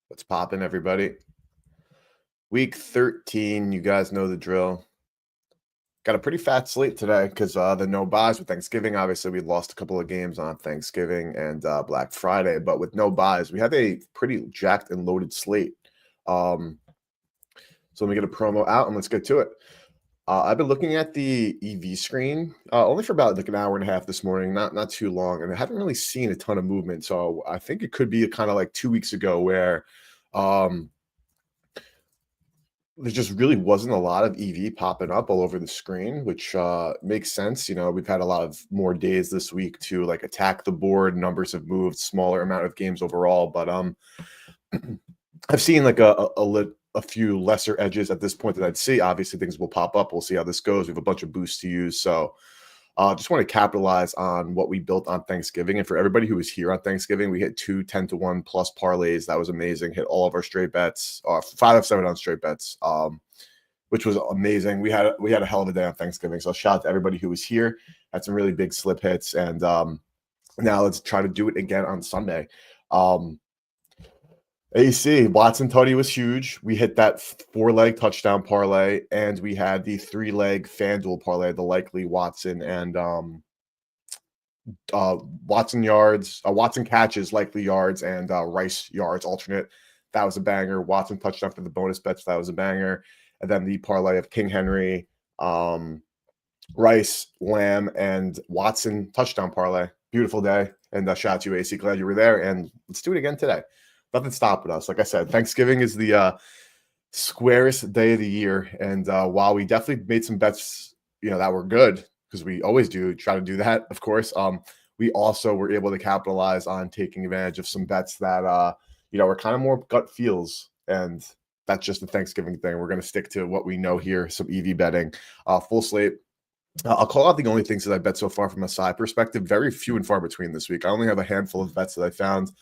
What's poppin', everybody? Week 13, you guys know the drill. Got a pretty fat slate today because the no buys with Thanksgiving. Obviously, we lost a couple of games on Thanksgiving and Black Friday, but with no buys, we have a pretty jacked and loaded slate. Um, so let me get a promo out and let's get to it. I've been looking at the EV screen only for about like an hour and a half this morning, not too long, and I haven't really seen a ton of movement. So I think it could be kind of like 2 weeks ago where um, there just really wasn't a lot of EV popping up all over the screen, which makes sense. You know, we've had a lot of more days this week to like attack the board. Numbers have moved, smaller amount of games overall, but I've seen like a few lesser edges at this point that I'd see. Obviously, things will pop up. We'll see how this goes. We have a bunch of boosts to use, so just want to capitalize on what we built on Thanksgiving. And for everybody who was here on Thanksgiving, we hit 2 10-1 plus parlays. That was amazing. Hit all of our straight bets, 5 of 7 on straight bets, which was amazing. We had a hell of a day on Thanksgiving. So shout out to everybody who was here. Had some really big slip hits. And now let's try to do it again on Sunday. AC Watson Tutty was huge. We hit that 4-leg touchdown parlay, and we had the 3-leg FanDuel parlay, the likely Watson and Watson yards, Watson catches, likely yards, and Rice yards alternate. That was a banger. Watson touchdown for the bonus bets. That was a banger. And then the parlay of King Henry, Rice, Lamb, and Watson touchdown parlay. Beautiful day. And shout out to you, AC. Glad you were there. And let's do it again today. Nothing stopping us. Like I said, Thanksgiving is the squarest day of the year. And while we definitely made some bets, that were good, because we always do try to do that, of course, we also were able to capitalize on taking advantage of some bets that, were kind of more gut feels. And that's just the Thanksgiving thing. We're going to stick to what we know here, some EV betting, full slate. I'll call out the only things that I bet so far from a side perspective. Very few and far between this week. I only have a handful of bets that I found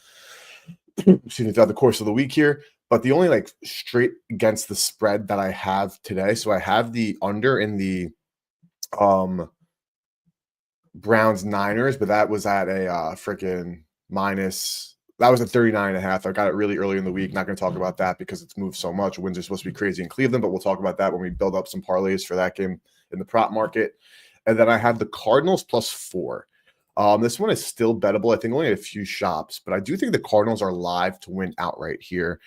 throughout the course of the week here, but the only like straight against the spread that I have today. So I have the under in the Browns Niners, but that was at a freaking minus. That was at 39.5. I got it really early in the week. Not going to talk about that because it's moved so much. Wins are supposed to be crazy in Cleveland, but we'll talk about that when we build up some parlays for that game in the prop market. And then I have the Cardinals +4. This one is still bettable. I think only a few shops, but I do think the Cardinals are live to win outright here.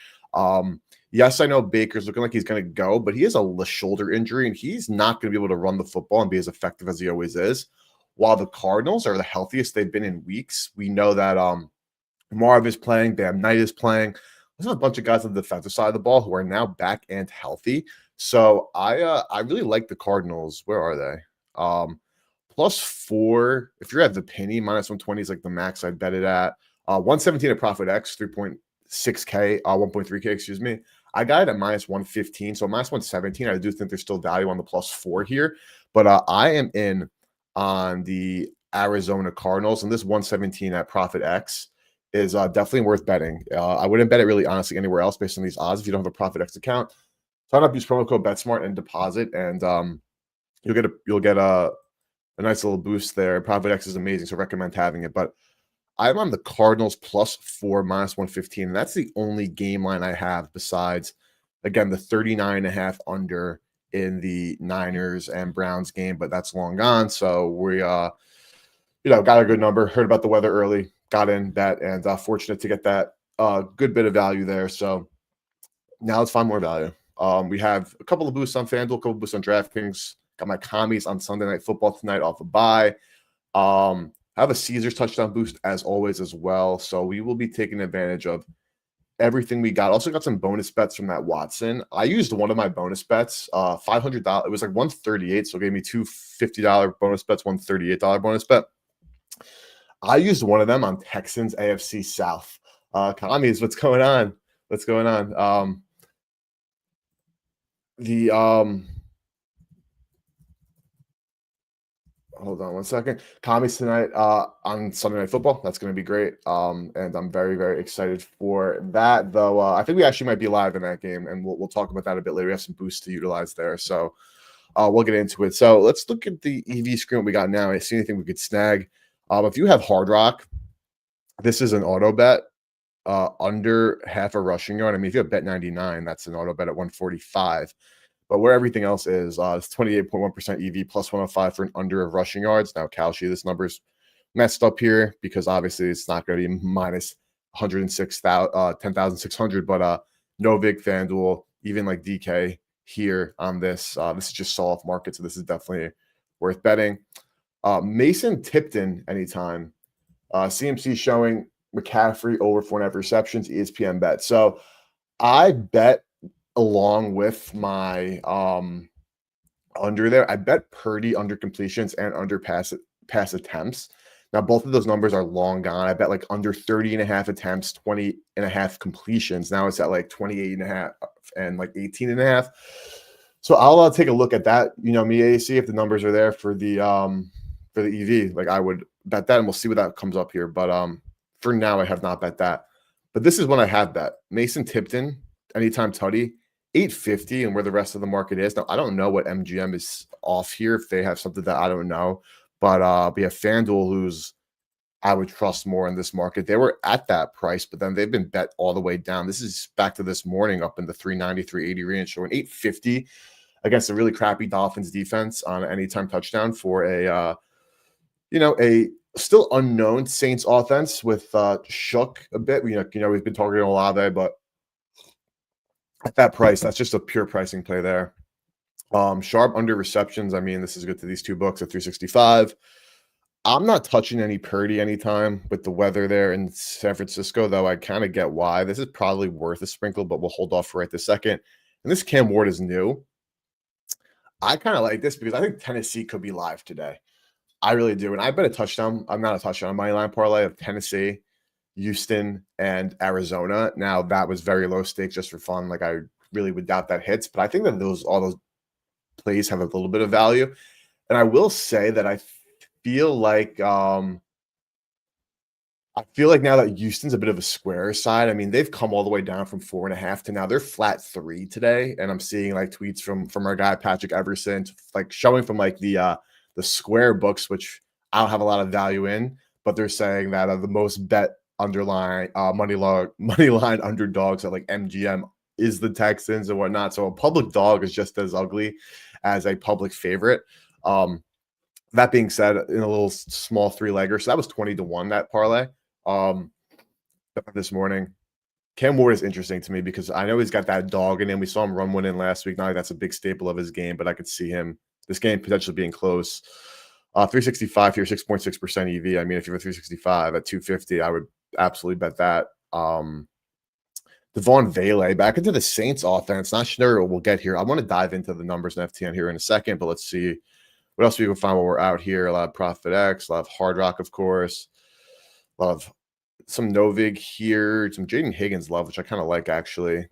Yes, I know Baker's looking like he's going to go, but he has a shoulder injury, and he's not going to be able to run the football and be as effective as he always is. While the Cardinals are the healthiest they've been in weeks, we know that Marv is playing, Bam Knight is playing. There's a bunch of guys on the defensive side of the ball who are now back and healthy. So I really like the Cardinals. Where are they? +4. If you're at the penny, -120 is like the max I'd bet it at. 117 at Profit X, 3.6K, 1.3K, excuse me. I got it at -115, so -117. I do think there's still value on the +4 here, but I am in on the Arizona Cardinals, and this 117 at Profit X is definitely worth betting. I wouldn't bet it really honestly anywhere else based on these odds if you don't have a Profit X account. Sign up, use promo code BetSmart and deposit, and you'll get a nice little boost there. Profit X is amazing, so recommend having it. But I'm on the Cardinals +4, -115. And that's the only game line I have besides, again, the 39.5 under in the Niners and Browns game, but that's long gone. So we, got a good number. Heard about the weather early, got in that, and fortunate to get that good bit of value there. So now let's find more value. We have a couple of boosts on FanDuel, a couple of boosts on DraftKings. Got my commies on Sunday Night Football tonight off a bye. I have a Caesars touchdown boost as always as well. So we will be taking advantage of everything we got. Also got some bonus bets from that Watson. I used one of my bonus bets, $500. It was like 138, so it gave me two $50 bonus bets, $138 bonus bet. I used one of them on Texans AFC South. Commies, what's going on? What's going on? Hold on one second. Commies tonight on Sunday Night Football. That's going to be great. And I'm very, very excited for that, though. I think we actually might be live in that game, and we'll talk about that a bit later. We have some boosts to utilize there. So we'll get into it. So let's look at the EV screen we got now. I see anything we could snag. If you have Hard Rock, this is an auto bet. under half a rushing yard. I mean, if you have bet 99, that's an auto bet at 145. But where everything else is, it's 28.1% EV plus 105 for an under of rushing yards. Now, Kalshi, this number's messed up here because obviously it's not going to be minus 10,600. But Novik, FanDuel, even like DK here on this. This is just soft market, so this is definitely worth betting. Mason Tipton anytime. CMC showing McCaffrey over 4.5 receptions, ESPN bet. So I bet along with my under there, I bet Purdy under completions and under pass attempts. Now, both of those numbers are long gone. I bet like under 30.5 attempts, 20.5 completions. Now it's at like 28.5 and like 18.5. So I'll take a look at that. You know, me, AC, if the numbers are there for the EV, like I would bet that, and we'll see what that comes up here. But for now, I have not bet that. But this is when I have bet. Mason Tipton, anytime tutty, 850, and where the rest of the market is. Now, I don't know what MGM is off here, if they have something that I don't know. But we have FanDuel, who's I would trust more in this market. They were at that price, but then they've been bet all the way down. This is back to this morning up in the 390, 380 range. So an 850 against a really crappy Dolphins defense on an anytime touchdown for a still unknown Saints offense with shook a bit. We've been targeting Olave, but at that price, that's just a pure pricing play there. Sharp under receptions. I mean, this is good to these two books at 365. I'm not touching any Purdy anytime with the weather there in San Francisco, though I kind of get why. This is probably worth a sprinkle, but we'll hold off for right this second. And this Cam Ward is new. I kind of like this because I think Tennessee could be live today. I really do. And I bet a touchdown. I'm not a touchdown. Money line parlay of Tennessee, Houston, and Arizona. Now, that was very low stakes just for fun. Like, I really would doubt that hits. But I think that all those plays have a little bit of value. And I will say that I feel like now that Houston's a bit of a square side. I mean, they've come all the way down from 4.5 to now they're flat 3 today. And I'm seeing like tweets from our guy Patrick Everson, like showing from like the square books, which I don't have a lot of value in, but they're saying that the most bet underlying money line underdogs at like MGM is the Texans and whatnot. So a public dog is just as ugly as a public favorite. That being said, in a little small 3-legger, so that was 20-1 that parlay. This morning, Cam Ward is interesting to me because I know he's got that dog in him. We saw him run one in last week. Not like that's a big staple of his game, but I could see him this game potentially being close. 365 here, 6.6% EV. I mean, if you have a 365 at 250, I would absolutely bet that. Devon Vele back into the Saints offense. Not sure we'll get here. I want to dive into the numbers in FTN here in a second, but let's see what else we can find while we're out here. A lot of Profit X, a lot of Hard Rock, of course. A lot of some Novig here, some Jaden Higgins love, which I kind of like actually.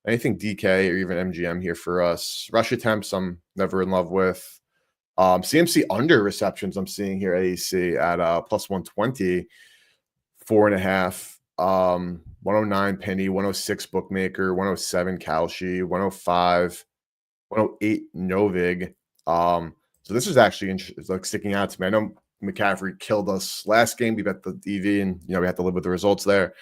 Anything DK or even MGM here for us. Rush attempts, I'm never in love with. CMC under receptions, I'm seeing here AEC at plus 120, 4.5. 109 Penny, 106 Bookmaker, 107 Kalshi, 105, 108 Novig. So this is actually like sticking out to me. I know McCaffrey killed us last game. We bet the EV, and we have to live with the results there.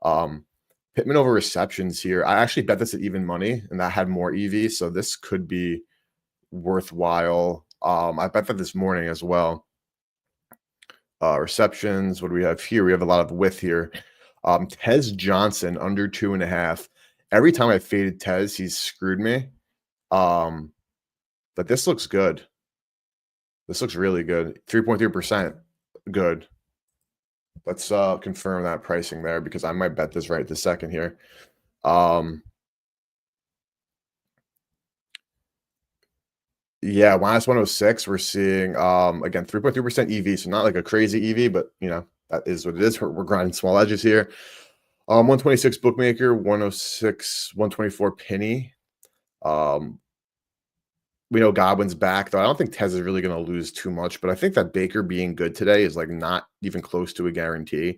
Pittman over receptions here. I actually bet this at even money, and that had more EV, so this could be worthwhile. I bet that this morning as well. Receptions. What do we have here? We have a lot of width here. Tez Johnson under 2.5. Every time I faded Tez, he's screwed me. But this looks good. This looks really good. 3.3% good. Let's confirm that pricing there because I might bet this right this second here. Yeah, minus 106. We're seeing again 3.3% EV, so not like a crazy EV, but that is what it is. We're grinding small edges here. 126 Bookmaker, 106, 124 Penny. We know Godwin's back, though. I don't think Tez is really going to lose too much, but I think that Baker being good today is like not even close to a guarantee.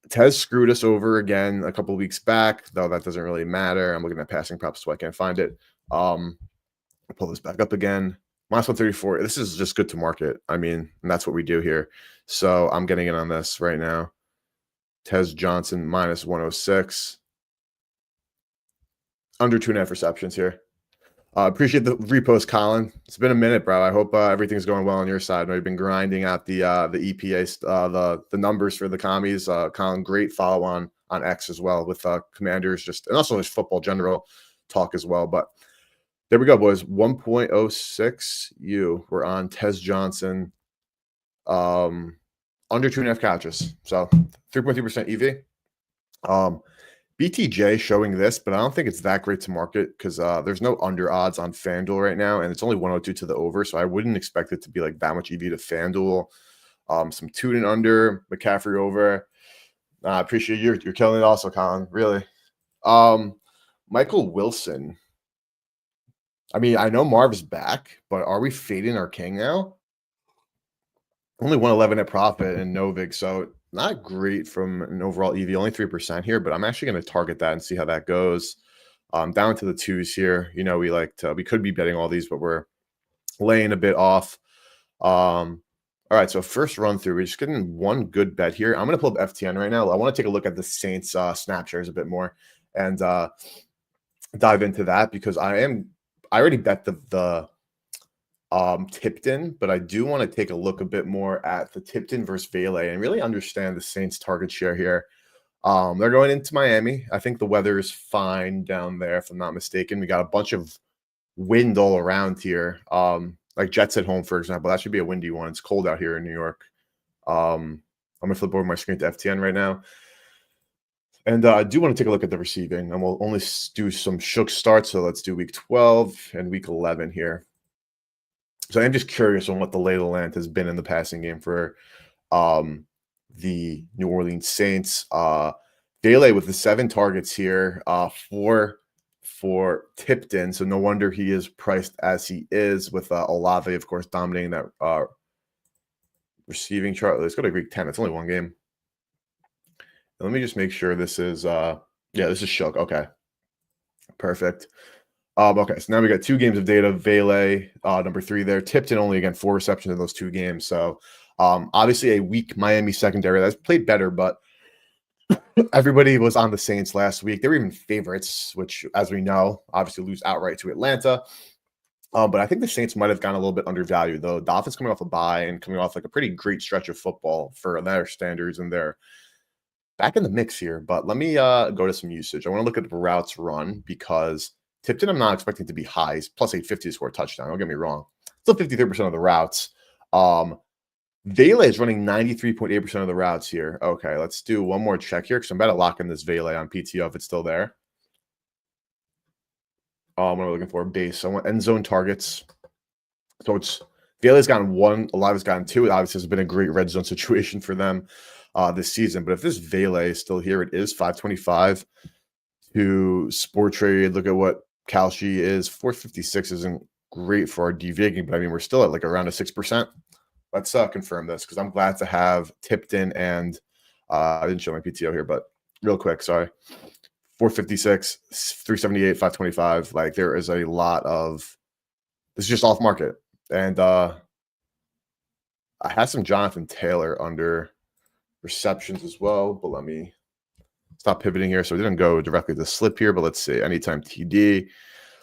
Tez screwed us over again a couple of weeks back, though that doesn't really matter. I'm looking at passing props, so I can't find it. I'll pull this back up again. Minus 134. This is just good to market. I mean, and that's what we do here. So I'm getting in on this right now. Tez Johnson minus 106. Under 2.5 receptions here. Appreciate the repost, Colin. It's been a minute, bro. I hope everything's going well on your side. We've been grinding out the EPA, the numbers for the commies. Colin, great follow on X as well with Commanders, and also his football general talk as well. But there we go, boys. 1.06 We're on Tez Johnson. Under 2.5 catches. So 3.3% EV. BTJ showing this, but I don't think it's that great to market because there's no under odds on FanDuel right now, and it's only 102 to the over, so I wouldn't expect it to be like that much EV to FanDuel. Some Tootin under, McCaffrey over. I appreciate you're killing it also, Colin. Really. Michael Wilson. I mean, I know Marv's back, but are we fading our king now? Only 111 at profit and Novig, so not great from an overall EV, only 3% here, but I'm actually going to target that and see how that goes. Down to the twos here. You know, we could be betting all these, but we're laying a bit off. All right, so first run through, we're just getting one good bet here. I'm going to pull up FTN right now. I want to take a look at the Saints snap shares a bit more and dive into that because I already bet the Tipton, but I do want to take a look a bit more at the Tipton versus Vele and really understand the Saints target share here. They're going into Miami. I think the weather is fine down there, if I'm not mistaken. We got a bunch of wind all around here. Like Jets at home, for example. That should be a windy one. It's cold out here in New York. I'm going to flip over my screen to FTN right now. And I do want to take a look at the receiving, and we'll only do some shook starts. So let's do week 12 and week 11 here. So I'm just curious on what the lay of the land has been in the passing game for the New Orleans Saints. Vele with the 7 targets here, 4 for Tipton. So no wonder he is priced as he is with Olave, of course, dominating that receiving chart. Let's go to week 10. It's only one game. And let me just make sure this is this is shook. Okay. Perfect. Okay, so now we got 2 games of data. Vele, number 3 there. Tipton only, again, 4 receptions in those 2 games. So obviously a weak Miami secondary that's played better, but everybody was on the Saints last week. They were even favorites, which, as we know, obviously lose outright to Atlanta. But I think the Saints might have gone a little bit undervalued, though. Dolphins coming off a bye and coming off like a pretty great stretch of football for their standards, and they're back in the mix here. But let me go to some usage. I want to look at the routes run because Tipton, I'm not expecting to be high. He's plus 850 to score a touchdown. Don't get me wrong. Still 53% of the routes. Vele is running 93.8% of the routes here. Okay, let's do one more check here because I'm about to lock in this Vele on PTO if it's still there. What am I looking for? Base. I want end zone targets. So it's Vele's gotten 1, Olave's gotten 2. It obviously has been a great red zone situation for them this season. But if this Vele is still here, it is 525 to Sport Trade. Look at what Kalshi is. 456 isn't great for our deviating, but I mean, we're still at like around a 6%. Let's confirm this because I'm glad to have Tipton and I didn't show my PTO here, but real quick, sorry. 456, 378, 525. Like there is a lot of this is just off market. And I had some Jonathan Taylor under receptions as well, but let me stop pivoting here. So we didn't go directly to slip here, but let's see. Anytime TD.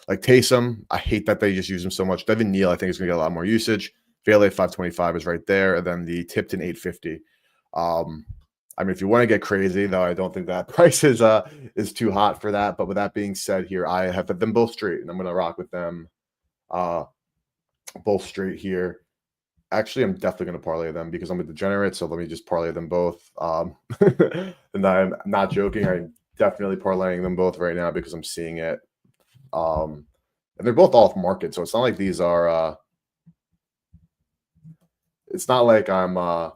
Like Taysom, I hate that they just use him so much. Devin Neal, I think, is going to get a lot more usage. Vele 525 is right there. And then the Tipton 850. I mean, if you want to get crazy, though, I don't think that price is too hot for that. But with that being said here, I have them both straight, and I'm going to rock with them both straight here. Actually, I'm definitely going to parlay them because I'm a degenerate. So let me just parlay them both. And I'm not joking. I'm definitely parlaying them both right now because I'm seeing it. And they're both off market. So it's not like these are, it's not like I'm,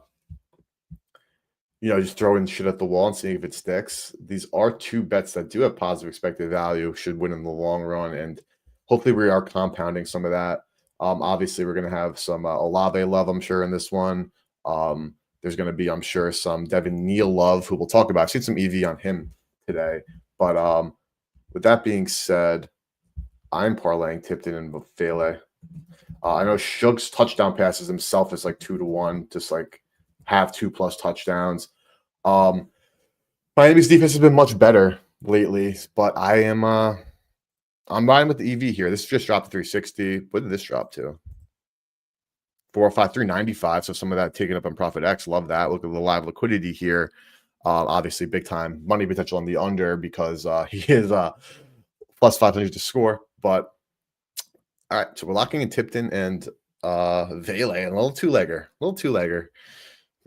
just throwing shit at the wall and seeing if it sticks. These are 2 bets that do have positive expected value, should win in the long run. And hopefully we are compounding some of that. Obviously, we're going to have some Olave love, I'm sure, in this one. There's going to be, I'm sure, some Devin Neal love, who we'll talk about. I've seen some EV on him today. But with that being said, I'm parlaying Tipton and Vele. I know Shug's touchdown passes himself is like 2-1, just like have 2+ touchdowns. Miami's defense has been much better lately, but I'm riding with the EV here. This just dropped to 360. What did this drop to? 405, 395. So some of that taken up on Profit X. Love that. Look at the live liquidity here. Obviously, big time money potential on the under because he is plus 500 to score. But all right, so we're locking in Tipton and Vele, a little two-legger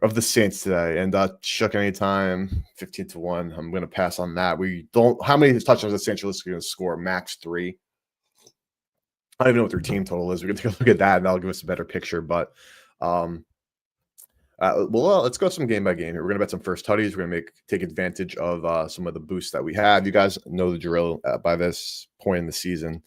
of the Saints today. And Chuck anytime, 15 to 1. I'm gonna pass on that. We don't how many touchdowns the Saints are gonna score? Max 3. I don't even know what their team total is. We can take a look at that and that'll give us a better picture. But um let's go some game by game here. We're gonna bet some first tutties. We're gonna take advantage of some of the boosts that we have. You guys know the drill by this point in the season.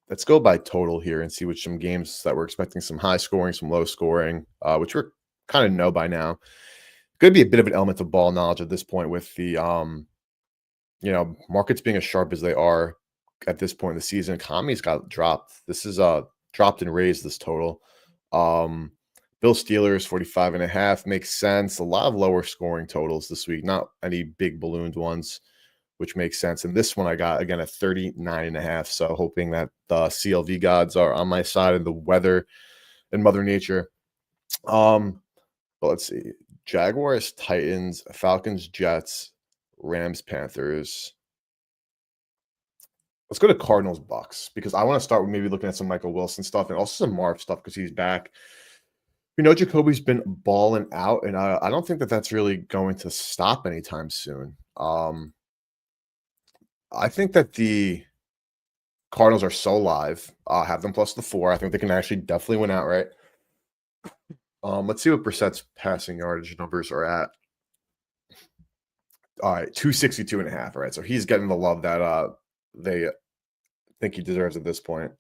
Let's go by total here and see which some games that we're expecting some high scoring, some low scoring, which we're kind of know by now. Could be a bit of an element of ball knowledge at this point with the markets being as sharp as they are at this point in the season. Economy's got dropped. This is dropped and raised this total. Bill Steelers 45.5 makes sense. A lot of lower scoring totals this week, not any big ballooned ones, which makes sense. And this one I got again at 39.5. So hoping that the CLV gods are on my side and the weather and Mother Nature. But let's see. Jaguars, Titans, Falcons, Jets, Rams, Panthers. Let's go to Cardinals, Bucks, because I want to start with maybe looking at some Michael Wilson stuff and also some Marv stuff because he's back. Jacoby's been balling out, and I don't think that that's really going to stop anytime soon. I think that the Cardinals are so live. Have them plus the 4. I think they can actually definitely win outright. Let's see what Brissett's passing yardage numbers are at. All right, 262.5. All right, so he's getting the love that they think he deserves at this point.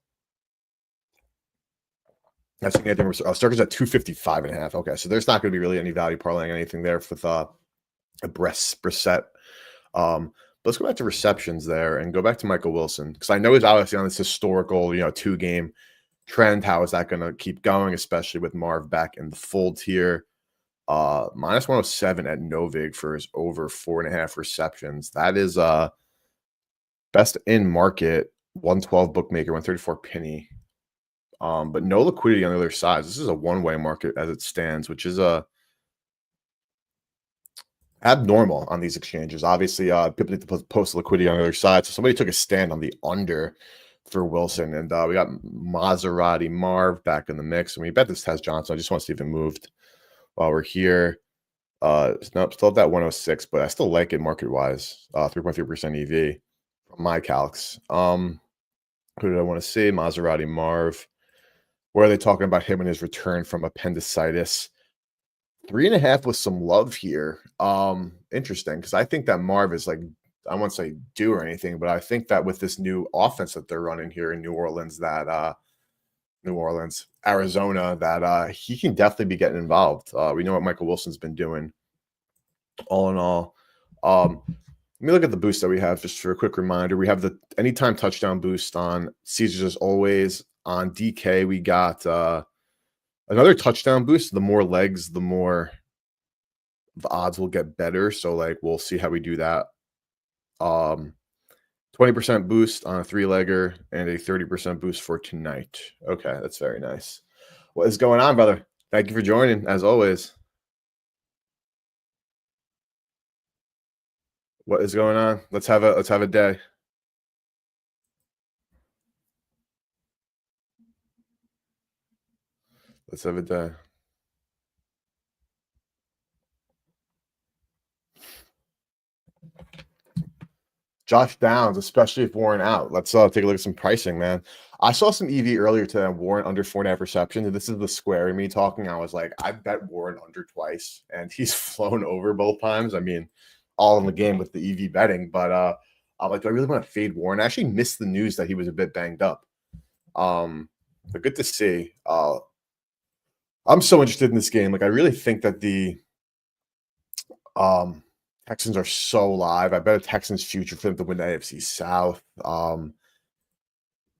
That's anything. Starker's at 255.5. Okay, so there's not going to be really any value parlaying anything there with Brissett. Let's go back to receptions there and go back to Michael Wilson because I know he's obviously on this historical, 2-game trend. How is that going to keep going, especially with Marv back in the fold here? Minus 107 at Novig for his over 4.5 receptions. That is best in market 112 bookmaker 134 penny. But no liquidity on the other side. This is a one-way market as it stands, which is abnormal on these exchanges. Obviously, people need to post liquidity on the other side. So somebody took a stand on the under for Wilson, and we got Maserati Marv back in the mix. And we bet this has Johnson. I just want to see if it moved while we're here. Nope, still at that 106, but I still like it market-wise. 3.3% EV from my calcs. Who did I want to see? Maserati Marv. Where are they talking about him and his return from appendicitis? 3.5 with some love here. Interesting, because I think that Marv is like, I won't say due or anything, but I think that with this new offense that they're running here in Arizona, that he can definitely be getting involved. We know what Michael Wilson's been doing. All in all, let me look at the boost that we have just for a quick reminder. We have the anytime touchdown boost on Caesars as always. On DK, we got another touchdown boost. The more legs, the more the odds will get better. So, we'll see how we do that. 20% boost on a 3-legger and a 30% boost for tonight. Okay, that's very nice. What is going on, brother? Thank you for joining, as always. What is going on? Let's have a day. Let's have a day. Josh Downs, especially if Warren out. Let's take a look at some pricing, man. I saw some EV earlier today on Warren under 4.5 receptions. And this is the square in me talking. I was like, I bet Warren under twice, and he's flown over both times. I mean, all in the game with the EV betting. But I'm like, do I really want to fade Warren? I actually missed the news that he was a bit banged up. But good to see. I'm so interested in this game. I really think that the Texans are so live. I bet a Texans future for them to win the AFC South.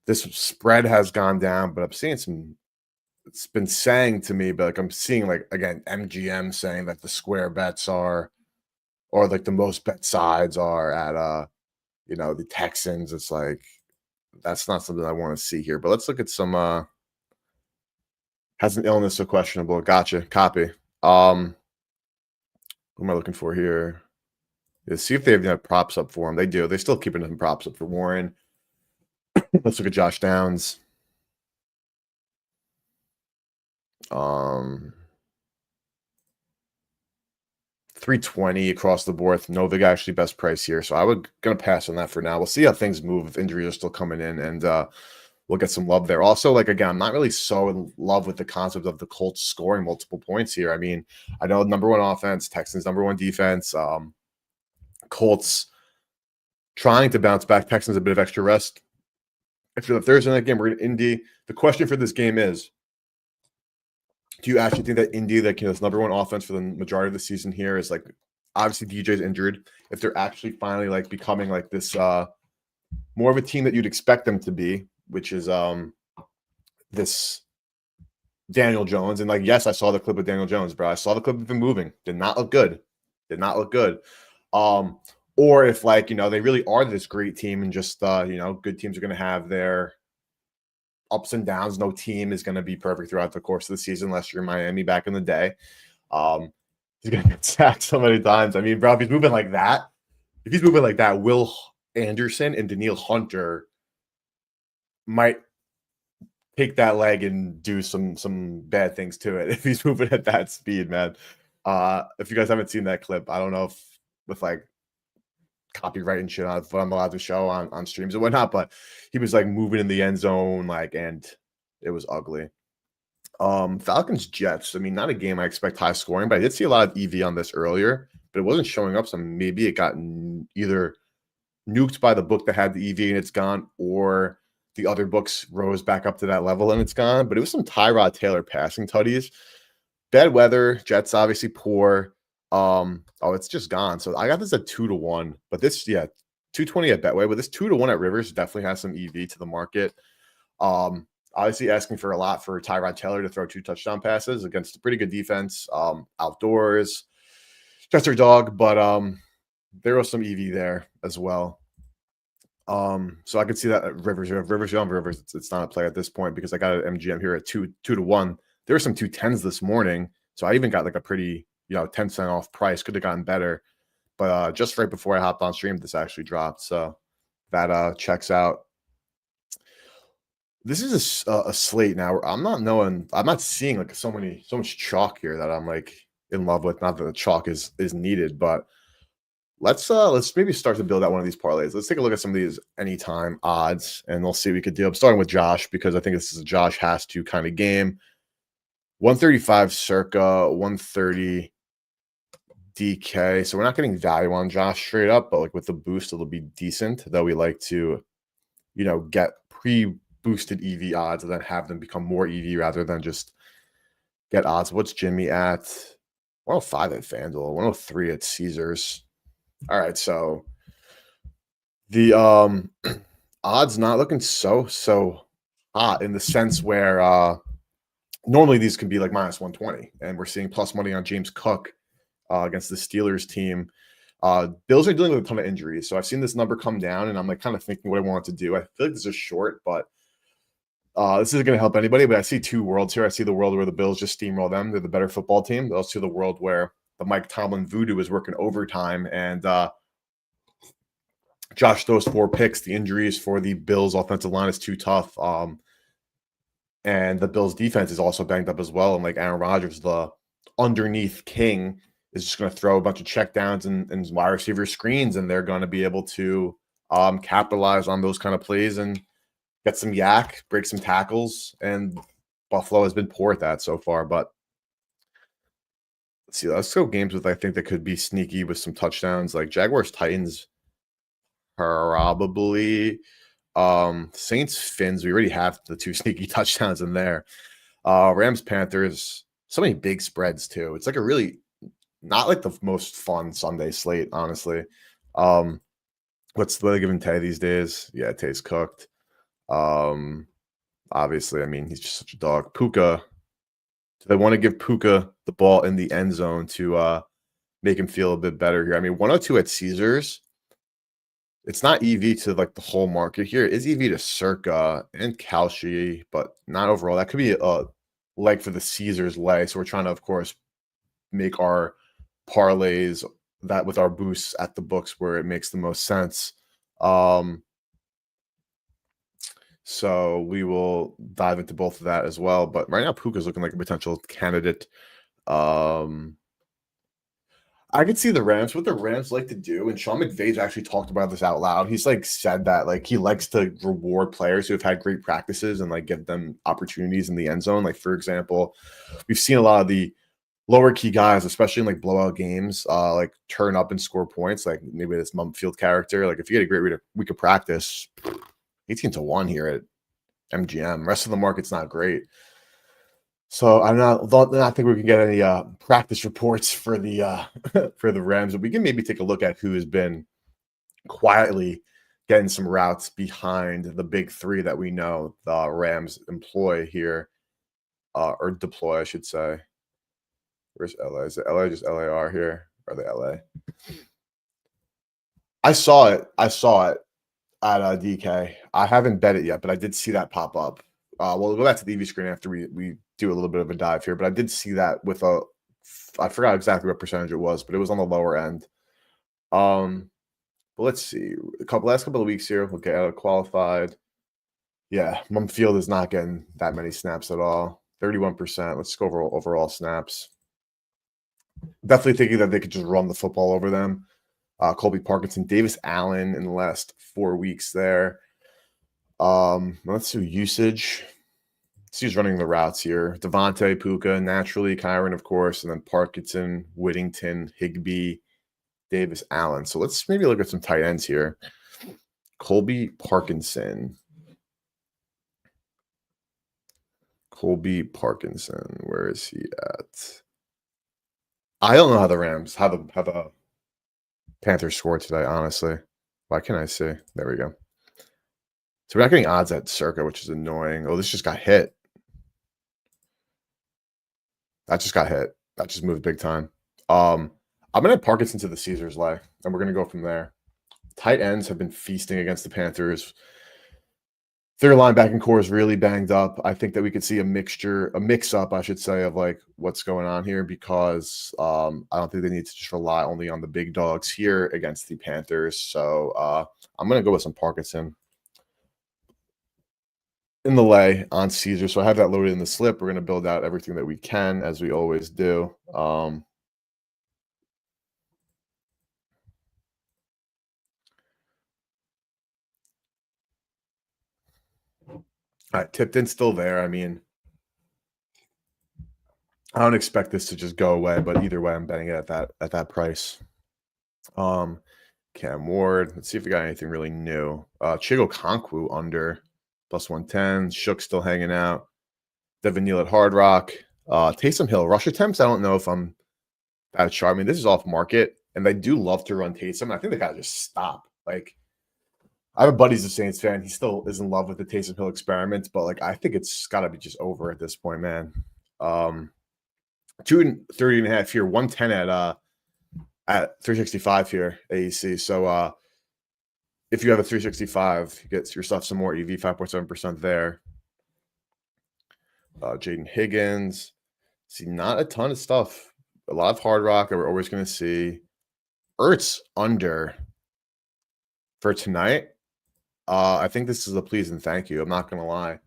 This spread has gone down, but I'm seeing some. It's been saying to me, but I'm seeing again MGM saying that the square bets are or like the most bet sides are at the Texans. It's like that's not something I want to see here. But let's look at some has an illness so questionable. Gotcha. Copy. Who am I looking for here? Yeah, see if they have props up for him. They do. They're still keeping some props up for Warren. Let's look at Josh Downs. 320 across the board. Novig actually best price here. So I would gonna pass on that for now. We'll see how things move if injuries are still coming in, and we'll get some love there. Also, like again, I'm not really so in love with the concept of the Colts scoring multiple points here. I mean, I know number one offense, Texans number one defense, Colts trying to bounce back, Texans a bit of extra rest. After the Thursday night game, we're in Indy. The question for this game is, do you actually think that Indy, that this number one offense for the majority of the season here, is like obviously DJ's injured? If they're actually finally like becoming like this more of a team that you'd expect them to be, which is this Daniel Jones. And like, yes, I saw the clip of Daniel Jones, bro. I saw the clip of him moving. Did not look good. Did not look good. Or if like, they really are this great team and just good teams are going to have their ups and downs. No team is going to be perfect throughout the course of the season unless you're Miami back in the day. He's going to get sacked so many times. I mean, bro, if he's moving like that, Will Anderson and Danielle Hunter might take that leg and do some bad things to it if he's moving at that speed, man. If you guys haven't seen that clip, I don't know if with like copyright and shit on what I'm allowed to show on streams and whatnot, but he was like moving in the end zone, like, and it was ugly. Falcons Jets. I mean, not a game I expect high scoring, but I did see a lot of EV on this earlier, but it wasn't showing up. So maybe it got either nuked by the book that had the EV and it's gone, or the other books rose back up to that level and it's gone. But it was some Tyrod Taylor passing tutties. Bad weather. Jets obviously poor. It's just gone. So I got this at 2-1, but this, 220 at Betway, but this 2-1 at Rivers definitely has some EV to the market. Obviously asking for a lot for Tyrod Taylor to throw 2 touchdown passes against a pretty good defense. Outdoors, just their dog, but there was some EV there as well. So I could see that at Rivers. Rivers, it's not a play at this point because I got an MGM here at 2-1. There were some 210s this morning, so I even got like a pretty 10% off price. Could have gotten better, but just right before I hopped on stream, this actually dropped. So that checks out. This is a slate now. I'm not seeing like so much chalk here that I'm like in love with. Not that the chalk is needed, but let's maybe start to build out one of these parlays. Let's take a look at some of these anytime odds, and we'll see what we could do. I'm starting with Josh because I think this is a Josh has to kind of game. 135 circa 130 DK. So we're not getting value on Josh straight up, but like with the boost, it'll be decent. Though we like to, get pre-boosted EV odds and then have them become more EV rather than just get odds. What's Jimmy at? 105 at FanDuel, 103 at Caesars. All right, so the odds not looking so hot in the sense where normally these can be like minus 120, and we're seeing plus money on James Cook against the Steelers team. Bills are dealing with a ton of injuries, so I've seen this number come down, and I'm like kind of thinking what I want to do. I feel like this is short, but this isn't going to help anybody. But I see two worlds here. I see the world where the Bills just steamroll them; they're the better football team. I also see the world where the Mike Tomlin voodoo is working overtime, and Josh throws 4 picks. The injuries for the Bills offensive line is too tough. And the Bills defense is also banged up as well. And like Aaron Rodgers, the underneath king, is just going to throw a bunch of checkdowns and wide receiver screens, and they're going to be able to capitalize on those kind of plays and get some yak, break some tackles. And Buffalo has been poor at that so far. But let's see. Let's go games with I think that could be sneaky with some touchdowns, like Jaguars Titans. Probably Saints Fins. We already have the 2 sneaky touchdowns in there. Rams Panthers. So many big spreads too. It's like a really not like the most fun Sunday slate, honestly. What's the given Tay these days? Yeah, Tay's cooked. Obviously, I mean, he's just such a dog. Puka. Do they want to give Puka the ball in the end zone to make him feel a bit better here. I mean, 102 at Caesars, it's not EV to like the whole market here. It is EV to Circa and Kalshi, but not overall. That could be a leg for the Caesars leg. So we're trying to, of course, make our parlays that with our boosts at the books where it makes the most sense. So we will dive into both of that as well. But right now, Puka's looking like a potential candidate. I could see the Rams. What the Rams like to do, and Sean McVay's actually talked about this out loud. He's like said that like he likes to reward players who have had great practices and like give them opportunities in the end zone. Like for example, we've seen a lot of the lower key guys, especially in like blowout games, like turn up and score points. Like maybe this Mumfield character. Like if you get a great week of practice, 18-1 here at MGM. Rest of the market's not great. So I don't think we can get any practice reports for the for the Rams, but we can maybe take a look at who has been quietly getting some routes behind the big three that we know the Rams employ here, or deploy, I should say. Where's LA? Is it LA? Just LAR here? Or the LA? I saw it at DK. I haven't bet it yet, but I did see that pop up. We'll go back to the EV screen after we do a little bit of a dive here, but I did see that with I forgot exactly what percentage it was, but it was on the lower end. But let's see. Last couple of weeks here, we'll get out qualified. Yeah, Mumfield is not getting that many snaps at all. 31%. Let's go over overall snaps. Definitely thinking that they could just run the football over them. Colby Parkinson, Davis Allen in the last 4 weeks there. Let's do usage. See who's running the routes here. Devontae, Puka, naturally, Kyron, of course, and then Parkinson, Whittington, Higbee, Davis Allen. So let's maybe look at some tight ends here. Colby Parkinson. Where is he at? I don't know how the Rams, how the Panthers scored today, honestly. Why can't I see? There we go. So we're not getting odds at Circa, which is annoying. Oh, this just got hit. That just got hit. That just moved big time. I'm going to Parkinson to the Caesars lay, and we're going to go from there. Tight ends have been feasting against the Panthers. Their linebacking core is really banged up. I think that we could see a mix-up, I should say, of like what's going on here because I don't think they need to just rely only on the big dogs here against the Panthers. So I'm going to go with some Parkinson in the lay on Caesar. So I have that loaded in the slip. We're going to build out everything that we can, as we always do. All right, Tipton's still there. I mean, I don't expect this to just go away, but either way, I'm betting it at that price. Cam Ward. Let's see if we got anything really new. Chigo Konkwu under +110. Shook still hanging out. Devin Neal at Hard Rock. Taysom Hill. Rush attempts. I don't know if I'm that sure. I mean, this is off market, and they do love to run Taysom. I think they gotta just stop. Like, I have a buddy's a Saints fan. He still is in love with the Taysom Hill experiment, but like, I think it's gotta be just over at this point, man. 230.5 here, 110 at 365 here, AEC. So if you have a 365, you get yourself some more EV, 5.7% there. Jaden Higgins. See, not a ton of stuff. A lot of Hard Rock that we're always going to see. Ertz under for tonight. I think this is a please and thank you. I'm not going to lie.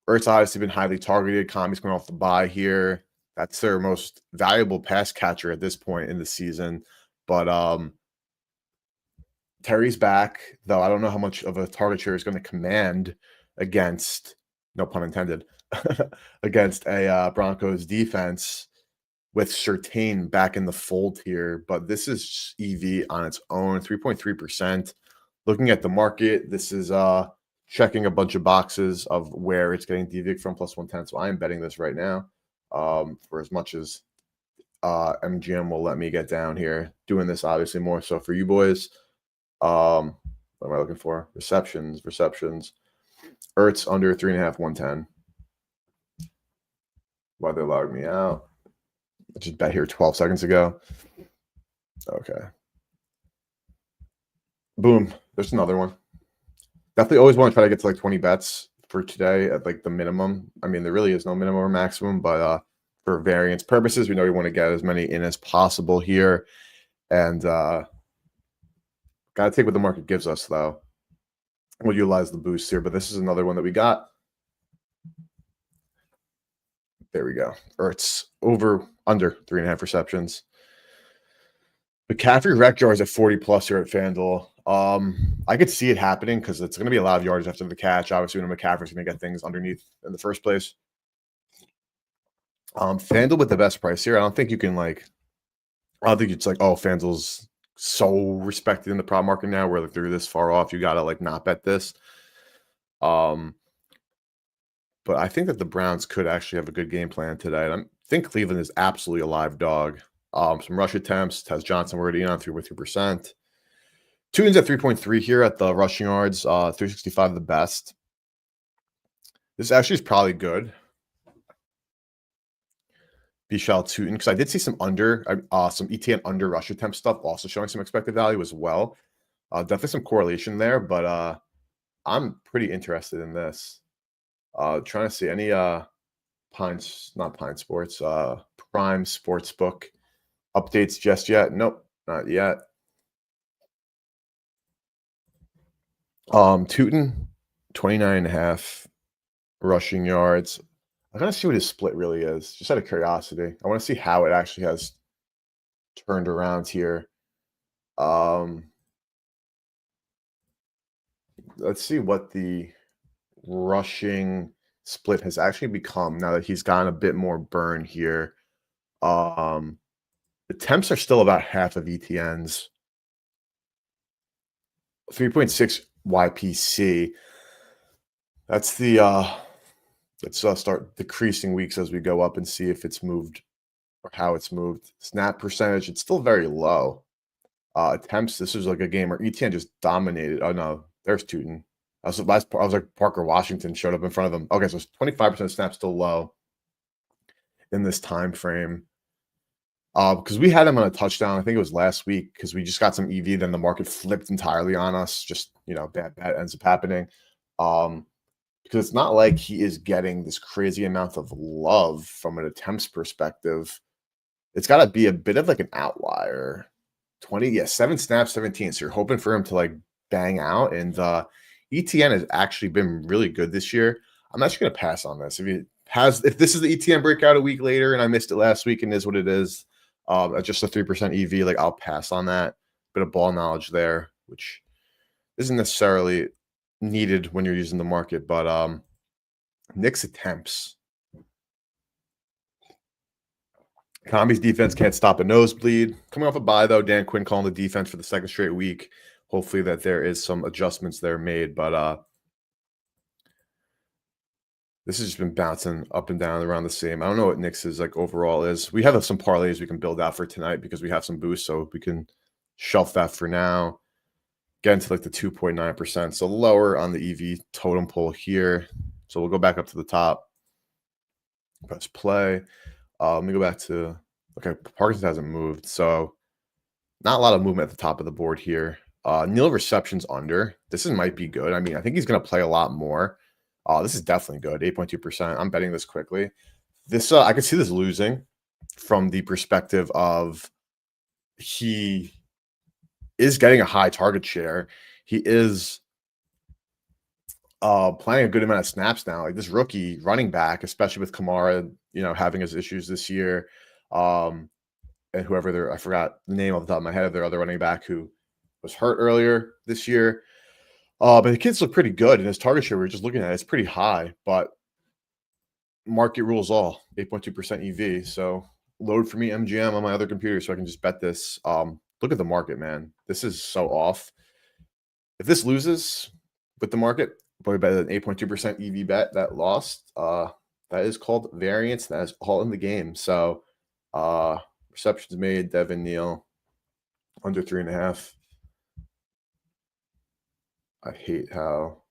Ertz obviously been highly targeted. Kami's coming off the bye here. That's their most valuable pass catcher at this point in the season. But Terry's back, though I don't know how much of a target share is going to command against, no pun intended, against a Broncos defense with Surtain back in the fold here. But this is EV on its own, 3.3%. Looking at the market, this is checking a bunch of boxes of where it's getting DVIG from +110. So I am betting this right now for as much as MGM will let me get down here. Doing this obviously more so for you boys. What am I looking for? Receptions. Ertz under 3.5, 110. Why they logged me out? I just bet here 12 seconds ago. Okay. Boom. There's another one. Definitely always want to try to get to like 20 bets for today at like the minimum. I mean, there really is no minimum or maximum, but for variance purposes, we know we want to get as many in as possible here. And gotta take what the market gives us though. We'll utilize the boost here, but this is another one that we got. There we go. Ertz over under 3.5 receptions. McCaffrey rec yards at 40 plus here at FanDuel. I could see it happening because it's going to be a lot of yards after the catch. Obviously, when McCaffrey's going to get things underneath in the first place. FanDuel with the best price here. I don't think you can I don't think it's like, oh, FanDuel's so respected in the prop market now where like they're this far off. You gotta like not bet this. But I think that the Browns could actually have a good game plan today. And I think Cleveland is absolutely a live dog. Some rush attempts. Tez Johnson already on 3%. Tutin's at 3.3 here at the rushing yards. 365 the best. This actually is probably good. Bichelle Tutin, because I did see some ETN under rush attempt stuff also showing some expected value as well. Definitely some correlation there, but I'm pretty interested in this. Trying to see any Prime Sports Sportsbook updates just yet. Nope, not yet. Tutin, 29.5 rushing yards. I gotta see what his split really is, just out of curiosity. I want to see how it actually has turned around here. Let's see what the rushing split has actually become now that he's gotten a bit more burn here. The attempts are still about half of ETN's. 3.6 YPC. That's the let's start decreasing weeks as we go up and see if it's moved or how it's moved. Snap percentage, it's still very low. Attempts, this was like a game where ETN just dominated. Oh no, there's Tutin. I was like Parker Washington showed up in front of him. Okay, so 25% snap still low in this time frame. Because we had him on a touchdown, I think it was last week, because we just got some EV, then the market flipped entirely on us. Just bad ends up happening. Because it's not like he is getting this crazy amount of love from an attempts perspective. It's got to be a bit of like an outlier. 7 snaps, 17. So you're hoping for him to like bang out. And ETN has actually been really good this year. I'm actually going to pass on this. If this is the ETN breakout a week later and I missed it last week and is what it is, at just a 3% EV, like I'll pass on that. Bit of ball knowledge there, which isn't necessarily needed when you're using the market, but Knicks attempts. Combi's defense can't stop a nosebleed. Coming off a bye, though, Dan Quinn calling the defense for the second straight week. Hopefully that there is some adjustments there made, but this has just been bouncing up and down around the same. I don't know what Knicks' like overall is. We have some parlays we can build out for tonight because we have some boosts, so we can shelf that for now. Get into like the 2.9%, so lower on the EV totem pole here. So we'll go back up to the top. Press play. Let me go back to, okay, Parkinson hasn't moved, so not a lot of movement at the top of the board here. Neal receptions under. This might be good. I mean, I think he's going to play a lot more. This is definitely good, 8.2%. I'm betting this quickly. This I could see this losing from the perspective of he is getting a high target share. He is playing a good amount of snaps now. Like this rookie running back, especially with Kamara, having his issues this year. And whoever I forgot the name off the top of my head of their other running back who was hurt earlier this year. But the kids look pretty good, and his target share, we're just looking at it's pretty high, but market rules all, 8.2% EV. So load for me MGM on my other computer so I can just bet this. Look at the market, man. This is so off. If this loses with the market, probably better than 8.2% EV bet that lost. That is called variance. That is all in the game. So receptions made, Devin Neal, under 3.5. I hate how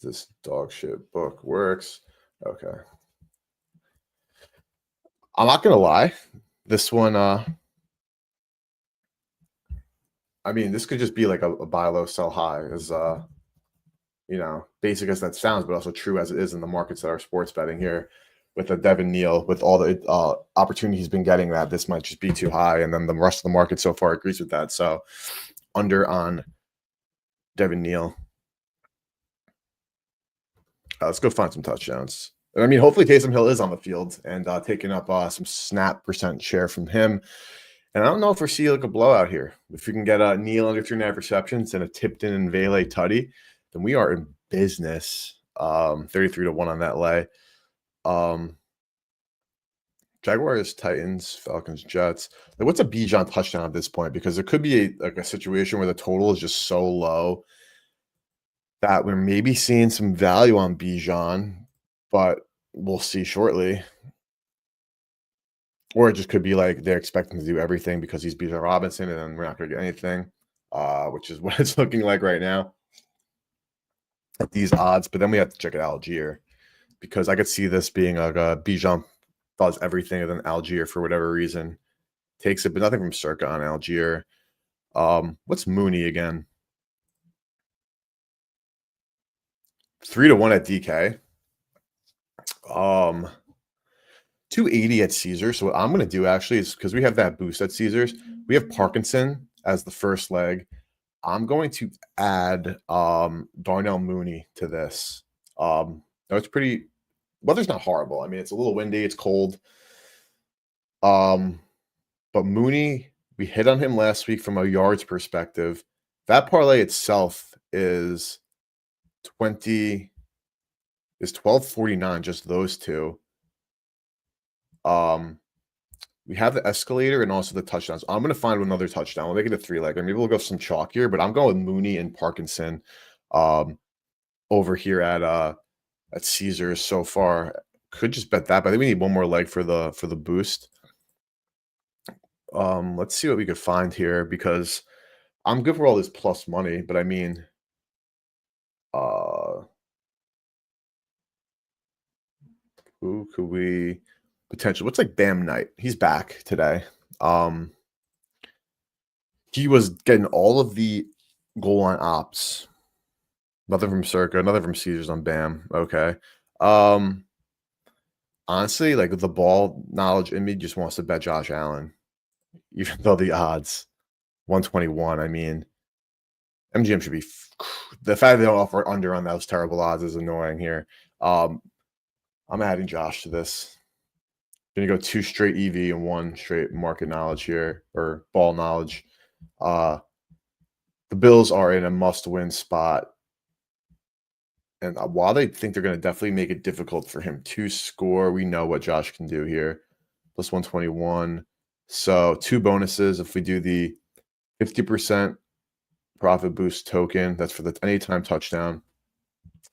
this dog shit book works. Okay. I'm not gonna lie. This one, I mean, this could just be like a buy low, sell high, as basic as that sounds, but also true as it is in the markets that are sports betting here. With a Devin Neal, with all the opportunity he's been getting, that this might just be too high, and then the rest of the market so far agrees with that. So, under on Devin Neal. Let's go find some touchdowns. And I mean, hopefully Taysom Hill is on the field and taking up some snap percent share from him. And I don't know if we see like a blowout here. If we can get Neal under 3.5 receptions and a Tipton and Vele tutty, then we are in business. 33-1 on that lay. Jaguars, Titans, Falcons, Jets. Like, what's a Bijan touchdown at this point? Because there could be a situation where the total is just so low that we're maybe seeing some value on Bijan, but we'll see shortly. Or it just could be like they're expecting to do everything because he's Bijan Robinson, and then we're not going to get anything, which is what it's looking like right now at these odds. But then we have to check out Algier, because I could see this being like a Bijan does everything, and then Algier, for whatever reason, takes it, but nothing from Circa on Algier. What's Mooney again? 3-1 at DK. 280 at Caesars. So what I'm going to do actually is, because we have that boost at Caesars, we have Parkinson as the first leg. I'm going to add Darnell Mooney to this. It's pretty, weather's not horrible. I mean, it's a little windy, it's cold. But Mooney, we hit on him last week from a yards perspective. That parlay itself is 1249, just those two. We have the escalator and also the touchdowns. I'm going to find another touchdown. We'll make it a 3-legger. Maybe we'll go some chalk here, but I'm going with Mooney and Parkinson over here at Caesars so far. Could just bet that, but I think we need one more leg for the boost. Let's see what we could find here, because I'm good for all this plus money, but I mean, who could we potentially? What's like Bam Knight? He's back today. He was getting all of the goal line ops. Nothing from Circa, nothing from Caesars on Bam. Okay. Honestly, like, the ball knowledge in me just wants to bet Josh Allen, even though the odds 121. I mean, MGM should be the fact they don't offer under on those terrible odds is annoying here. I'm adding Josh to this. Gonna go 2 straight EV and 1 straight market knowledge here, or ball knowledge. The Bills are in a must-win spot, and while they think they're going to definitely make it difficult for him to score, we know what Josh can do here. Plus 121. So 2 bonuses if we do the 50% profit boost token. That's for the anytime touchdown.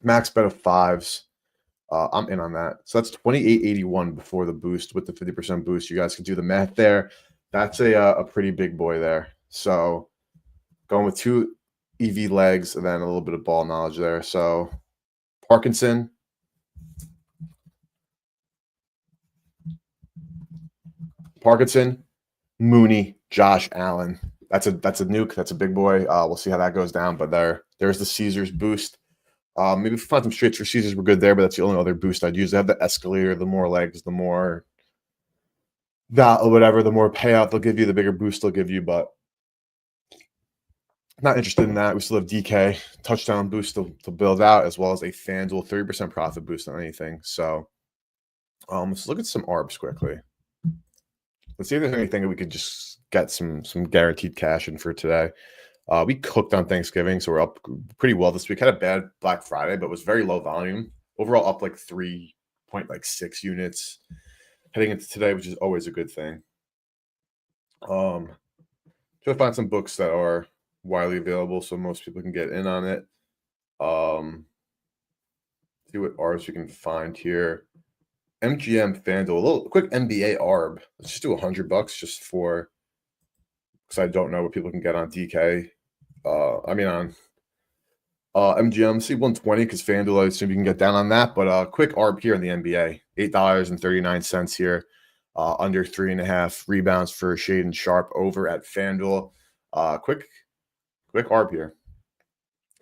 Max bet of 5s. I'm in on that. So that's 2881 before the boost with the 50% boost. You guys can do the math there. That's a pretty big boy there. So going with 2 EV legs and then a little bit of ball knowledge there. So Parkinson, Mooney, Josh Allen. That's a nuke. That's a big boy. We'll see how that goes down. But there's the Caesars boost. Maybe if we find some straights for Caesars, we're good there, but that's the only other boost I'd use. They have the escalator. The more legs, the more that or whatever, the more payout they'll give you, the bigger boost they'll give you. But not interested in that. We still have DK touchdown boost to build out, as well as a FanDuel 30% profit boost on anything. So let's look at some ARBs quickly. Let's see if there's anything that we could just get some guaranteed cash in for today. We cooked on Thanksgiving, so we're up pretty well this week. Had a bad Black Friday, but was very low volume. Overall, up like 3.6 units heading into today, which is always a good thing. Try to find some books that are widely available so most people can get in on it. See what ARBs we can find here. MGM FanDuel, a little quick NBA ARB. Let's just do $100 just for, because I don't know what people can get on DK. On MGM, see 120 because FanDuel, I assume you can get down on that. But quick ARB here in the NBA, $8.39 here. Under 3.5 rebounds for Shaden Sharp over at FanDuel. Quick ARB here.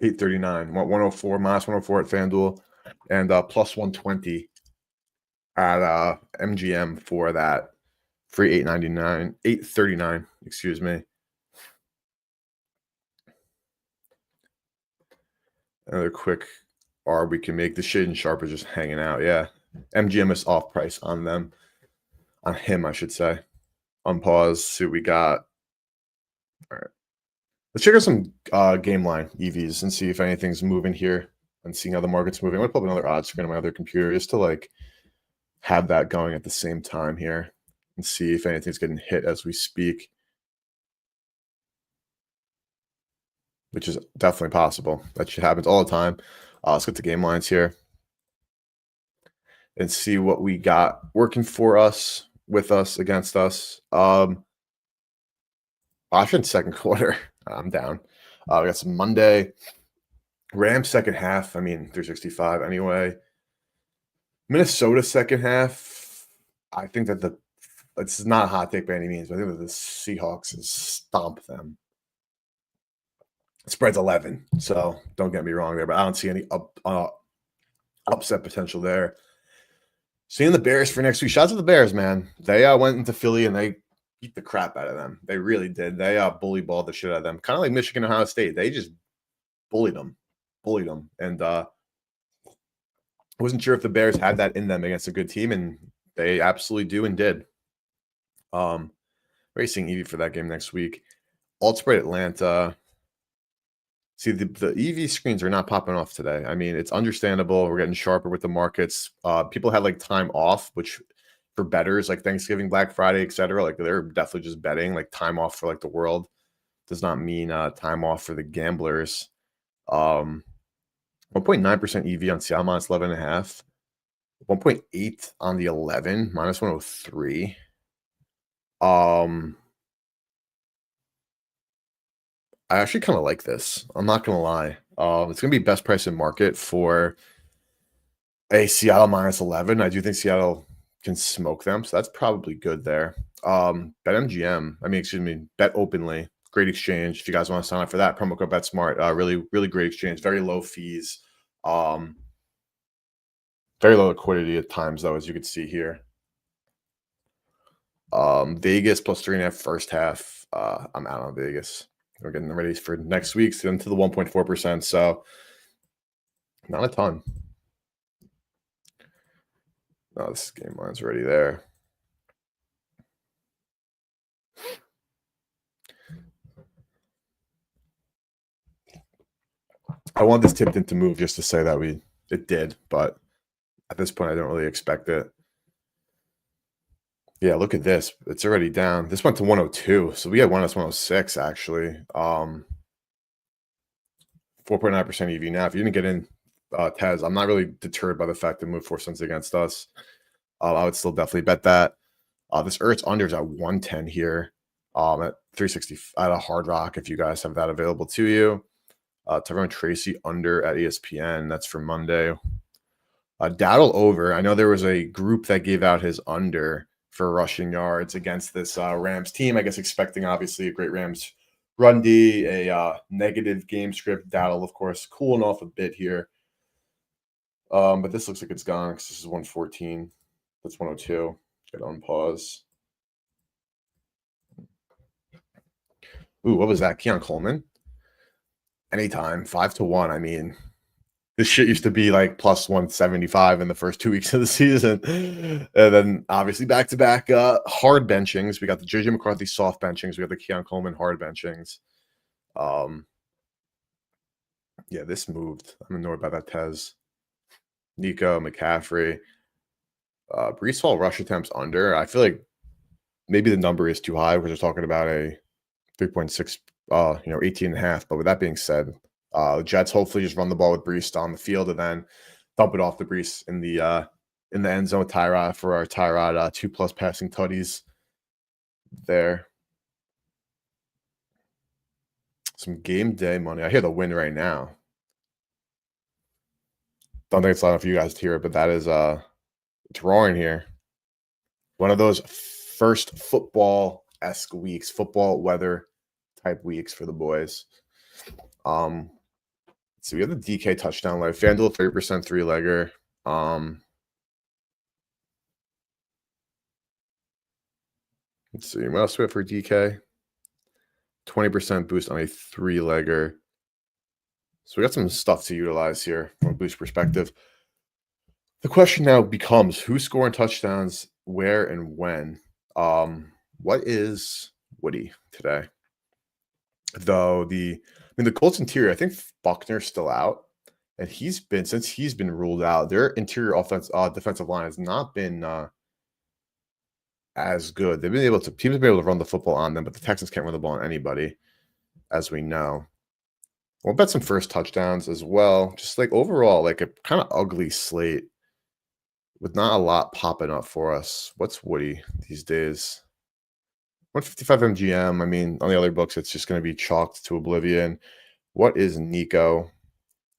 839, 104, minus 104 at FanDuel, and plus 120 at MGM for that free 839, excuse me. Another quick ARB we can make. The Shaden Sharp is just hanging out. Yeah. MGM is off price on them. On him, I should say. On pause. See what we got. All right. Let's check out some game line EVs and see if anything's moving here and seeing how the market's moving. I'm gonna pull up another odds screen on my other computer just to like have that going at the same time here and see if anything's getting hit as we speak, which is definitely possible. That shit happens all the time. Let's get the game lines here and see what we got working for us, with us, against us. Washington second quarter. I'm down. We got some Monday. Rams second half. I mean, 365 anyway. Minnesota second half. I think that it's not a hot take by any means, but I think that the Seahawks stomp them. Spread's 11, so don't get me wrong there, but I don't see any upset potential there. Seeing the Bears for next week. Shout out to the Bears, man. They went into Philly and they beat the crap out of them. They really did. They bully balled the shit out of them. Kind of like Michigan, Ohio State. They just bullied them. And I wasn't sure if the Bears had that in them against a good team, and they absolutely do and did. Racing EV for that game next week. Alt spread Atlanta. See, the EV screens are not popping off today. I mean, it's understandable. We're getting sharper with the markets. People had like time off, which for bettors like Thanksgiving, Black Friday, etc. Like they're definitely just betting. Like time off for like the world does not mean time off for the gamblers. 1.9% EV on Seattle minus 11.5. 1.8 on the 11 minus 103. I actually kind of like this. I'm not gonna lie. It's gonna be best price in market for a Seattle minus 11. I do think Seattle can smoke them, so that's probably good there. BetMGM. Bet Openly. Great exchange. If you guys want to sign up for that, promo code BetSmart. Really, really great exchange. Very low fees. Very low liquidity at times, though, as you can see here. Vegas plus 3.5 first half. I'm out on Vegas. We're getting ready for next week's into the 1.4%. So not a ton. No, this game line's already there. I want this tipped into move just to say that it did, but at this point I don't really expect it. Yeah, look at this. It's already down. This went to 102. So we had one that's 106 actually. 4.9% EV now. If you didn't get in Tez, I'm not really deterred by the fact that move 4 cents against us. I would still definitely bet that. This Ertz under is at 110 here. At 360 at a Hard Rock if you guys have that available to you. Tyrone Tracy under at ESPN. That's for Monday. Dowdle over. I know there was a group that gave out his under for rushing yards against this Rams team. I guess expecting obviously a great Rams run D, a negative game script. Dowdle, of course, cooling off a bit here. But this looks like it's gone because this is 114. That's 102. Get on pause. Ooh, what was that? Keon Coleman? Anytime, 5-1. I mean, this shit used to be like plus 175 in the first 2 weeks of the season. And then obviously back-to-back hard benchings. We got the JJ McCarthy soft benchings. We got the Keon Coleman hard benchings. Yeah, this moved. I'm annoyed by that Tez. Nico, McCaffrey. Breece Hall rush attempts under. I feel like maybe the number is too high because they're talking about a 3.6, 18.5. But with that being said, the Jets hopefully just run the ball with Breece on the field and then dump it off to Breece in the end zone with Tyrod for our Tyrod 2+ passing tutties there. Some game day money. I hear the win right now. Don't think it's loud enough for you guys to hear it, but that is it's roaring here. One of those first football-esque weeks, football weather type weeks for the boys. So we have the DK touchdown live. FanDuel 30% three-legger. Let's see. What else do we have for DK? 20% boost on a three-legger. So we got some stuff to utilize here from a boost perspective. The question now becomes who's scoring touchdowns, where, and when. What is Woody today? Though the Colts interior, I think Buckner's still out, and since he's been ruled out, their interior defensive line has not been as good. Teams have been able to run the football on them, but the Texans can't run the ball on anybody, as we know. We'll bet some first touchdowns as well. Just like overall, like a kind of ugly slate with not a lot popping up for us. What's Woody these days? 155 MGM. I mean, on the other books, it's just going to be chalked to oblivion. What is Nico?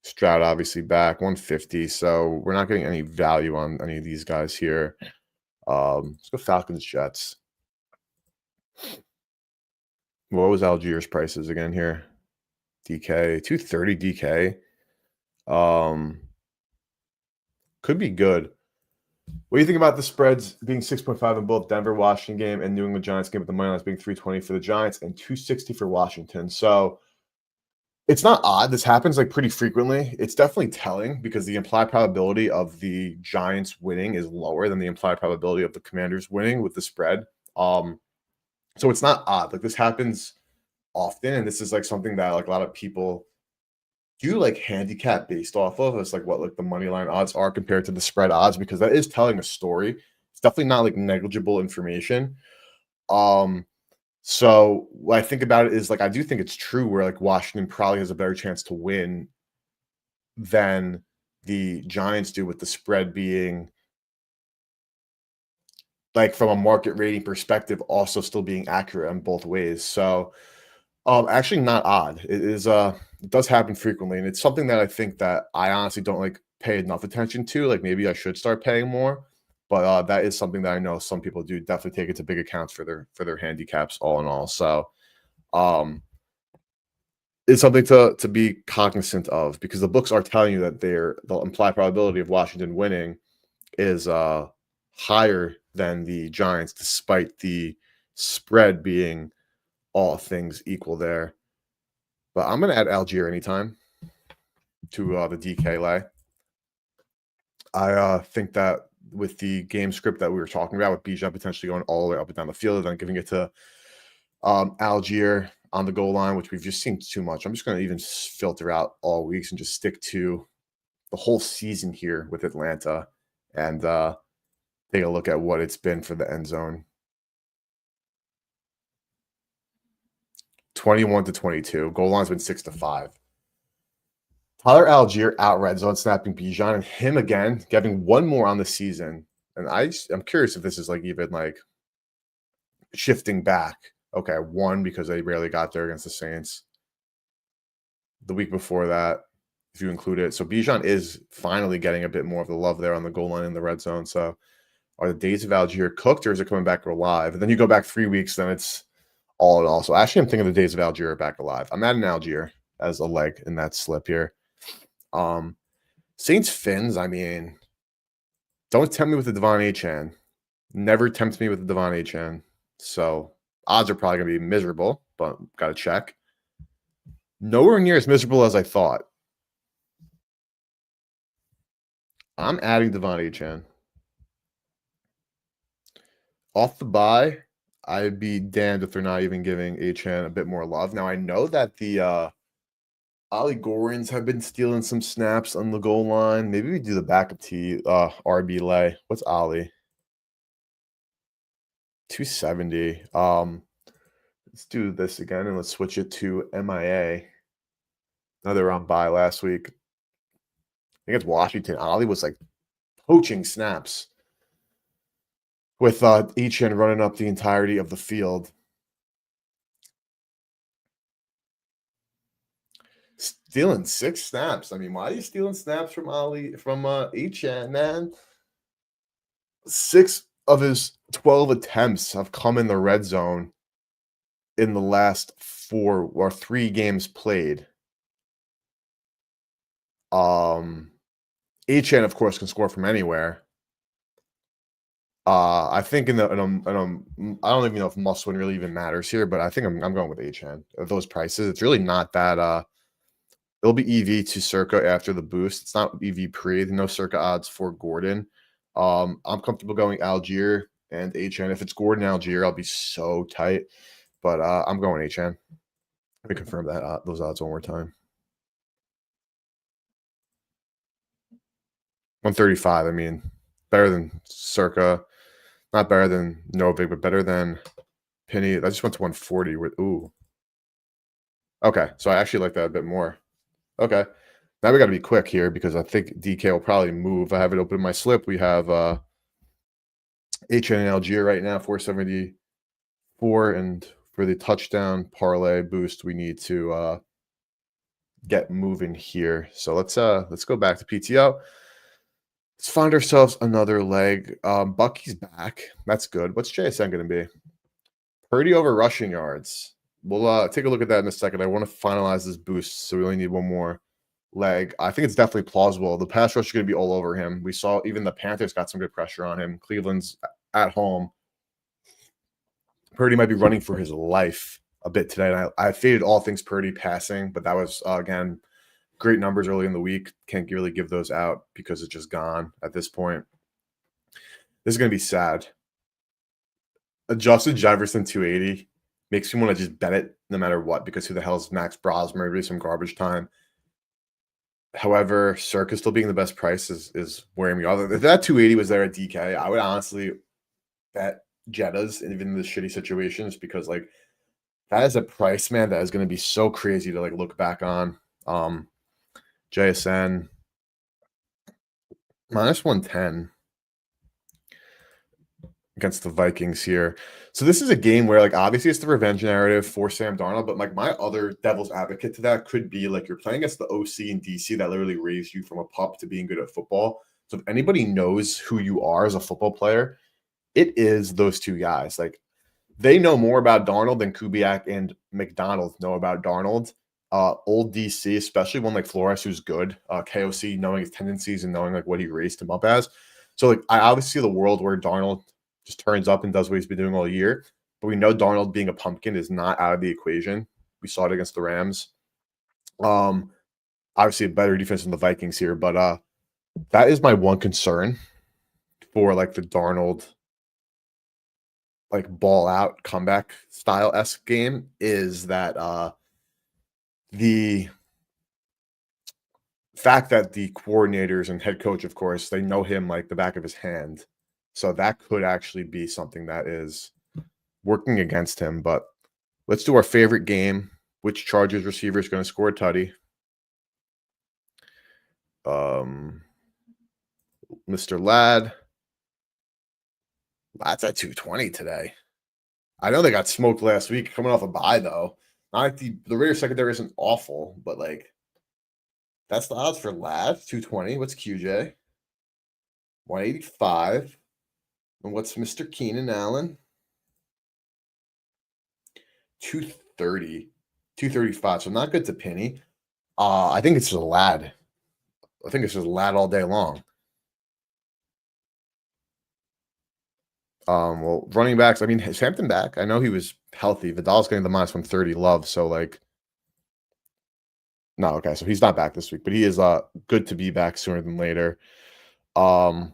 Stroud obviously back, 150. So we're not getting any value on any of these guys here. Let's go Falcons, Jets. What was Algiers prices again here? DK, 230 DK. Could be good. What do you think about the spreads being 6.5 in both Denver, Washington game and New England Giants game, with the money lines being 320 for the Giants and 260 for Washington? So it's not odd. This happens like pretty frequently. It's definitely telling because the implied probability of the Giants winning is lower than the implied probability of the Commanders winning with the spread. So it's not odd. Like this happens often, and this is like something that like a lot of people do like handicap based off of. It's like what like the money line odds are compared to the spread odds, because that is telling a story. It's definitely not like negligible information. So what I think about it is like I do think it's true where like Washington probably has a better chance to win than the Giants do, with the spread being like from a market rating perspective also still being accurate in both ways. So actually not odd. It is it does happen frequently, and it's something that I think that I honestly don't like pay enough attention to. Like maybe I should start paying more, but that is something that I know some people do definitely take into big accounts for their handicaps all in all. So it's something to be cognizant of, because the books are telling you that the implied probability of Washington winning is higher than the Giants, despite the spread being all things equal there. But I'm going to add Algier anytime to the DK lay. I think that with the game script that we were talking about, with Bijan potentially going all the way up and down the field and then giving it to Algier on the goal line, which we've just seen too much. I'm just going to even filter out all weeks and just stick to the whole season here with Atlanta and take a look at what it's been for the end zone. 21-22. Goal line's been 6-5. Tyler Algier out red zone snapping Bijan, and him again getting one more on the season. And I'm curious if this is like even like shifting back. Okay, one because they rarely got there against the Saints. The week before that, if you include it. So Bijan is finally getting a bit more of the love there on the goal line in the red zone. So are the days of Algier cooked, or is it coming back alive? And then you go back 3 weeks, then it's all in all. So actually, I'm thinking the days of Algier are back alive. I'm adding Algier as a leg in that slip here. Saints Fins, I mean, don't tempt me with the Devon Achane. Never tempt me with the Devon Achane. So odds are probably going to be miserable, but got to check. Nowhere near as miserable as I thought. I'm adding Devon Achane. Off the bye, I'd be damned if they're not even giving Achane a bit more love. Now, I know that the Ollie Gorins have been stealing some snaps on the goal line. Maybe we do the backup RB lay. What's Ollie? 270. Let's do this again, and let's switch it to MIA. Now they were on bye last week. I think it's Washington. Ollie was like poaching snaps with Achane running up the entirety of the field. Stealing 6 snaps. I mean, why are you stealing snaps from Achane, man? 6 of his 12 attempts have come in the red zone in the last 4 or 3 games played. Achane, of course, can score from anywhere. I think I don't even know if must win really even matters here, but I think I'm going with Achane at those prices. It's really not that. It'll be EV to Circa after the boost. It's not EV pre. No Circa odds for Gordon. I'm comfortable going Allgeier and Achane. If it's Gordon Allgeier, I'll be so tight. But I'm going Achane. Let me confirm that those odds one more time. 135. I mean, better than Circa. Not better than Novik, but better than Penny. I just went to 140 with ooh. Okay, so I actually like that a bit more. Okay. Now we got to be quick here because I think DK will probably move. I have it open in my slip. We have Achane and Allgeier right now, 474. And for the touchdown parlay boost, we need to get moving here. So let's go back to PTO. Let's find ourselves another leg. Bucky's back. That's good. What's JSN going to be? Purdy over rushing yards. We'll take a look at that in a second. I want to finalize this boost, so we only need one more leg. I think it's definitely plausible. The pass rush is going to be all over him. We saw even the Panthers got some good pressure on him. Cleveland's at home. Purdy might be running for his life a bit today. And I faded all things Purdy passing, but that was, again, great numbers early in the week. Can't really give those out because it's just gone at this point. This is going to be sad. Justin Jefferson 280 makes me want to just bet it no matter what because who the hell is Max Brosmer? Maybe some garbage time. However, Circa still being the best price is wearing me off. If that 280 was there at DK, I would honestly bet Jettas, even in the shitty situations, because like that is a price, man, that is going to be so crazy to like look back on. JSN minus 110 against the Vikings here. So this is a game where like obviously it's the revenge narrative for Sam Darnold, but like my other devil's advocate to that could be like you're playing against the OC and DC that literally raised you from a pup to being good at football. So if anybody knows who you are as a football player, it is those two guys. Like they know more about Darnold than Kubiak and McDonald know about Darnold. Old DC, especially one like Flores, who's good. KOC knowing his tendencies and knowing like what he raised him up as. So like I obviously see the world where Darnold just turns up and does what he's been doing all year. But we know Darnold being a pumpkin is not out of the equation. We saw it against the Rams. Obviously a better defense than the Vikings here, but that is my one concern for like the Darnold like ball out comeback style-esque game is that the fact that the coordinators and head coach, of course, they know him like the back of his hand. So that could actually be something that is working against him. But let's do our favorite game. Which Chargers receiver is going to score a tutty? Mr. Ladd. Ladd's at 220 today. I know they got smoked last week coming off a bye, though. Not like the Raiders secondary isn't awful, but like that's the odds for Ladd, 220. What's QJ? 185. And what's Mr. Keenan Allen? 230. 235. So not good to Penny. I think it's just Ladd. I think it's just Ladd all day long. Well, running backs, I mean, is Hampton back? I know he was healthy. Vidal's getting the minus 130 love, so like no, okay, so he's not back this week, but he is good to be back sooner than later. Ladd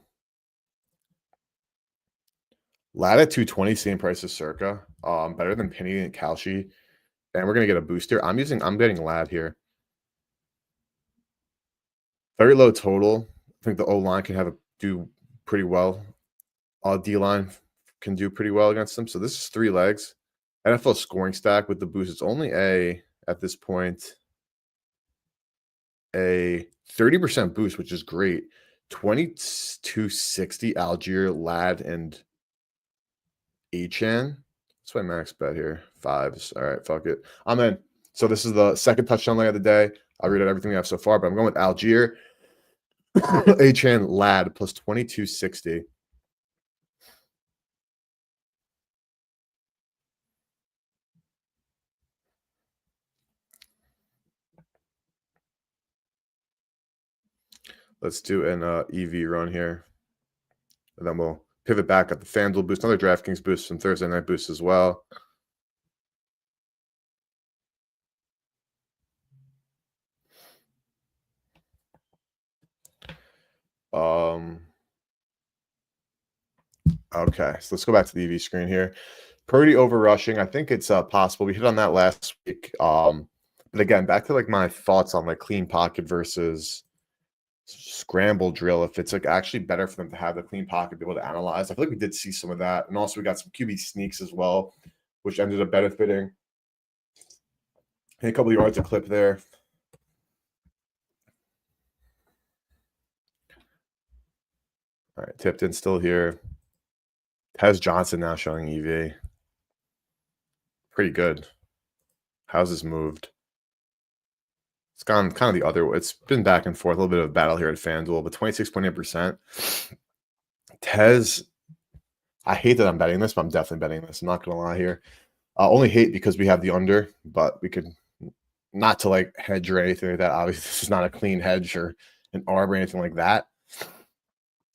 at 220, same price as Circa. Better than Penny and Kalshi. And we're gonna get a booster. I'm betting Ladd here. Very low total. I think the O-line can do pretty well. D-line can do pretty well against them. So this is 3 legs. NFL scoring stack with the boost. It's only at this point, a 30% boost, which is great. 2260 Allgeier, Ladd, and Achane. That's my max bet here. 5s. All right, fuck it. I'm in. So this is the second touchdown leg of the day. I'll read out everything we have so far, but I'm going with Allgeier, Achane, Ladd plus 2260. Let's do an EV run here. And then we'll pivot back at the FanDuel boost, another DraftKings boost, some Thursday night boosts as well. Okay, so let's go back to the EV screen here. Purdy over rushing. I think it's possible. We hit on that last week. But again, back to like my thoughts on like clean pocket versus scramble drill. If it's like actually better for them to have the clean pocket, be able to analyze. I feel like we did see some of that, and also we got some QB sneaks as well, which ended up benefiting. And a couple of yards a clip there. All right, Tipton still here. Tez Johnson now showing EV. Pretty good. How's this moved? It's gone kind of the other way. It's been back and forth, a little bit of a battle here at FanDuel, but 26.8%. Tez, I hate that I'm betting this, but I'm definitely betting this. I'm not going to lie here. I only hate because we have the under, but we could not to like hedge or anything like that. Obviously, this is not a clean hedge or an ARB or anything like that.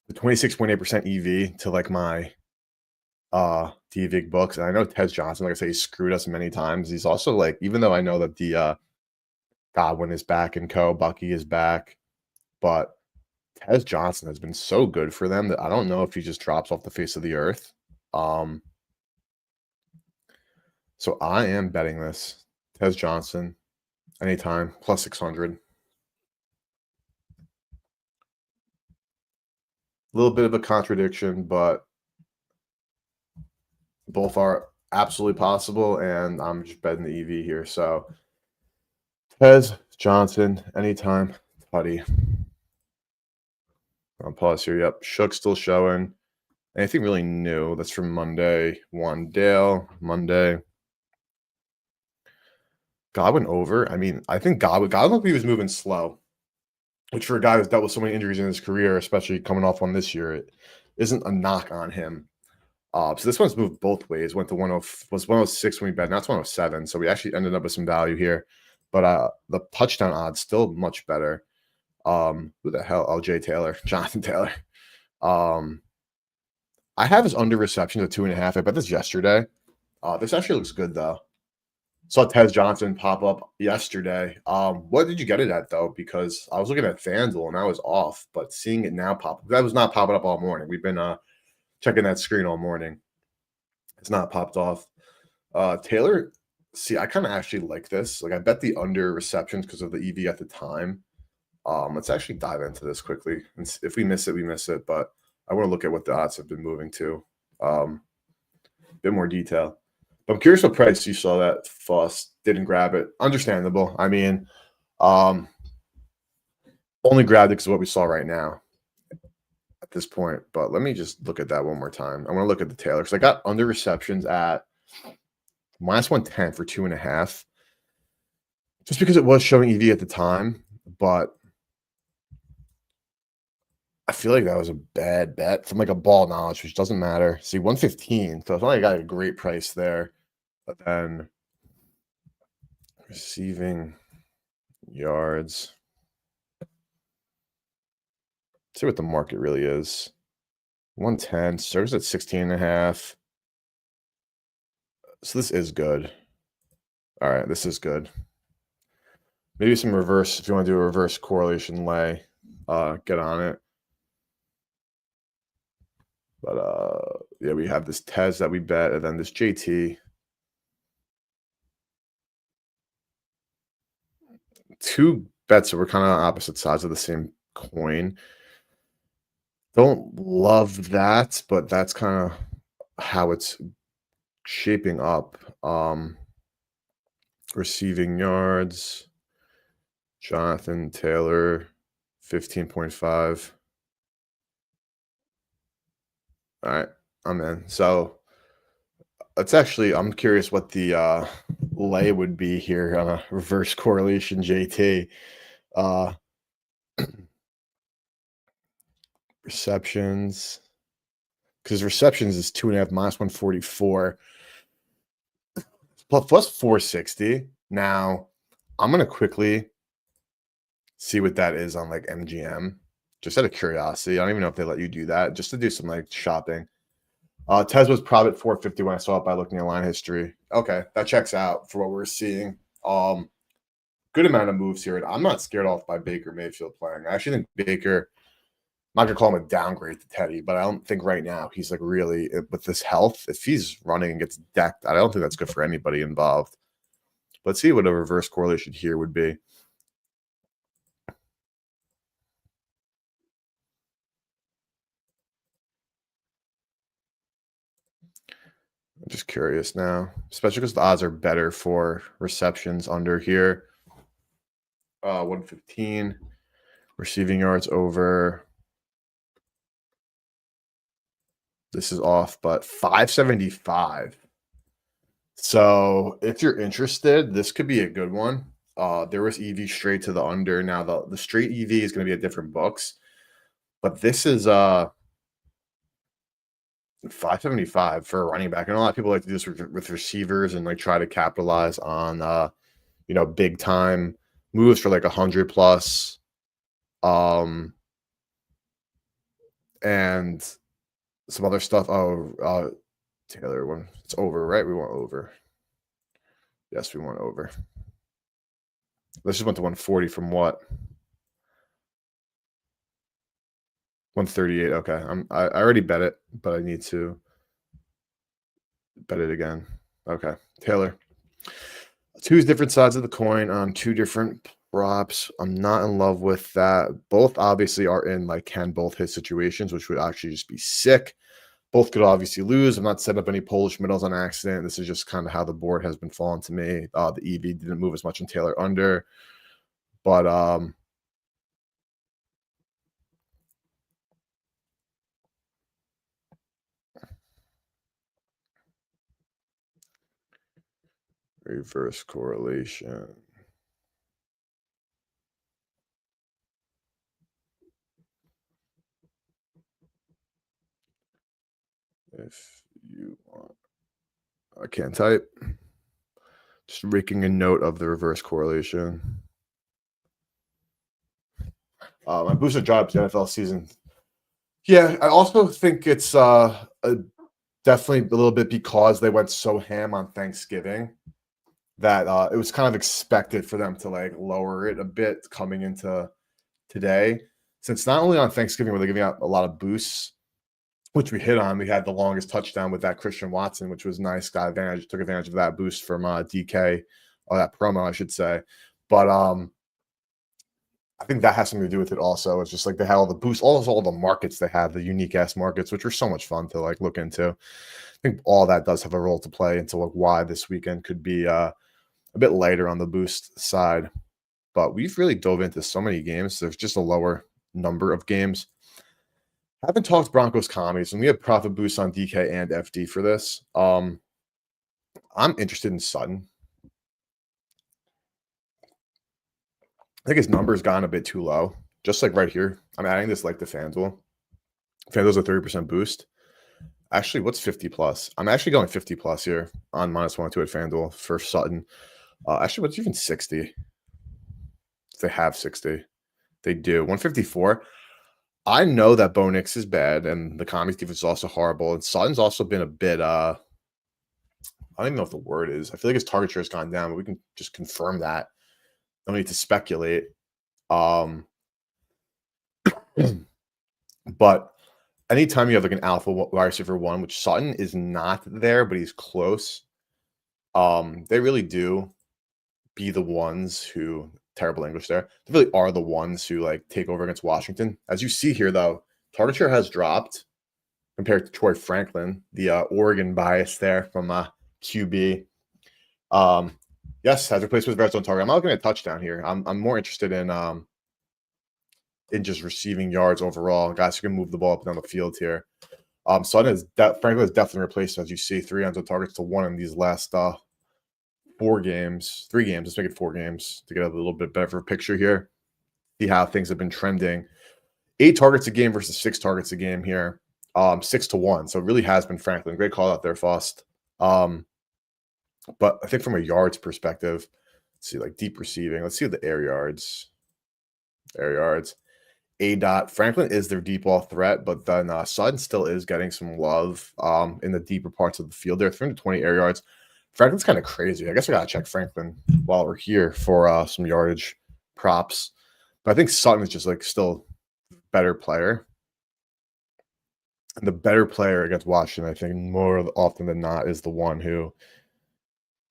The 26.8% EV to like my DVig books. And I know Tez Johnson, like I say, he screwed us many times. He's also like, even though I know that the Godwin is back and Bucky is back, but Tez Johnson has been so good for them that I don't know if he just drops off the face of the earth. So I am betting this. Tez Johnson, anytime, plus 600. A little bit of a contradiction, but both are absolutely possible, and I'm just betting the EV here. So Tez Johnson, anytime, putty. I'll pause here. Yep, Shook still showing. Anything really new? That's from Monday. One Dale, Monday. Godwin over. I mean, I think Godwin looked like he was moving slow, which for a guy who's dealt with so many injuries in his career, especially coming off one this year, it isn't a knock on him. So this one's moved both ways. Went to 106 when we bet. Now it's 107. So we actually ended up with some value here. But the touchdown odds still much better. Who the hell? Oh, Taylor, Jonathan Taylor. I have his under receptions at 2.5. I bet this yesterday. This actually looks good though. Saw Tez Johnson pop up yesterday. What did you get it at though? Because I was looking at FanDuel and I was off, but seeing it now pop, that was not popping up all morning. We've been checking that screen all morning. It's not popped off. Taylor, see, I kind of actually like this. Like I bet the under receptions because of the EV at the time. Let's actually dive into this quickly. And if we miss it, we miss it. But I want to look at what the odds have been moving to. A bit more detail. But I'm curious what price you saw that Foss didn't grab it. Understandable. I mean, only grabbed it because of what we saw right now at this point. But let me just look at that one more time. I want to look at the Taylor because I got under receptions at minus 110 for 2.5. Just because it was showing EV at the time, but I feel like that was a bad bet from like a ball knowledge, which doesn't matter. See, 115. So it's not like I got a great price there. But then receiving yards. See what the market really is. 110. Serves at 16.5. So this is good. All right, this is good. Maybe some reverse, if you want to do a reverse correlation lay, get on it. But yeah, we have this Tez that we bet, and then this JT. Two bets that were kind of on opposite sides of the same coin. Don't love that, but that's kind of how it's shaping up. Receiving yards. Jonathan Taylor, 15.5. All right, I'm in. So it's actually, I'm curious what the lay would be here on a reverse correlation JT. Receptions, because receptions is 2.5 minus 144 plus 460. Now I'm gonna quickly see what that is on like MGM just out of curiosity. I don't even know if they let you do that, just to do some like shopping. Tez was probably at 450 when I saw it by looking at line history. Okay, that checks out for what we're seeing. Good amount of moves here. And I'm not scared off by Baker Mayfield playing. I actually think Baker, I'm not gonna call him a downgrade to Teddy, but I don't think right now he's like really with this health. If he's running and gets decked, I don't think that's good for anybody involved. Let's see what a reverse correlation here would be. I'm just curious now, especially because the odds are better for receptions under here. 115. Receiving yards over. This is off, but 575. So if you're interested, this could be a good one. There was EV straight to the under. Now the straight EV is going to be at different books, but this is 575 for a running back. And a lot of people like to do this with receivers and like try to capitalize on big time moves for like 100 plus. And some other stuff. Taylor one. It's over, right? We want over. Yes, we want over. Let's just went to 140 from what? 138. Okay. I already bet it, but I need to bet it again. Okay. Taylor. Two different sides of the coin on two different props. I'm not in love with that. Both obviously are in like can both hit situations, which would actually just be sick. Both could obviously lose. I'm not setting up any Polish middles on accident. This is just kind of how the board has been falling to me. The EV didn't move as much in Taylor under, but reverse correlation. If you want, I can't type. Just making a note of the reverse correlation. My boosted jobs NFL season. Yeah, I also think it's definitely a little bit because they went so ham on Thanksgiving that it was kind of expected for them to like lower it a bit coming into today. Since not only on Thanksgiving were they giving out a lot of boosts, which we hit on. We had the longest touchdown with that Christian Watson, which was nice. Took advantage of that boost from DK, or that promo, I should say. But I think that has something to do with it also. It's just like they had all the boosts, all the markets they had, the unique ass markets, which were so much fun to like look into. I think all that does have a role to play into like why this weekend could be a bit lighter on the boost side. But we've really dove into so many games. There's just a lower number of games. Haven't talked Broncos commies, and we have profit boosts on DK and FD for this. I'm interested in Sutton. I think his number's gone a bit too low. Just like right here, I'm adding this like to FanDuel. FanDuel's a 30% boost. Actually, what's 50 plus? I'm actually going 50 plus here on -102 at FanDuel for Sutton. Actually, what's even 60? They have 60. They do. 154. I know that Bo Nix is bad, and the commies defense is also horrible. And Sutton's also been a bit I don't even know what the word is. I feel like his target share has gone down, but we can just confirm that. No need to speculate. But anytime you have like an alpha wide receiver one, which Sutton is not there, but he's close, they really do be the ones who, terrible English there, they really are the ones who like take over against Washington. As you see here, though, target share has dropped compared to Troy Franklin, the Oregon bias there from QB. Yes, has replaced with red zone target. I'm not looking at touchdown here. I'm more interested in just receiving yards overall. Guys who can move the ball up and down the field here. Sutton Franklin is definitely replaced, as you see, 3 end zone targets to 1 in these last 3 games. Let's make it 4 games to get a little bit better picture here. See how things have been trending. 8 targets a game versus 6 targets a game here. 6 to 1. So it really has been Franklin. Great call out there, Faust. But I think from a yards perspective, let's see, like deep receiving. Let's see the air yards. 8 A dot. Franklin is their deep ball threat, but then Sutton still is getting some love in the deeper parts of the field. They're 320 air yards. Franklin's kind of crazy. I guess I gotta check Franklin while we're here for some yardage props. But I think Sutton is just like still better player. And the better player against Washington, I think, more often than not, is the one who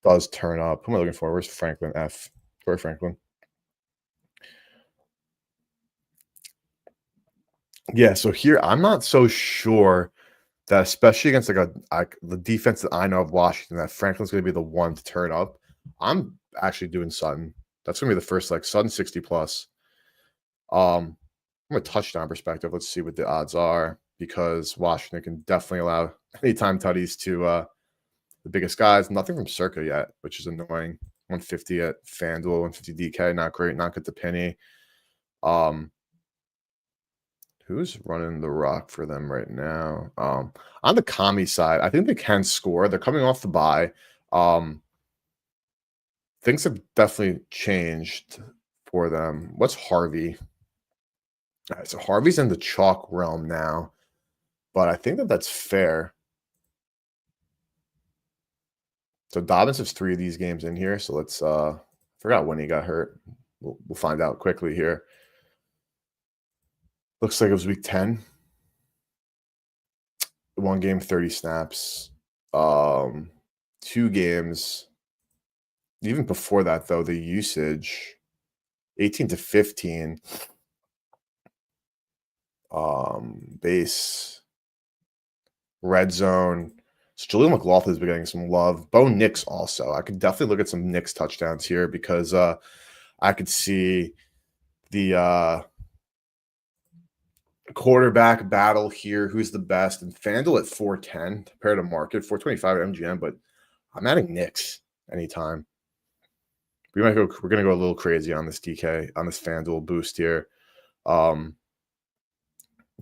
does turn up. Who am I looking for? Where's Franklin? Where's Franklin? Yeah, so here I'm not so sure that, especially against the defense that I know of Washington, that Franklin's going to be the one to turn up. I'm actually doing Sutton. That's going to be the first Sutton 60 plus. From a touchdown perspective, let's see what the odds are, because Washington can definitely allow anytime tutties to the biggest guys. Nothing from Circa yet, which is annoying. 150 at FanDuel, 150 DK, not great, not good to Penny. Who's running the rock for them right now? On the Kami side, I think they can score. They're coming off the bye. Things have definitely changed for them. What's Harvey? All right, so Harvey's in the chalk realm now, but I think that that's fair. So Dobbins has 3 of these games in here. So let's forgot when he got hurt. We'll find out quickly here. Looks like it was week 10. 1 game, 30 snaps. 2 games. Even before that, though, the usage 18 to 15. Base. Red zone. So Jaleel McLaughlin's been getting some love. Bo Nix also. I could definitely look at some Nix touchdowns here, because I could see the quarterback battle here. Who's the best? And FanDuel at 410 compared to market, 425 at MGM, but I'm adding Nix anytime. We're gonna go a little crazy on this DK, on this FanDuel boost here.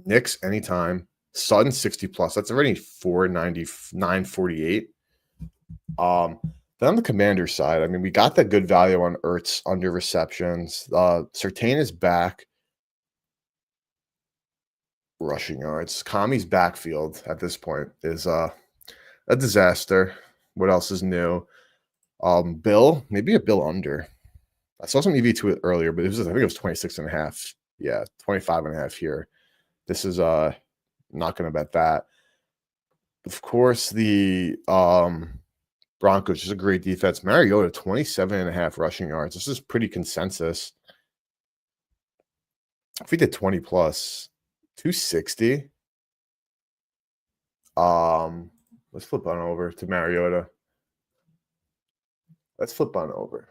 Nix anytime. Sutton 60 plus. That's already 499.48. Then on the Commander side, I mean, we got that good value on Ertz under receptions. Surtain is back. Rushing yards. Kami's backfield at this point is a disaster. What else is new? Bill, maybe a Bill under. I saw some EV to it earlier, but I think it was 26.5. Yeah, 25.5 here. This is not going to bet that. Of course, the Broncos, just a great defense. Mariota, 27.5 rushing yards. This is pretty consensus. If we did 20 plus, 260. Let's flip on over to Mariota. Let's flip on over.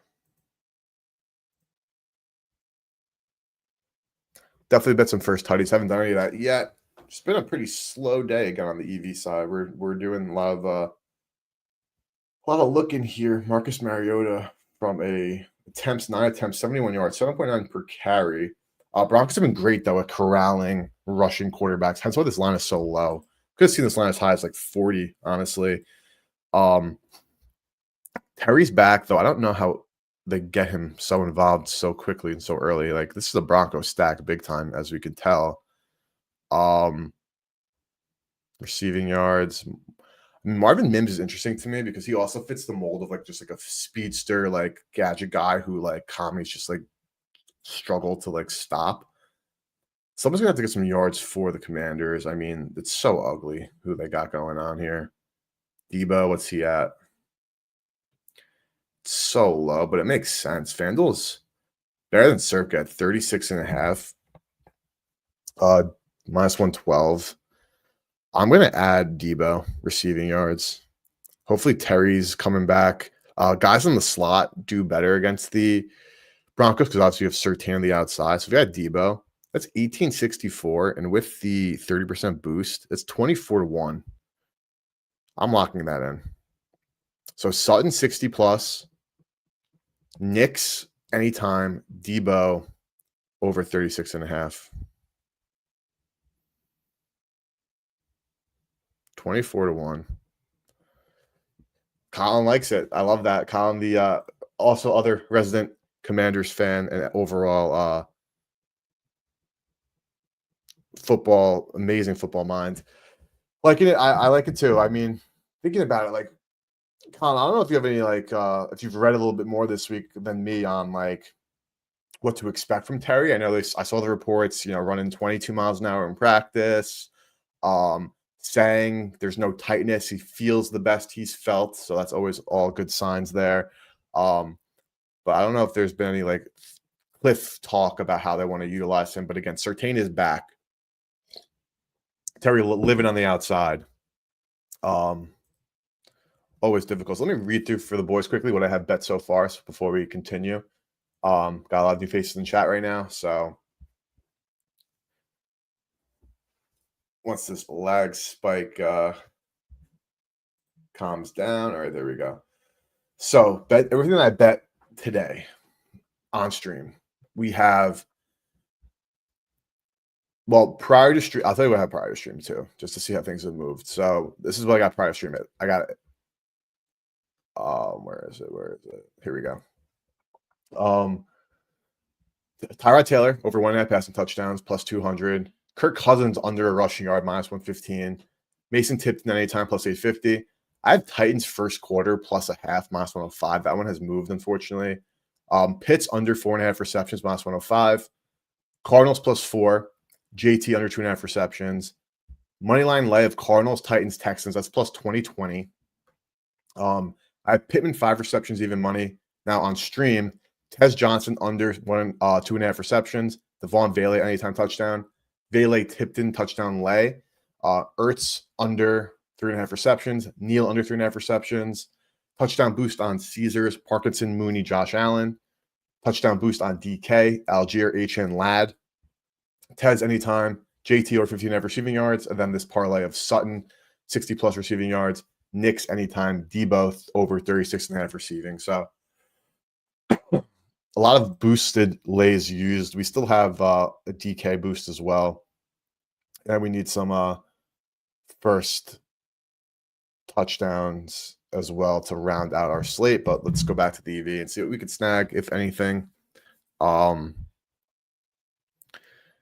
Definitely bet some first tutties. Haven't done any of that yet. It's been a pretty slow day again on the EV side. We're doing a lot of looking here. Marcus Mariota from 9 attempts, 71 yards, 7.9 per carry. Broncos have been great though at corralling rushing quarterbacks. Hence why this line is so low. Could have seen this line as high as 40, honestly. Terry's back though. I don't know how they get him so involved so quickly and so early. This is a Bronco stack big time, as we could tell. Receiving yards. Marvin Mims is interesting to me because he also fits the mold of just a speedster, gadget guy who Kami's just struggle to stop. Someone's gonna have to get some yards for the Commanders. I mean, it's so ugly who they got going on here. Debo, what's he at? So low, but it makes sense. FanDuel's better than Circa at 36.5. Minus 112. I'm going to add Debo receiving yards. Hopefully Terry's coming back. Guys in the slot do better against the Broncos because obviously you have Surtain on the outside. So if you got Debo, that's 1864. And with the 30% boost, it's 24-1. I'm locking that in. So Sutton 60 plus. Nix anytime. Debo over 36.5. 24-1. Colin likes it. I love that. Colin, the also other resident Commanders fan and overall football, amazing football mind. Liking it, I like it too. I mean, thinking about it, like, Colin, I don't know if you have any like if you've read a little bit more this week than me on like what to expect from Terry. I know I saw the reports, running 22 miles an hour in practice, saying there's no tightness. He feels the best he's felt, so that's always all good signs there. But I don't know if there's been any like Cliff talk about how they want to utilize him. But again, Surtain is back. Terry living on the outside. Always difficult. So let me read through for the boys quickly what I have bet so far before we continue. Got a lot of new faces in chat right now. So once this lag spike calms down, all right, there we go. So bet everything that I bet today on stream. We have, well, prior to stream, I'll tell you what I have prior to stream too, just to see how things have moved. So this is what I got prior to stream. I got it. Where is it? Here we go. Tyrod Taylor over 1.5 passing touchdowns plus 200. Kirk Cousins under a rushing yard minus 115. Mason Tipton anytime plus 850. I have Titans first quarter plus a half minus 105. That one has moved, unfortunately. Pitts under 4.5 receptions minus 105. Cardinals plus 4. JT under 2.5 receptions. Moneyline lay of Cardinals, Titans, Texans. That's plus 2020. I have Pittman 5 receptions, even money. Now on stream, Tez Johnson under 2.5 receptions. Devon Vele anytime touchdown. Vele Tipton touchdown lay. Ertz under 3.5 receptions. Neal under 3.5 receptions. Touchdown boost on Caesars, Parkinson, Mooney, Josh Allen. Touchdown boost on DK, Algier, HN, Ladd. Tez anytime. JT or 15.5 receiving yards. And then this parlay of Sutton, 60 plus receiving yards. Knicks anytime. Debo over 36.5 receiving. So a lot of boosted lays used. We still have a DK boost as well. And we need some first touchdowns as well to round out our slate. But let's go back to the EV and see what we could snag, if anything.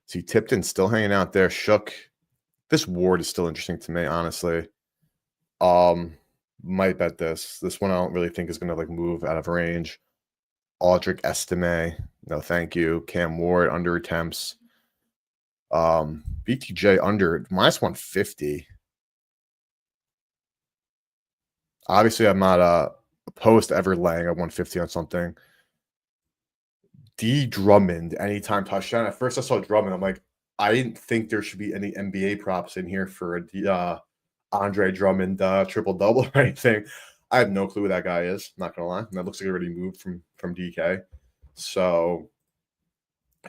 See, Tipton still hanging out there. Shook. This Ward is still interesting to me, honestly. Might bet this. This one I don't really think is going to like move out of range. Aldrich Estime. No, thank you. Cam Ward under attempts. BTJ under minus 150. Obviously, I'm not opposed to ever laying at 150 on something. D Drummond anytime touchdown. At first I saw Drummond. I'm like, I didn't think there should be any NBA props in here for a Andre Drummond triple-double or anything. I have no clue who that guy is, not gonna lie. And that looks like he already moved from DK. So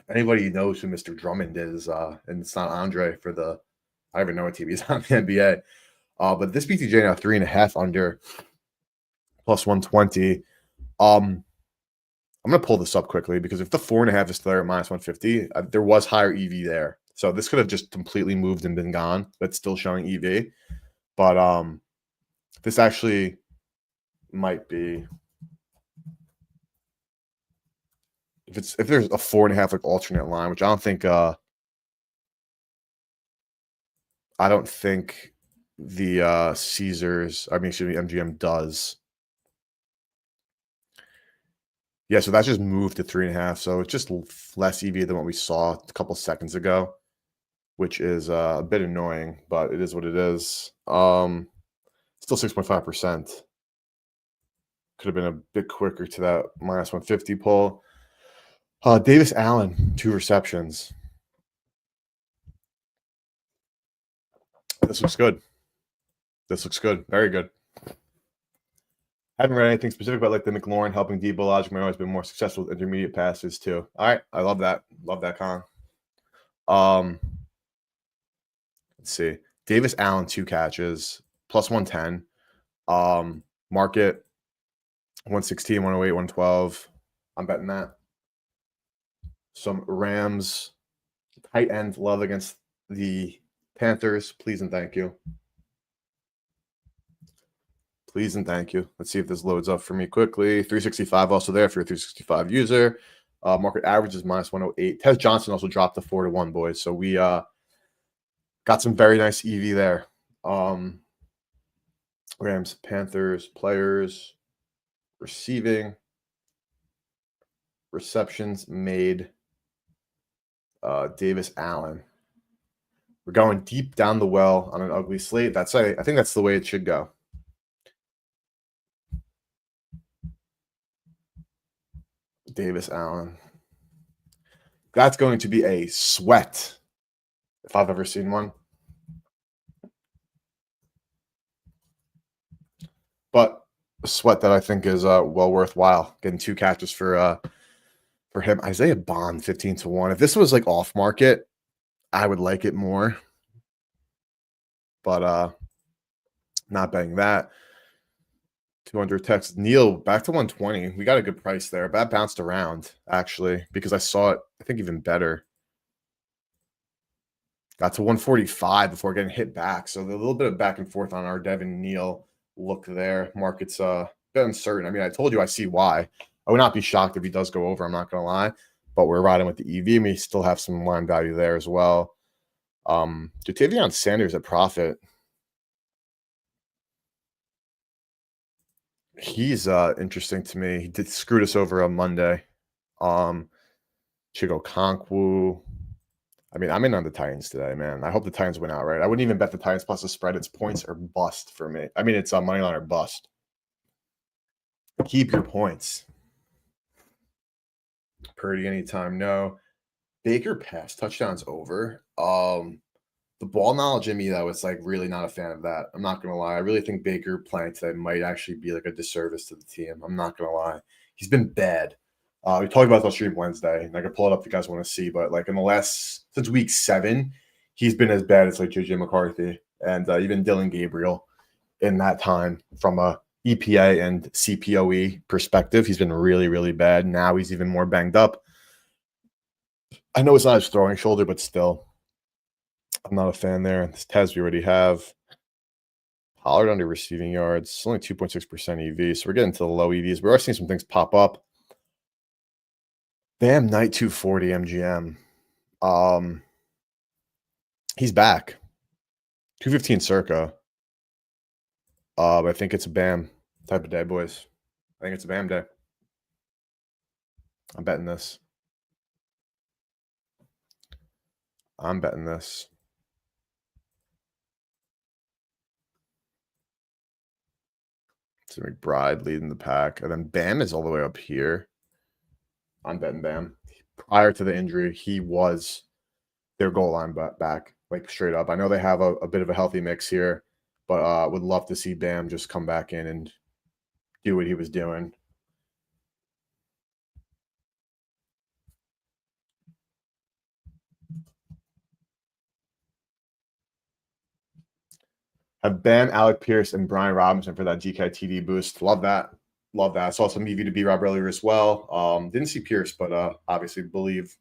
anybody knows who Mr. Drummond is, and it's not Andre for the I don't even know what team he's on the NBA. But this BTJ now 3.5 under plus 120. I'm going to pull this up quickly because if the 4.5 is still there at minus 150, there was higher EV there. So this could have just completely moved and been gone, but it's still showing EV. But this actually might be if there's a 4.5 like alternate line, which I don't think the Caesars, MGM does. Yeah, so that's just moved to 3.5. So it's just less EV than what we saw a couple seconds ago, which is a bit annoying, but it is what it is. Still 6.5%. Could have been a bit quicker to that minus 150 pull. Davis Allen, 2 receptions. This looks good. Very good. Haven't read anything specific about like the McLaurin helping Debo Logic. Always been more successful with intermediate passes too. All right, I love that. Love that, Con. Let's see. Davis Allen 2 catches plus 110. Market 116, 108, 112. I'm betting that. Some Rams tight end love against the Panthers. Please and thank you. Please and thank you. Let's see if this loads up for me quickly. 365 also there if you're a 365 user. Market average is minus 108. Tez Johnson also dropped to 4-1, boys. So we Got some very nice EV there. Rams, Panthers, players, receiving, receptions made, Davis Allen. We're going deep down the well on an ugly slate. I think that's the way it should go. Davis Allen. That's going to be a sweat if I've ever seen one. But a sweat that I think is well worthwhile. Getting 2 catches for him. Isaiah Bond, 15-1. If this was like off market, I would like it more. But not betting that. 200 Texas. Neal back to 120. We got a good price there. That bounced around actually because I saw it, I think, even better. Got to 145 before getting hit back. So a little bit of back and forth on our Devin Neal look there. Market's a bit uncertain. I mean, I told you I see why. I would not be shocked if he does go over. I'm not going to lie. But we're riding with the EV. We still have some line value there as well. Jatavion Sanders at profit. He's interesting to me. He did screw us over on Monday. Chigo Konkwu. I mean, I'm in on the Titans today, man. I hope the Titans win outright. I wouldn't even bet the Titans plus the spread. It's points or bust for me. I mean, it's a money line or bust. Keep your points. Purdy anytime, no. Baker pass touchdowns over. The ball knowledge in me, though, it's like really not a fan of that. I'm not gonna lie. I really think Baker playing today might actually be like a disservice to the team. I'm not gonna lie. He's been bad. We talked about the stream Wednesday, and I can pull it up if you guys want to see. But like in the last since week 7, he's been as bad as like JJ McCarthy and even Dylan Gabriel in that time from a EPA and CPOE perspective. He's been really, really bad. Now he's even more banged up. I know it's not his throwing shoulder, but still. I'm not a fan there. This Tez we already have. Pollard under receiving yards. It's only 2.6% EV, so we're getting to the low EVs. We are seeing some things pop up. Bam Knight 240 MGM. He's back. 215 circa. I think it's a Bam type of day, boys. I think it's a Bam day. I'm betting this. So McBride leading the pack. And then Bam is all the way up here. I'm betting Bam. Prior to the injury, he was their goal line back, like straight up. I know they have a bit of a healthy mix here, but would love to see Bam just come back in and do what he was doing. Have Bam, Alec Pierce, and Brian Robinson for that DK TD boost. Love that. Love that. I saw some EV to B-Rob earlier as well. Didn't see Pierce, but obviously believe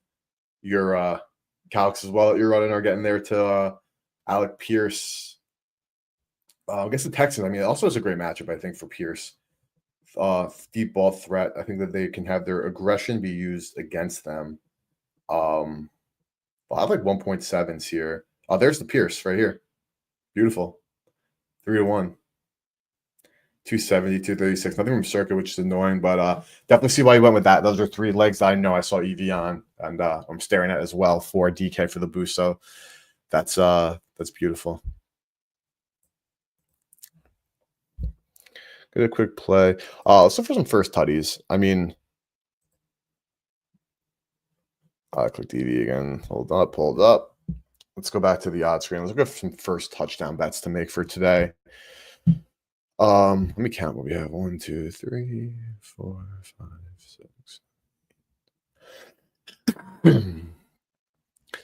your calcs as well that you're running are getting there to Alec Pierce. I guess the Texans, I mean, it also is a great matchup, I think, for Pierce. Deep ball threat. I think that they can have their aggression be used against them. Well, I have like 1.7s here. Oh, there's the Pierce right here. Beautiful. 3-1. 270, 236. Nothing from Circuit, which is annoying, but definitely see why you went with that. Those are 3 legs that I know I saw EV on, and I'm staring at as well for DK for the boost. So that's beautiful. Get a quick play. So for some first tutties, I mean, click EV again. Hold up. Let's go back to the odds screen. Let's go for some first touchdown bets to make for today. Let me count what we have. 1, 2, 3, 4, 5, 6.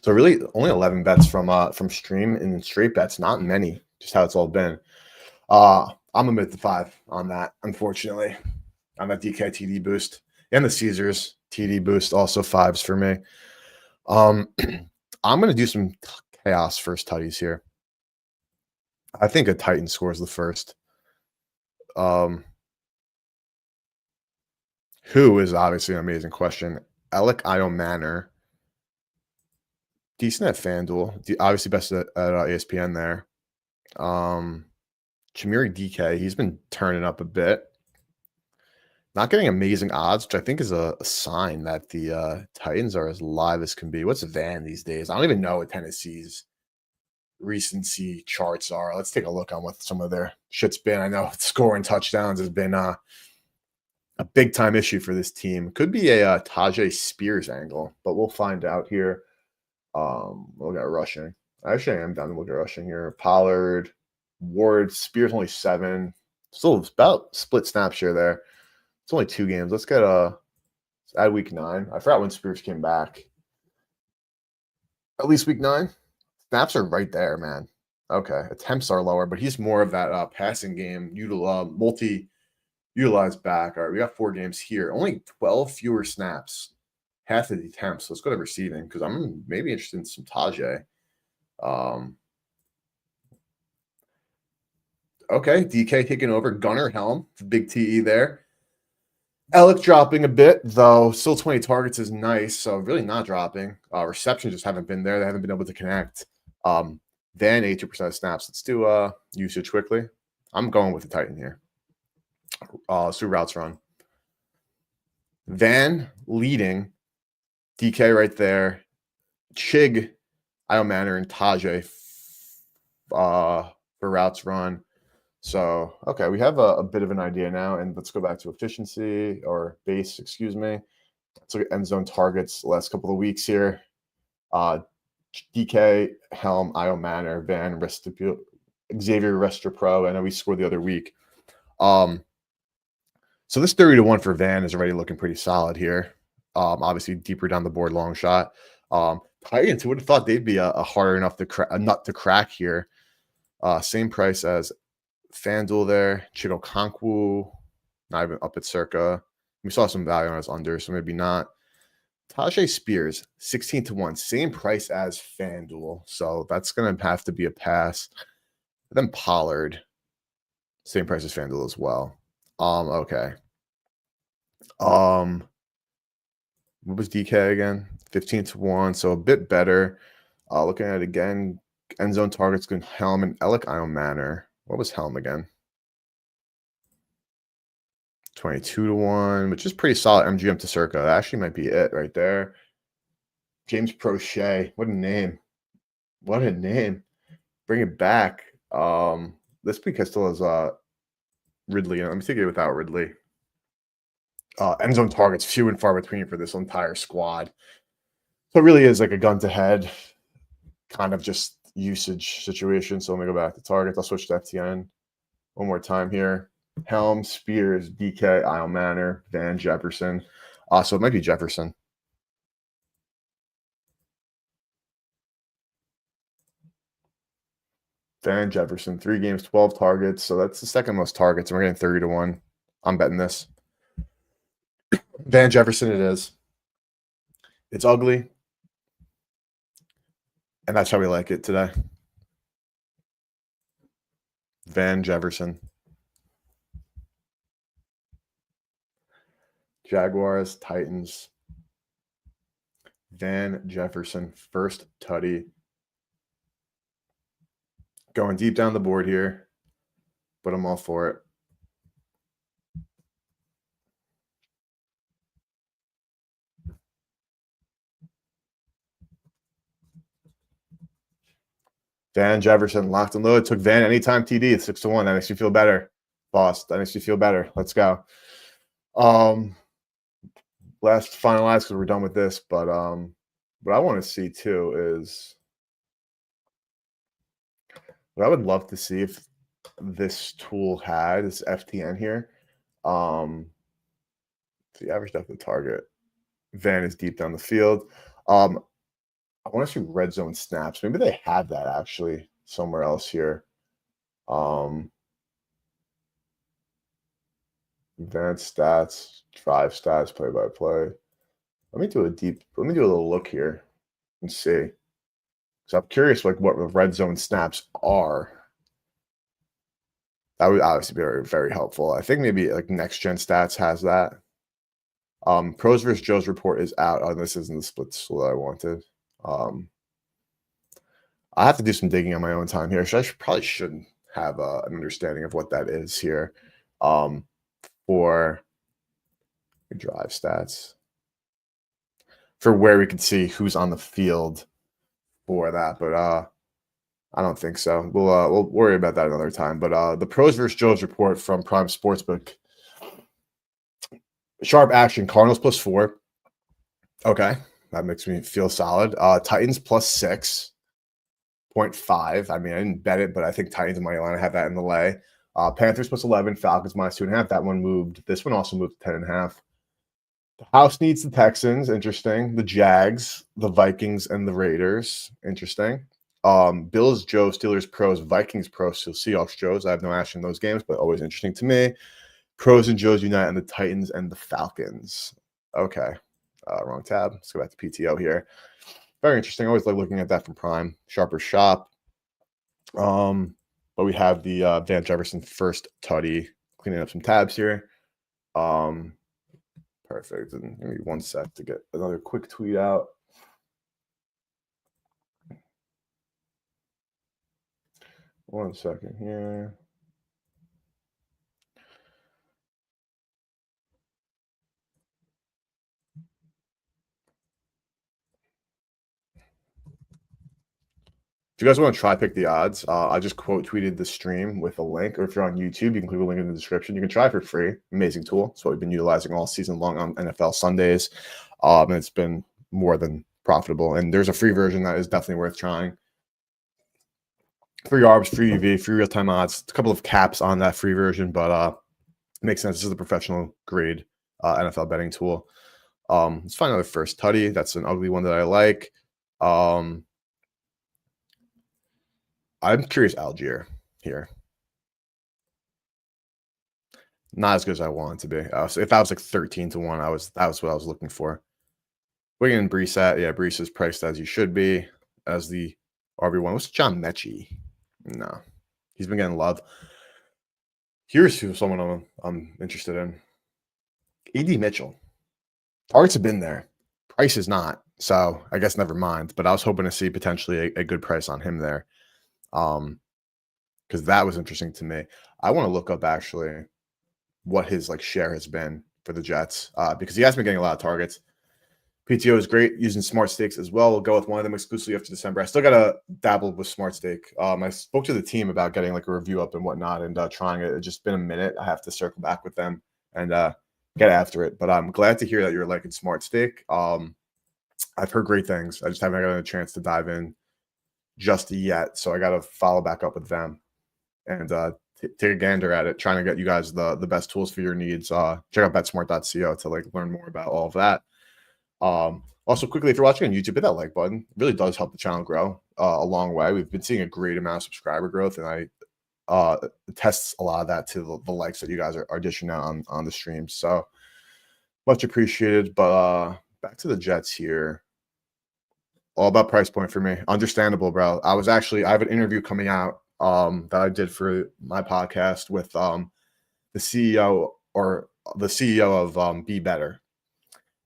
So really only 11 bets from stream and straight bets, not many, just how it's all been. I'm a mid to 5 on that, unfortunately, on that DK TD boost and the Caesars TD boost, also 5s for me. I'm going to do some chaos first tutties here. I think a Titan scores the first. Who is obviously an amazing question. Alec Io Manor, decent at FanDuel. Obviously best at ESPN there. Chimeri DK, he's been turning up a bit. Not getting amazing odds, which I think is a sign that the Titans are as live as can be. What's Van these days? I don't even know what Tennessee's recency charts are. Let's take a look on what some of their shit's been. I know scoring touchdowns has been a big time issue for this team. Could be a Tyjae Spears angle, but we'll find out here. We'll get rushing. Actually, I am down to look at rushing here. Pollard, Ward, Spears only 7. Still about split snap share there. It's only 2 games. Let's get add week 9. I forgot when Spears came back. At least week 9. Snaps are right there, man. Okay, attempts are lower, but he's more of that passing game, multi-utilized back. All right, we got 4 games here. Only 12 fewer snaps. Half of the attempts. Let's go to receiving because I'm maybe interested in some Tyjae. Okay, DK taking over. Gunnar Helm, big TE there. Alec dropping a bit, though. Still 20 targets is nice, so really not dropping. Receptions just haven't been there. They haven't been able to connect. Van 82% of snaps. Let's do usage quickly. I'm going with the Titan here. Let's do routes run. Van leading. DK right there. Chig, Io Manor, and Tyjae for routes run. So, okay, we have a bit of an idea now, and let's go back to efficiency or base, excuse me. Let's look at end zone targets the last couple of weeks here. DK, Helm, Io Manor, Van, Xavier Restropro. I know we scored the other week. So this 30-1 for Van is already looking pretty solid here. Obviously deeper down the board, long shot. Titans, who would have thought they'd be a harder enough a nut to crack here. Same price as FanDuel there. Chigo Konkwu, not even up at circa. We saw some value on his under, so maybe not. Tyjae Spears, 16-1, same price as FanDuel. So that's going to have to be a pass. Then Pollard, same price as FanDuel as well. Okay. What was DK again? 15-1, so a bit better. Looking at it again, end zone targets going Helm and Alec Io Manor. What was Helm again? 22-1, which is pretty solid. MGM to circa. That actually might be it right there. James Prochet. What a name. What a name. Bring it back. This week I still has Ridley. Let me take it without Ridley. End zone targets few and far between for this entire squad. So it really is like a gun to head kind of just usage situation. So let me go back to targets. I'll switch to FTN one more time here. Helm, Spears, DK, Io Manor, Van Jefferson. So it might be Jefferson. Van Jefferson, 3 games, 12 targets. So that's the second most targets. And we're getting 30-1. I'm betting this. Van Jefferson it is. It's ugly. And that's how we like it today. Van Jefferson. Jaguars, Titans. Van Jefferson, first tutty. Going deep down the board here, but I'm all for it. Van Jefferson locked and loaded. Took Van anytime TD. 6-1. That makes you feel better, boss. That makes you feel better. Let's go. Last finalized because we're done with this. But what I want to see too is what I would love to see if this tool had this FTN here. The average depth of target. Van is deep down the field. I want to see red zone snaps. Maybe they have that actually somewhere else here. Advanced stats, drive stats, play by play. Let me do a little look here and see. So I'm curious like what the red zone snaps are. That would obviously be very, very helpful. I think maybe like Next Gen Stats has that. Pros vs. Joe's report is out. Oh, this isn't the split tool that I wanted. I have to do some digging on my own time here. So probably should have an understanding of what that is here. Um, for drive stats for where we can see who's on the field for that, but I don't think so. We'll worry about that another time. But the pros versus Joe's report from Prime Sportsbook. Sharp action. Cardinals +4. Okay, that makes me feel solid. Titans +6.5. I mean, I didn't bet it, but I think Titans money line. I have that in the lay. Panthers +11. Falcons -2.5. That one moved. This one also moved to 10.5. The house needs the Texans. Interesting. The Jags, the Vikings, and the Raiders. Interesting. Bills, Joe, Steelers, pros, Vikings, pros, so Seahawks, Joes. I have no action in those games, but always interesting to me. Pros and Joes unite on the Titans and the Falcons. Okay. Wrong tab. Let's go back to PTO here. Very interesting. I always like looking at that from Prime. Sharper shop. But we have the Van Jefferson first tutty. Cleaning up some tabs here. Perfect. And give me 1 sec to get another quick tweet out. One second here. If you guys want to try pick the odds, I just quote tweeted the stream with a link, or if you're on YouTube, you can click a link in the description. You can try for free. Amazing tool. It's what we've been utilizing all season long on NFL Sundays. And it's been more than profitable. And there's a free version that is definitely worth trying. Free ARBs, free UV, free real-time odds. A couple of caps on that free version, but it makes sense. This is a professional grade NFL betting tool. Let's find another first tutty. That's an ugly one that I like. I'm curious Algier here. Not as good as I want it to be. So if I was like 13-1, that was what I was looking for. Wigan and Brees at, yeah, Brees is priced as he should be as the RB1. What's John Mechie? No, he's been getting love. Here's who someone I'm interested in. AD Mitchell. Targets have been there. Price is not. So I guess never mind. But I was hoping to see potentially a good price on him there. Because that was interesting to me. I want to look up actually what his like share has been for the Jets because he has been getting a lot of targets. PTO is great using smart stakes as well. We'll go with one of them exclusively after December. I still got to dabble with smart stake. I spoke to the team about getting like a review up and whatnot and trying it. It's just been a minute. I have to circle back with them and get after it. But I'm glad to hear that you're liking smart stake. I've heard great things. I just haven't gotten a chance to dive in just yet. So I got to follow back up with them and take a gander at it, trying to get you guys the best tools for your needs. Check out betsmart.co to like learn more about all of that. Also, quickly, if you're watching on YouTube, hit that like button. It really does help the channel grow a long way. We've been seeing a great amount of subscriber growth, and I tests a lot of that to the likes that you guys are dishing out on the stream. So much appreciated. But back to the Jets here. All about price point for me. Understandable, bro. I have an interview coming out that I did for my podcast with the CEO of Be Better.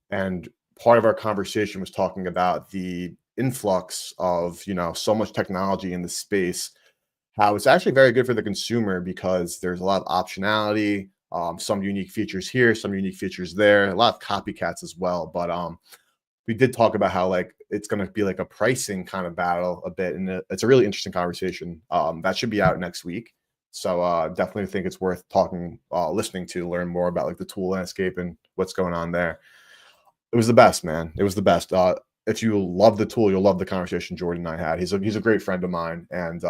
And part of our conversation was talking about the influx of, so much technology in the space, how it's actually very good for the consumer because there's a lot of optionality, some unique features here, some unique features there, a lot of copycats as well. But we did talk about how like it's going to be like a pricing kind of battle a bit, and it's a really interesting conversation. That should be out next week. So definitely think it's worth listening to learn more about like the tool landscape and what's going on there. It was the best, man. It was the best. If you love the tool, you'll love the conversation Jordan and I had. He's a great friend of mine, and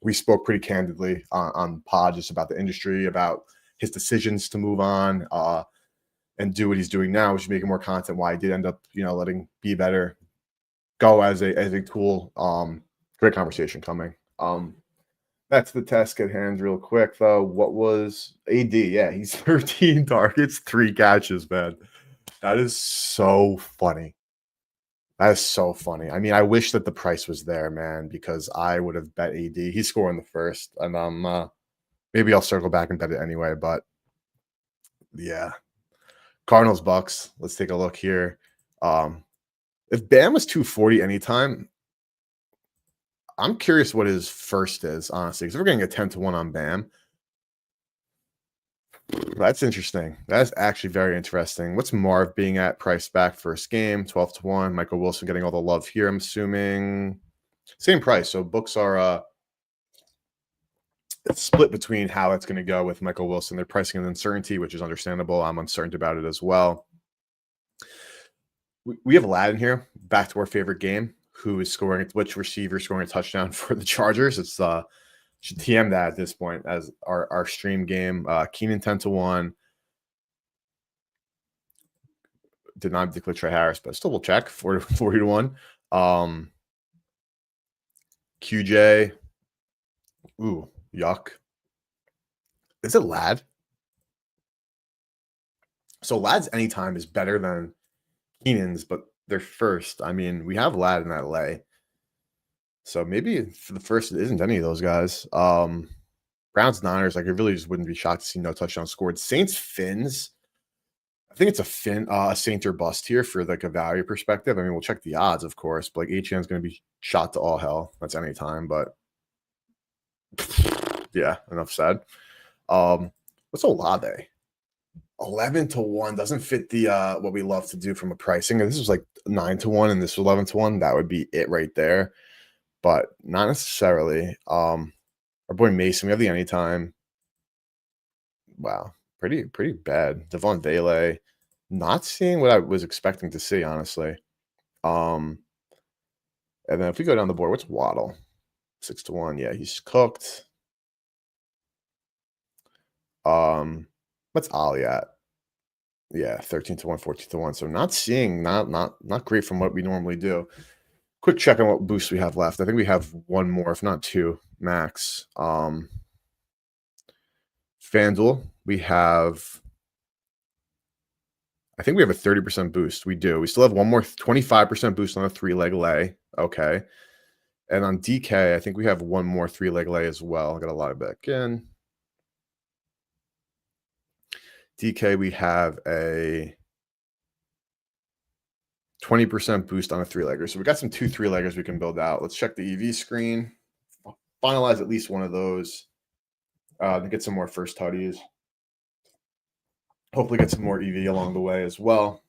we spoke pretty candidly on pod just about the industry, about his decisions to move on and do what he's doing now, which is making more content. Why he did end up, letting Be Better go as a tool. Great conversation coming. That's the task at hand real quick, though. What was AD? Yeah, he's 13 targets, 3 catches, man. That is so funny. That is so funny. I mean, I wish that the price was there, man, because I would have bet AD. He's scoring the first, and maybe I'll circle back and bet it anyway. But yeah, Cardinals Bucks. Let's take a look here. If Bam was 240 anytime, I'm curious what his first is, honestly, because we're getting a 10-1 on Bam. That's interesting. That's actually very interesting. What's Marv being at price back first game? 12-1. Michael Wilson getting all the love here, I'm assuming. Same price. So books are it's split between how it's going to go with Michael Wilson. They're pricing an uncertainty, which is understandable. I'm uncertain about it as well. We have Aladdin here, back to our favorite game. Who is scoring? Which receiver scoring a touchdown for the Chargers? It's should TM that at this point as our stream game. Keenan 10-1. Did not declare Trey Harris, but still we'll check 40-1. QJ. Ooh, yuck. Is it Lad? So Lad's anytime is better than Keenan's, but they're first. I mean, we have Lad in that lay. So maybe for the first, it isn't any of those guys. Browns, Niners, like I really just wouldn't be shocked to see no touchdown scored. Saints, Finns. I think it's a Saint or bust here for like a value perspective. I mean, we'll check the odds, of course, but like HN's going to be shot to all hell. That's any time, but yeah, enough said. What's Olave? 11-1 doesn't fit the what we love to do from a pricing. If this was like 9-1 and this was 11-1, that would be it right there. But not necessarily. Our boy Mason, we have the anytime. Wow, pretty bad. Devon Vele, not seeing what I was expecting to see, honestly. And then if we go down the board, what's Waddle? 6-1. Yeah, he's cooked. What's Ollie at? Yeah, 13-1, 14-1. So not seeing, not great from what we normally do. Quick check on what boosts we have left. I think we have one more, if not two, max. FanDuel, we have. I think we have a 30% boost. We do. We still have one more 25% boost on a 3-leg lay. Okay. And on DK, I think we have one more 3-leg lay as well. I got to log back in. DK, we have a 20% boost on a 3-legger. So we got some 2 3-leggers we can build out. Let's check the EV screen. Finalize at least one of those to get some more first tutties. Hopefully get some more EV along the way as well.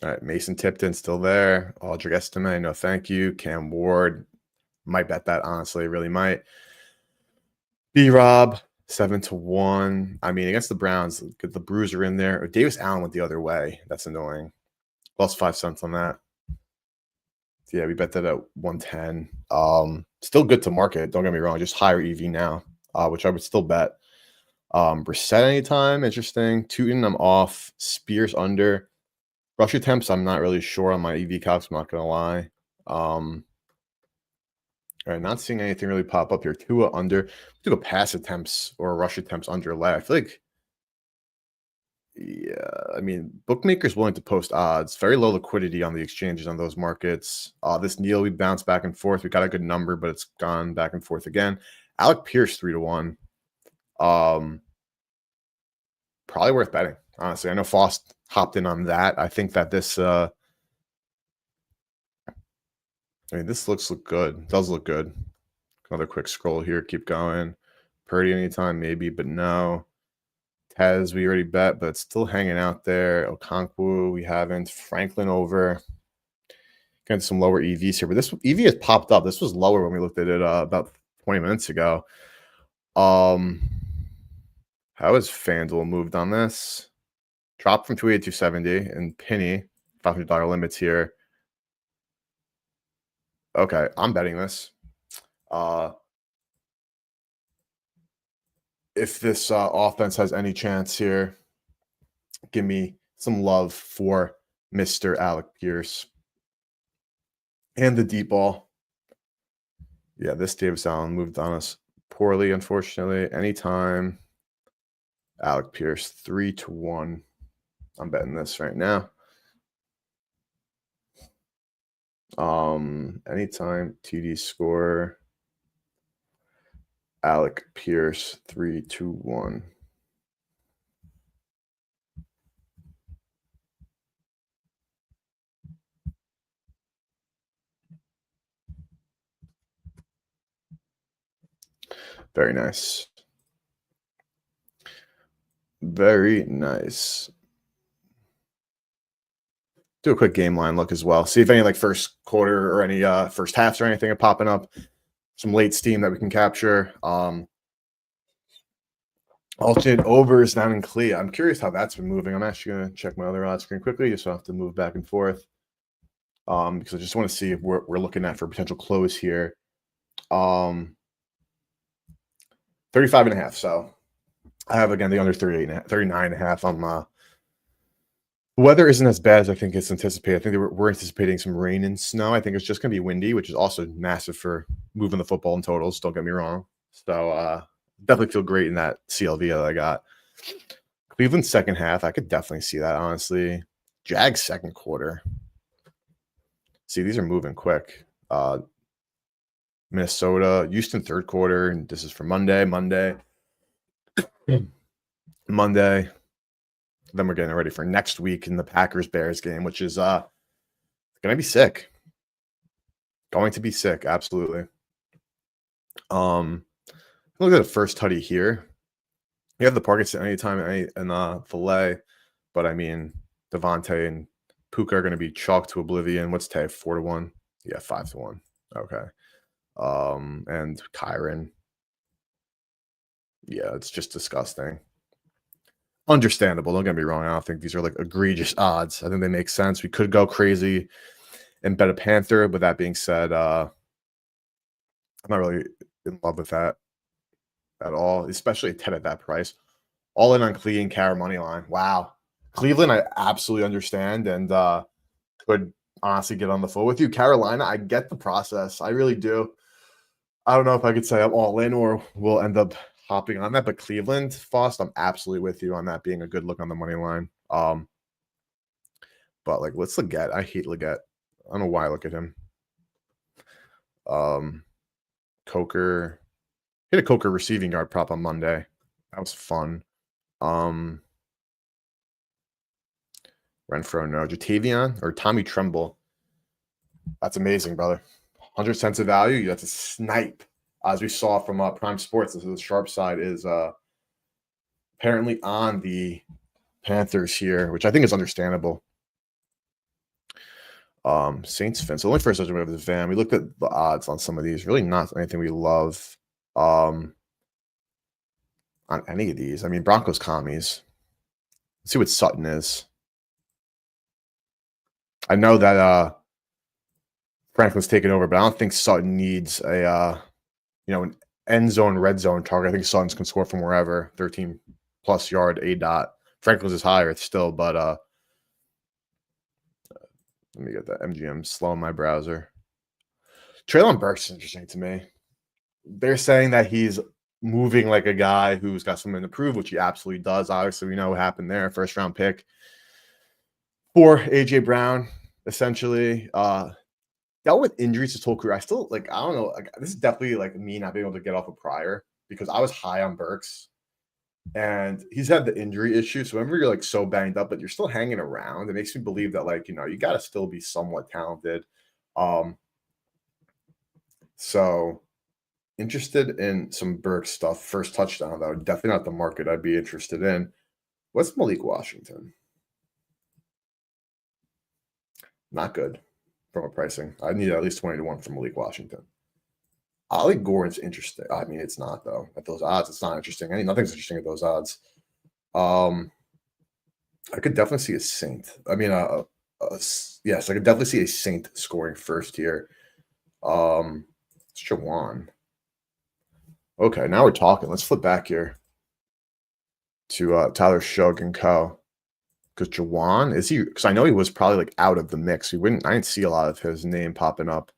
All right, Mason Tipton still there. Aldrich Estime, no thank you. Cam Ward, might bet that, honestly, really might. B-Rob, 7-1. I mean, against the Browns, get the Bruiser in there. Davis Allen went the other way. That's annoying. Lost 5 cents on that. Yeah, we bet that at 110. Still good to market. Don't get me wrong. Just higher EV now, which I would still bet. Brissett anytime. Interesting. Tootin, I'm off. Spears under. Rush attempts, I'm not really sure on my EV calcs. I'm not going to lie. All right, not seeing anything really pop up here. Tua under. Do a pass attempts or rush attempts under lay. I feel like, yeah, I mean, bookmakers willing to post odds. Very low liquidity on the exchanges on those markets. This Neal, we bounced back and forth. We got a good number, but it's gone back and forth again. Alec Pierce 3-1. Probably worth betting, honestly. I know Fost hopped in on that. I think that this this look good. It does look good. Another quick scroll here. Keep going. Purdy anytime, maybe, but no. Tez, we already bet, but it's still hanging out there. Okonkwo, we haven't. Franklin over. Getting some lower EVs here, but this EV has popped up. This was lower when we looked at it about 20 minutes ago. How has FanDuel moved on this? Dropped from 280 to 270 and penny $500 limits here. Okay, I'm betting this. If this offense has any chance here, give me some love for Mr. Alec Pierce and the deep ball. Yeah, this Davis Allen moved on us poorly, unfortunately. Anytime. Alec Pierce 3-1. I'm betting this right now. Anytime TD score. Alec Pierce 3-1. Very nice. Very nice. Do a quick game line look as well. See if any like first quarter or any first halves or anything are popping up. Some late steam that we can capture. Alternate overs down in Clea. I'm curious how that's been moving. I'm actually going to check my other odds screen quickly just so I have to move back and forth. Because I just want to see if we're looking at for potential close here. 35.5. So I have again the under 39.5. The weather isn't as bad as I think it's anticipated. I think we're anticipating some rain and snow. I think it's just going to be windy, which is also massive for moving the football in totals. Don't get me wrong. So definitely feel great in that CLV that I got. Cleveland second half, I could definitely see that, honestly. Jags second quarter. See, these are moving quick. Minnesota, Houston third quarter, and this is for Monday. Then we're getting ready for next week in the Packers-Bears game, which is going to be sick. Going to be sick, absolutely. Look at the first tutty here. You have the Parkets at any time in Filet, but I mean, Devontae and Puka are going to be chalked to oblivion. What's Tay? 4-1? Yeah, 5-1. Okay. And Kyron. Yeah, it's just disgusting. Understandable. Don't get me wrong. I don't think these are like egregious odds. I think they make sense. We could go crazy and bet a Panther. But that being said, I'm not really in love with that at all, especially a 10 at that price. All in on Cleveland and Carr money line. Wow. Cleveland, I absolutely understand and could honestly get on the phone with you. Carolina, I get the process. I really do. I don't know if I could say I'm all in or we'll end up hopping on that, but Cleveland, Faust, I'm absolutely with you on that being a good look on the money line. But like, what's Leggett? I hate Leggett. I don't know why I look at him. Coker. Hit a Coker receiving yard prop on Monday. That was fun. Renfro, no. Jatavian or Tommy Tremble. That's amazing, brother. 100 cents of value. That's a snipe. As we saw from Prime Sports, this is the sharp side is apparently on the Panthers here, which I think is understandable. Saints Finn. So the only first judgment of the van. We looked at the odds on some of these. Really not anything we love on any of these. I mean, Broncos commies. Let's see what Sutton is. I know that Franklin's taken over, but I don't think Sutton needs a an end zone, red zone target. I think Suttons can score from wherever, 13 plus yard A dot. Franklin's is higher still, but let me get that MGM slow in my browser. Treylon Burks is interesting to me. They're saying that he's moving like a guy who's got something to prove, which he absolutely does. Obviously, we know what happened there. First round pick for AJ Brown, essentially. Dealt with injuries his whole career. I still I don't know. This is definitely like me not being able to get off of Pryor because I was high on Burks and he's had the injury issue. So whenever you're like so banged up, but you're still hanging around, it makes me believe that you got to still be somewhat talented. So interested in some Burks stuff. First touchdown, though. Definitely not the market I'd be interested in. What's Malik Washington? Not good from a pricing. I need at least 20-1 from Malik Washington. Ollie Gordon's interesting. I mean, it's not, though. At those odds, it's not interesting. Nothing's interesting at those odds. I could definitely see a Saint. I mean, yes, I could definitely see a Saint scoring first here. It's Jawan. Okay, now we're talking. Let's flip back here to Tyler Shug and Co. Because Jawan, is he? Because I know he was probably like out of the mix. I didn't see a lot of his name popping up.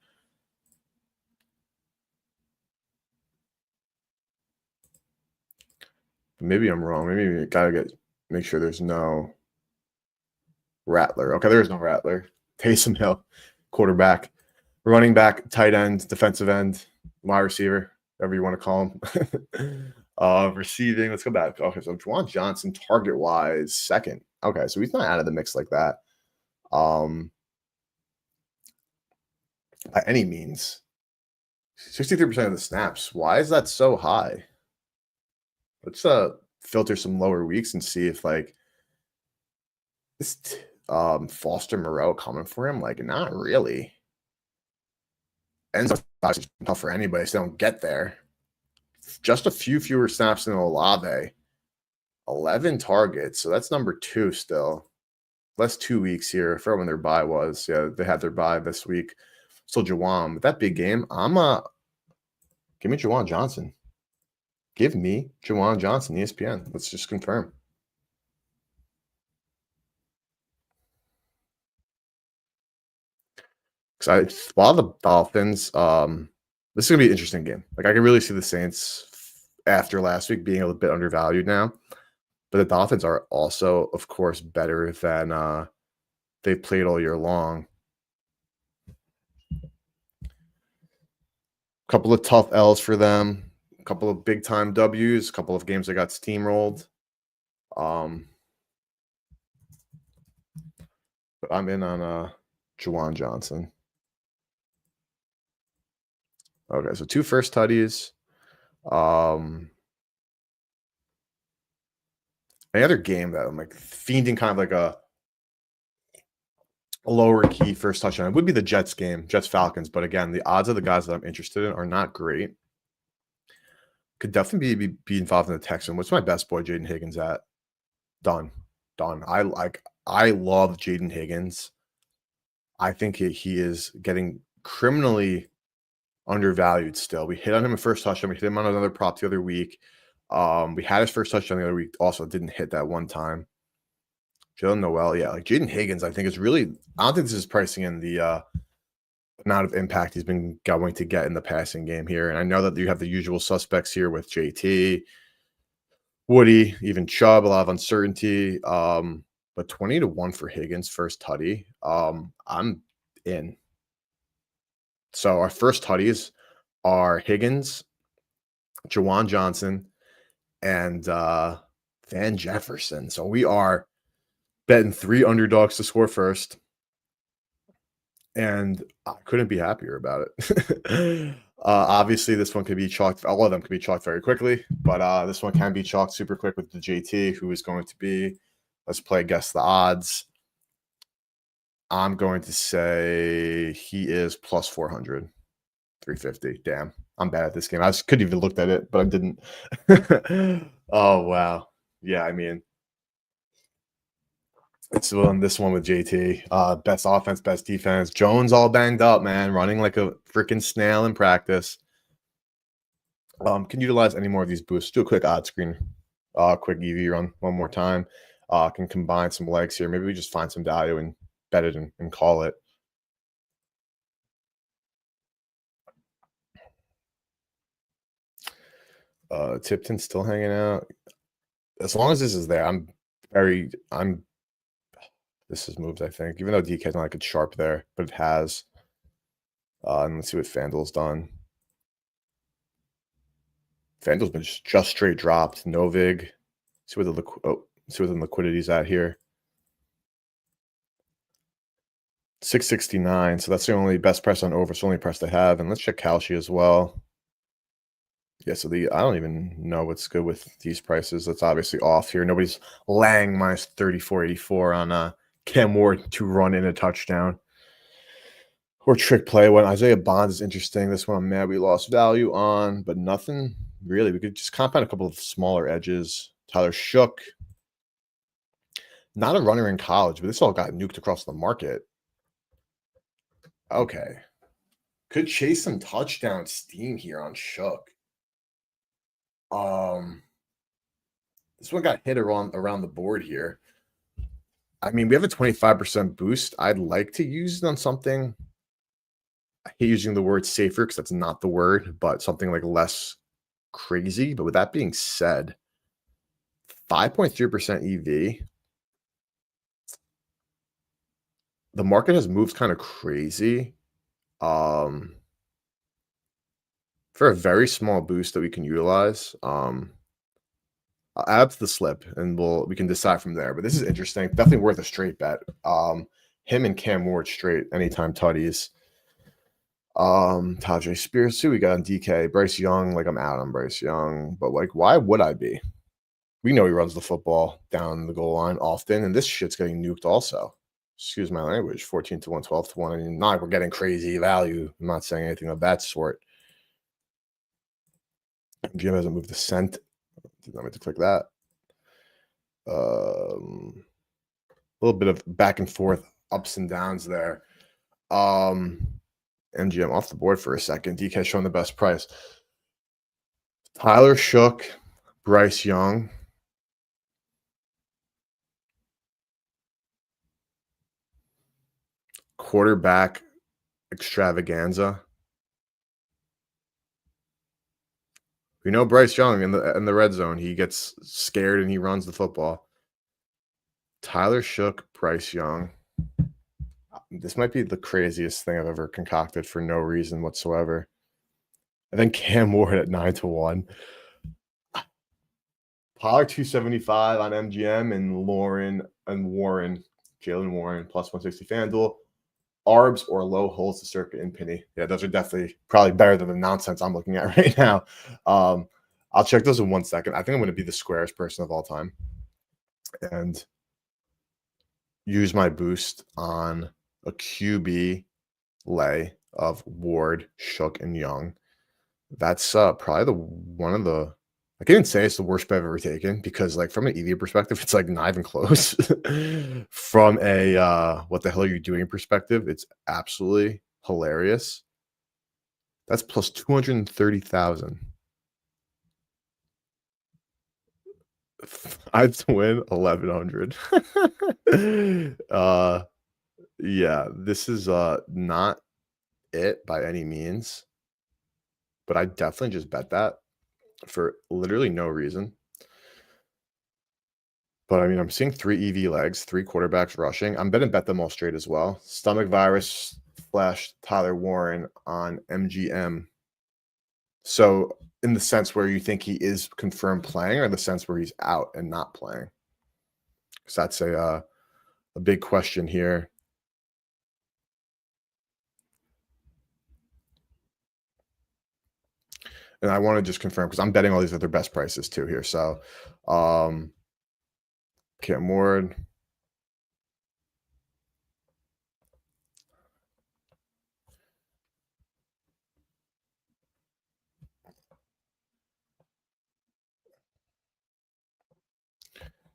Maybe I'm wrong. Maybe we gotta make sure there's no Rattler. Okay, there is no Rattler. Taysom Hill, quarterback, running back, tight end, defensive end, wide receiver, whatever you want to call him. Receiving, let's go back. Okay, so Juwan Johnson, target wise, second. Okay, so he's not out of the mix like that. By any means. 63% of the snaps. Why is that so high? Let's filter some lower weeks and see if like this Foster Moreau coming for him. Like, not really. Ends up tough for anybody, so they don't get there. Just a few fewer snaps than Olave. 11 targets, so that's number 2 still. Less 2 weeks here. I forgot when their bye was. Yeah, they had their bye this week. Still Juwan. But that big game, give me Juwan Johnson. Give me Juwan Johnson, ESPN. Let's just confirm. Because while the Dolphins, this is gonna be an interesting game. Like I can really see the Saints after last week being a little bit undervalued now. But the Dolphins are also, of course, better than they've played all year long. Couple of tough L's for them, a couple of big time W's, a couple of games that got steamrolled. But I'm in on Juwan Johnson. Okay, so 2 first tutties. Any other game that I'm like fiending kind of like a lower key first touchdown. It would be the Jets game, Jets Falcons. But again, the odds of the guys that I'm interested in are not great. Could definitely be involved in the Texan. What's my best boy, Jaden Higgins at? Done. I love Jaden Higgins. I think he is getting criminally undervalued still. We hit on him a first touchdown. We hit him on another prop the other week. We had his first touchdown the other week. Also didn't hit that one time. Jalen Noel, yeah, like Jaden Higgins, I think is really. I don't think this is pricing in the amount of impact he's been going to get in the passing game here. And I know that you have the usual suspects here with JT, Woody, even Chubb, a lot of uncertainty. But 20-1 for Higgins first tutty. I'm in. So our first tutties are Higgins, Juwan Johnson, and Van Jefferson. So we are betting 3 underdogs to score first. And I couldn't be happier about it. Obviously, this one could be chalked. All of them could be chalked very quickly, but this one can be chalked super quick with the JT, who is going to be, let's play guess the odds. I'm going to say he is plus 400, 350. Damn, I'm bad at this game. I could even looked at it, but I didn't. Oh, wow. Yeah, I mean, it's this one with JT. Best offense, best defense. Jones all banged up, man, running like a freaking snail in practice. Can utilize any more of these boosts. Do a quick odd screen, quick EV run one more time. Can combine some legs here. Maybe we just find some value and bet it and call it. Tipton still hanging out. As long as this is there, this has moved, I think. Even though DK's not like it's sharp there, but it has. And let's see what FanDuel's done. FanDuel's been just straight dropped. Novig. See where the liquidity's at here. 669. So that's the only best price on over. It's the only price they have. And let's check Kalshi as well. Yeah, so I don't even know what's good with these prices. That's obviously off here. Nobody's Lang minus 34.84 on Cam Ward to run in a touchdown. Or trick play. When Isaiah Bonds is interesting. This one I'm mad we lost value on, but nothing really. We could just compound a couple of smaller edges. Tyler Shook. Not a runner in college, but this all got nuked across the market. Okay. Could chase some touchdown steam here on Shook. This one got hit around the board here. I mean, we have a 25% boost. I'd like to use it on something. I hate using the word safer because that's not the word, but something like less crazy. But with that being said, 5.3% EV. The market has moved kind of crazy. For a very small boost that we can utilize. I'll add up to the slip and we can decide from there. But this is interesting. Definitely worth a straight bet. Him and Cam Ward straight anytime tutties. Tajay Spears too. We got on DK. Bryce Young, like I'm out on Bryce Young, but like, why would I be? We know he runs the football down the goal line often, and this shit's getting nuked also. Excuse my language. 14 to 1, 12 to 1. I mean, not we're getting crazy value. I'm not saying anything of that sort. Jim hasn't moved the cent. Did not mean to click that. A little bit of back and forth, ups and downs there. MGM off the board for a second. DK showing the best price. Tyler Shook, Bryce Young. Quarterback extravaganza. We know Bryce Young in the red zone. He gets scared and he runs the football. Tyler Shook, Bryce Young. This might be the craziest thing I've ever concocted for no reason whatsoever. And then Cam Ward at 9 to 1. Pollard 275 on MGM and Warren, Jalen Warren plus 160 FanDuel. Arbs or low holds to circuit and Penny. Yeah, those are definitely probably better than the nonsense I'm looking at right now. I'll check those in 1 second. I think I'm going to be the squarest person of all time and use my boost on a QB lay of Ward, Shook, and Young. That's probably one of the. I can't even say it's the worst bet I've ever taken because, like, from an EV perspective, it's like not even close. From a what the hell are you doing perspective, it's absolutely hilarious. That's plus 230,000. I'd win 1,100. Yeah, this is not it by any means, but I definitely just bet that for literally no reason. But I mean, I'm seeing 3 EV legs, 3 quarterbacks rushing. I'm betting bet them all straight as well. Stomach virus flashed Tyler Warren on MGM. So in the sense where you think he is confirmed playing, or the sense where he's out and not playing? Because that's a big question here. And I want to just confirm because I'm betting all these at their best prices too here. So Cam Ward.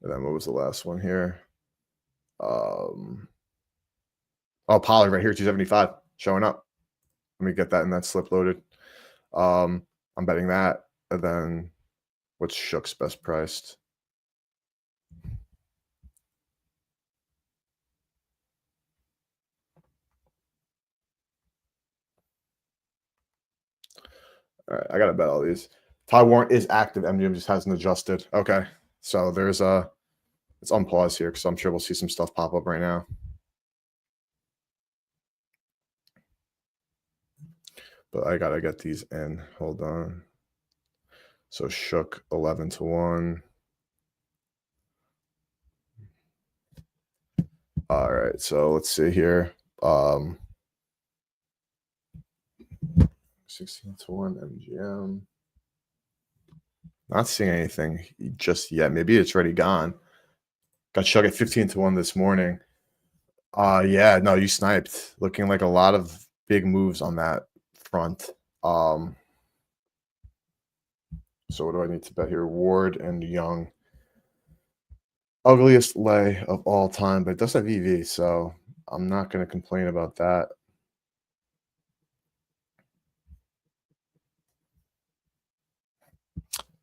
And then what was the last one here? Oh, Pollard right here, 275 showing up. Let me get that in that slip loaded. I'm betting that. And then what's Shook's best priced? All right, I gotta bet all these. Ty Warren is active. MGM just hasn't adjusted. Okay, so there's it's on pause here because I'm sure we'll see some stuff pop up right now. But I gotta get these in. Hold on. So Shook 11 to 1. All right, so let's see here. 16 to 1 MGM. Not seeing anything just yet. Maybe it's already gone. Got Shook at 15 to 1 this morning. Yeah, no, you sniped. Looking like a lot of big moves on that front. So what do I need to bet here? Ward and Young. Ugliest lay of all time, but it does have EV, so I'm not going to complain about that.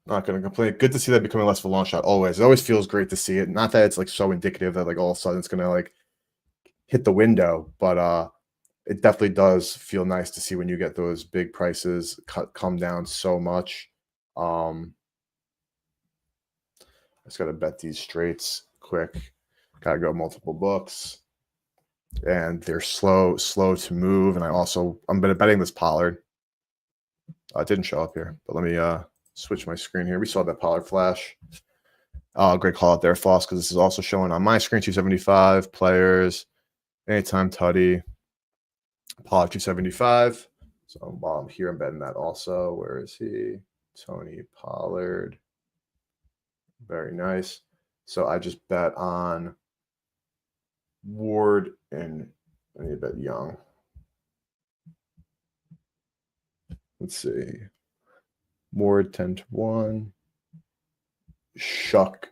Not going to complain. Good to see that becoming less of a long shot always. It always feels great to see it. Not that it's like so indicative that like all of a sudden it's going to like hit the window, but it definitely does feel nice to see when you get those big prices come down so much. I just got to bet these straights quick. Got to go multiple books. And they're slow to move. And I'm betting this Pollard. It didn't show up here, but let me switch my screen here. We saw that Pollard flash. Great call out there, Foss, because this is also showing on my screen. 275 players, anytime tutty. Pollard 275. So while I'm here, I'm betting that also. Where is he? Tony Pollard. Very nice. So I just bet on Ward and I need to bet Young. Let's see. Ward 10-1. Shuck.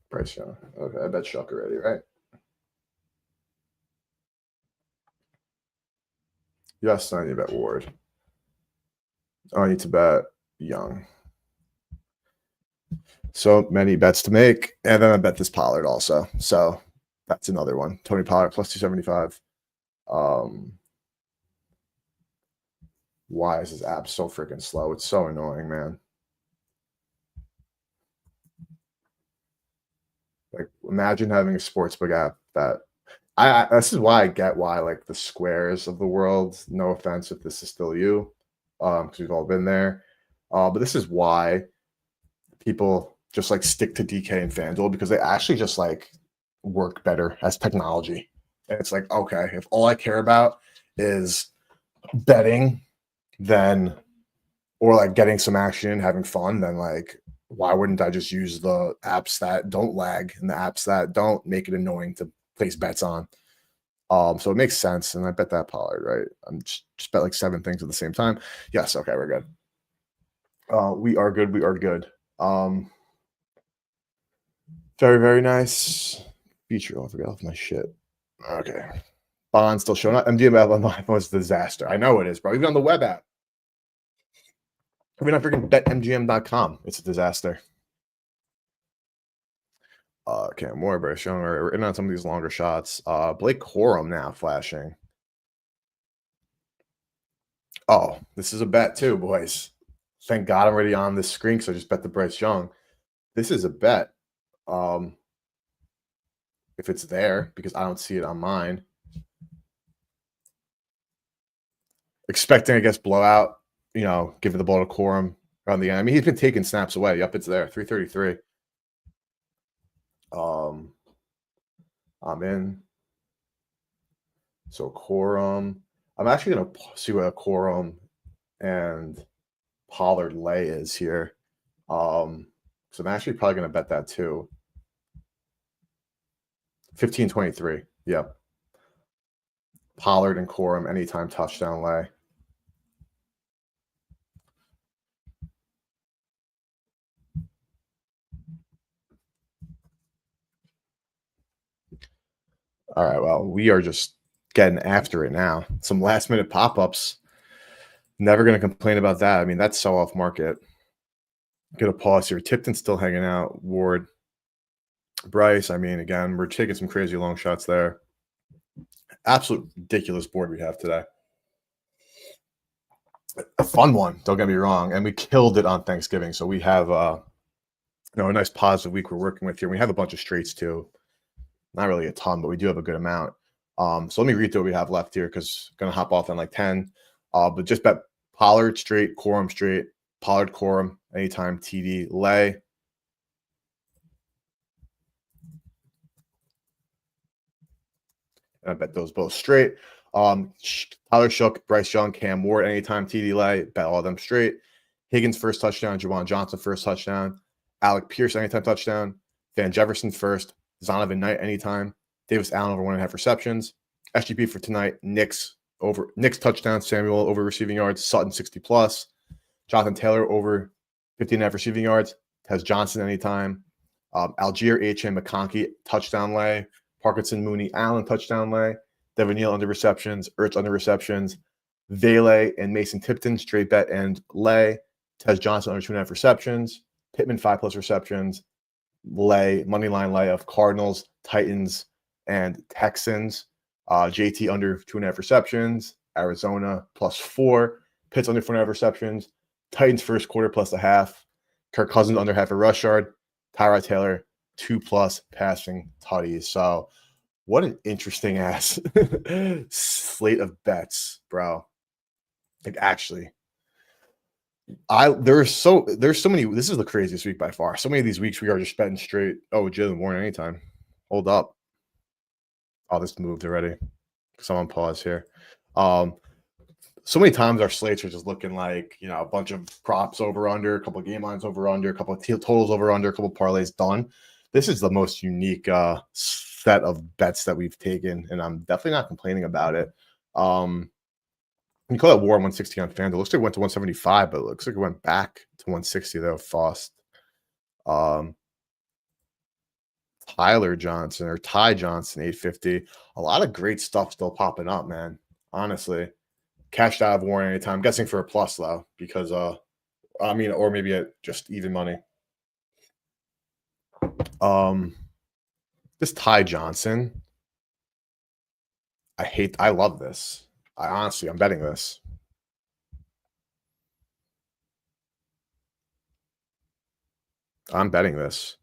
Bryce Young. Okay, I bet Shuck already, right? Yes, I need to bet Ward. I need to bet Young. So many bets to make. And then I bet this Pollard also. So that's another one. Tony Pollard plus 275. Why is this app so freaking slow? It's so annoying, man. Like, imagine having a sportsbook app that this is why I get why like the Squares of the world. No offense if this is still you, because we've all been there. But this is why people just like stick to DK and FanDuel because they actually just like work better as technology. And it's like, okay, if all I care about is betting, then or like getting some action, having fun, then like why wouldn't I just use the apps that don't lag and the apps that don't make it annoying to place bets on? So it makes sense, and I bet that Pollard, right? I'm just bet like 7 things at the same time. Yes, okay, we're good. We are good. We are good. Very, very nice feature. Oh, I forgot off my shit. Okay. Bond still showing up. MGM app on my phone is a disaster. I know it is, bro. Even on the web app. Even on freaking betmgm.com, it's a disaster. Cam Warbury showing we're in on some of these longer shots. Blake Corum now flashing. Oh, this is a bet too, boys. Thank God I'm already on this screen because I just bet the Bryce Young. This is a bet. If it's there, because I don't see it on mine. Expecting, I guess, blowout, giving the ball to Corum around the end. I mean, he's been taking snaps away. Yep, it's there. 333. I'm in. So Corum. I'm actually going to see what a Corum and Pollard lay is here. So I'm actually probably going to bet that too. 15-23. Yep. Pollard and Corum anytime touchdown lay. All right. Well, we are just getting after it now. Some last minute pop ups. Never going to complain about that. I mean, that's so off market. Get a pause here. Tipton's still hanging out. Ward, Bryce. I mean, again, we're taking some crazy long shots there. Absolute ridiculous board we have today. A fun one, don't get me wrong, and we killed it on Thanksgiving. So we have a nice positive week we're working with here. We have a bunch of straights too. Not really a ton, but we do have a good amount. So let me read through what we have left here because I'm gonna hop off in like 10. But just bet Pollard straight, Corum straight, Pollard Corum anytime TD lay. And I bet those both straight. Tyler Shook, Bryce Young, Cam Ward anytime TD lay. Bet all of them straight. Higgins first touchdown, Juwan Johnson first touchdown, Alec Pierce anytime touchdown, Van Jefferson first, Zonovan Knight anytime, Davis Allen over 1.5 receptions. SGP for tonight, Knicks touchdown, Samuel over receiving yards, Sutton 60+, Jonathan Taylor over 15.5 receiving yards, Tez Johnson anytime, Algier, HM, McConkey touchdown lay, Parkinson, Mooney, Allen touchdown lay, Devin Neal under receptions, Ertz under receptions, Vele and Mason Tipton straight bet and lay, Tez Johnson under 2.5 receptions, Pittman 5+ receptions, lay, money line lay of Cardinals, Titans, and Texans. JT under 2.5 receptions, Arizona +4, Pitts under 4.5 receptions, Titans first quarter +0.5, Kirk Cousins under half a rush yard, Tyrod Taylor 2+ passing tutties. So what an interesting ass slate of bets, bro. Like actually, there's so many. This is the craziest week by far. So many of these weeks we are just betting straight. Oh, Jalen Warren anytime. Hold up. Oh, this moved already. So I'm on pause here. so many times our slates are just looking like, a bunch of props over under, a couple of game lines over under, a couple of totals over under, a couple of parlays done. This is the most unique set of bets that we've taken, and I'm definitely not complaining about it. You call it war 160 on FanDuel. It looks like it went to 175, but it looks like it went back to 160 though. Faust. Tyler Johnson or Ty Johnson, 850. A lot of great stuff still popping up, man. Honestly. Cashed out of Warren anytime. I'm guessing for a plus though, because or maybe at just even money. This Ty Johnson. I love this. I'm betting this. I'm betting this.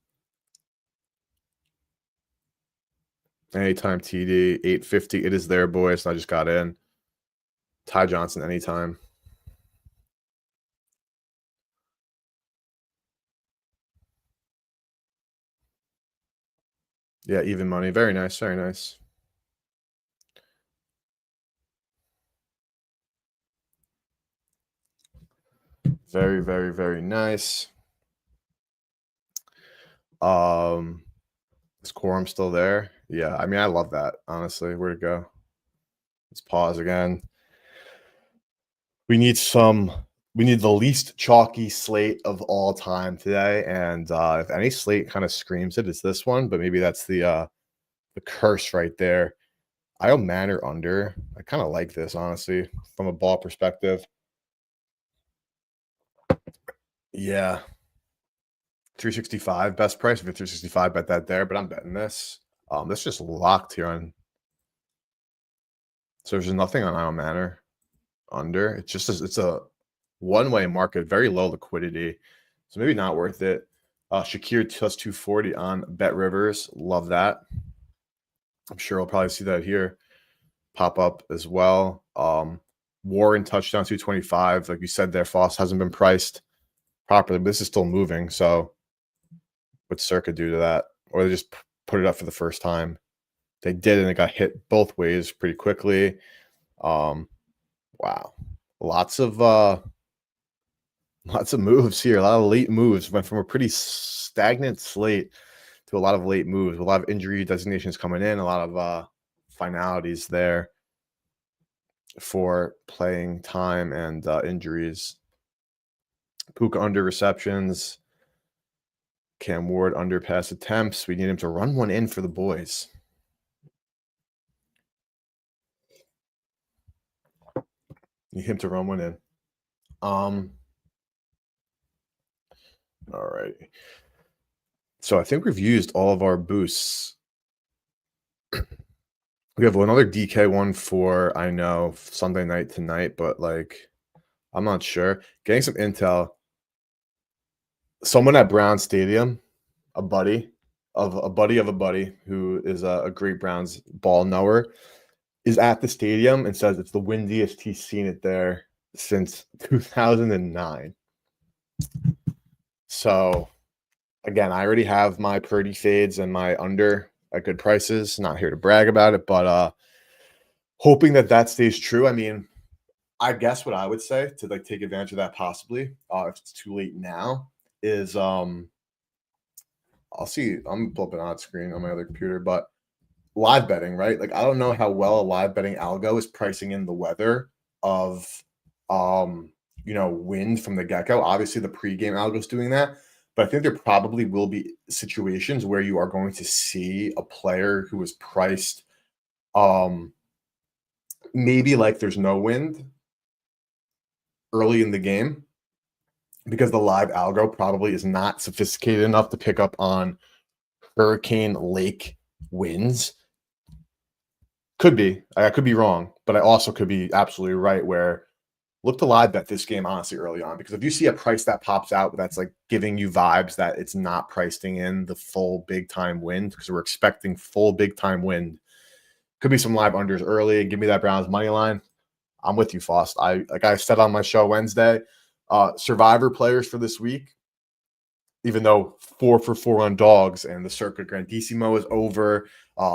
Anytime TD, 850. It is there, boys. I just got in. Ty Johnson, anytime. Yeah, even money. Very nice. Very nice. Very, very, very nice. Is Quorum still there? Yeah, I mean, I love that, honestly. Where'd it go? Let's pause again. We need the least chalky slate of all time today. And if any slate kind of screams it's this one, but maybe that's the curse right there. Io Manor under. I kind of like this, honestly, from a ball perspective. Yeah. 365 best price. If it's 365, bet that there, but I'm betting this. This just locked here on. So there's nothing on Io Manor under. It's a one-way market, very low liquidity. So maybe not worth it. Shakir plus 240 on Bet Rivers. Love that. I'm sure I'll probably see that here pop up as well. Warren touchdown 225. Like you said there, Foss hasn't been priced properly, but this is still moving. So what's Circa do to that? Or they just put it up for the first time. They did, and it got hit both ways pretty quickly. Wow. Lots of moves here. A lot of late moves. Went from a pretty stagnant slate to a lot of late moves. A lot of injury designations coming in. A lot of finalities there for playing time and injuries. Puka under receptions. Cam Ward under pass attempts. We need him to run one in for the boys. Need him to run one in. All right. So I think we've used all of our boosts. We have another DK one for, I know, Sunday night tonight, but I'm not sure. Getting some intel. Someone at Brown Stadium, a buddy of a buddy who is a great Browns ball knower, is at the stadium and says it's the windiest he's seen it there since 2009. So, again, I already have my Purdy fades and my under at good prices. Not here to brag about it, but hoping that stays true. I mean, I guess what I would say to take advantage of that possibly, if it's too late now, is I'll see. I'm pull up an odd screen on my other computer, but live betting, right? I don't know how well a live betting algo is pricing in the weather of wind from the get-go. Obviously the pregame algo is doing that, but I think there probably will be situations where you are going to see a player who is priced maybe there's no wind early in the game, because the live algo probably is not sophisticated enough to pick up on hurricane lake winds. Could be. I could be wrong, but I also could be absolutely right, where look to live bet this game honestly early on, because if you see a price that pops out that's giving you vibes that it's not pricing in the full big time wind, because we're expecting full big time wind, could be some live unders early. Give me that Browns money line. I'm with you, Faust. I said on my show Wednesday, Survivor players for this week. even though 4 for 4 on dogs and the Circa Grandissimo is over.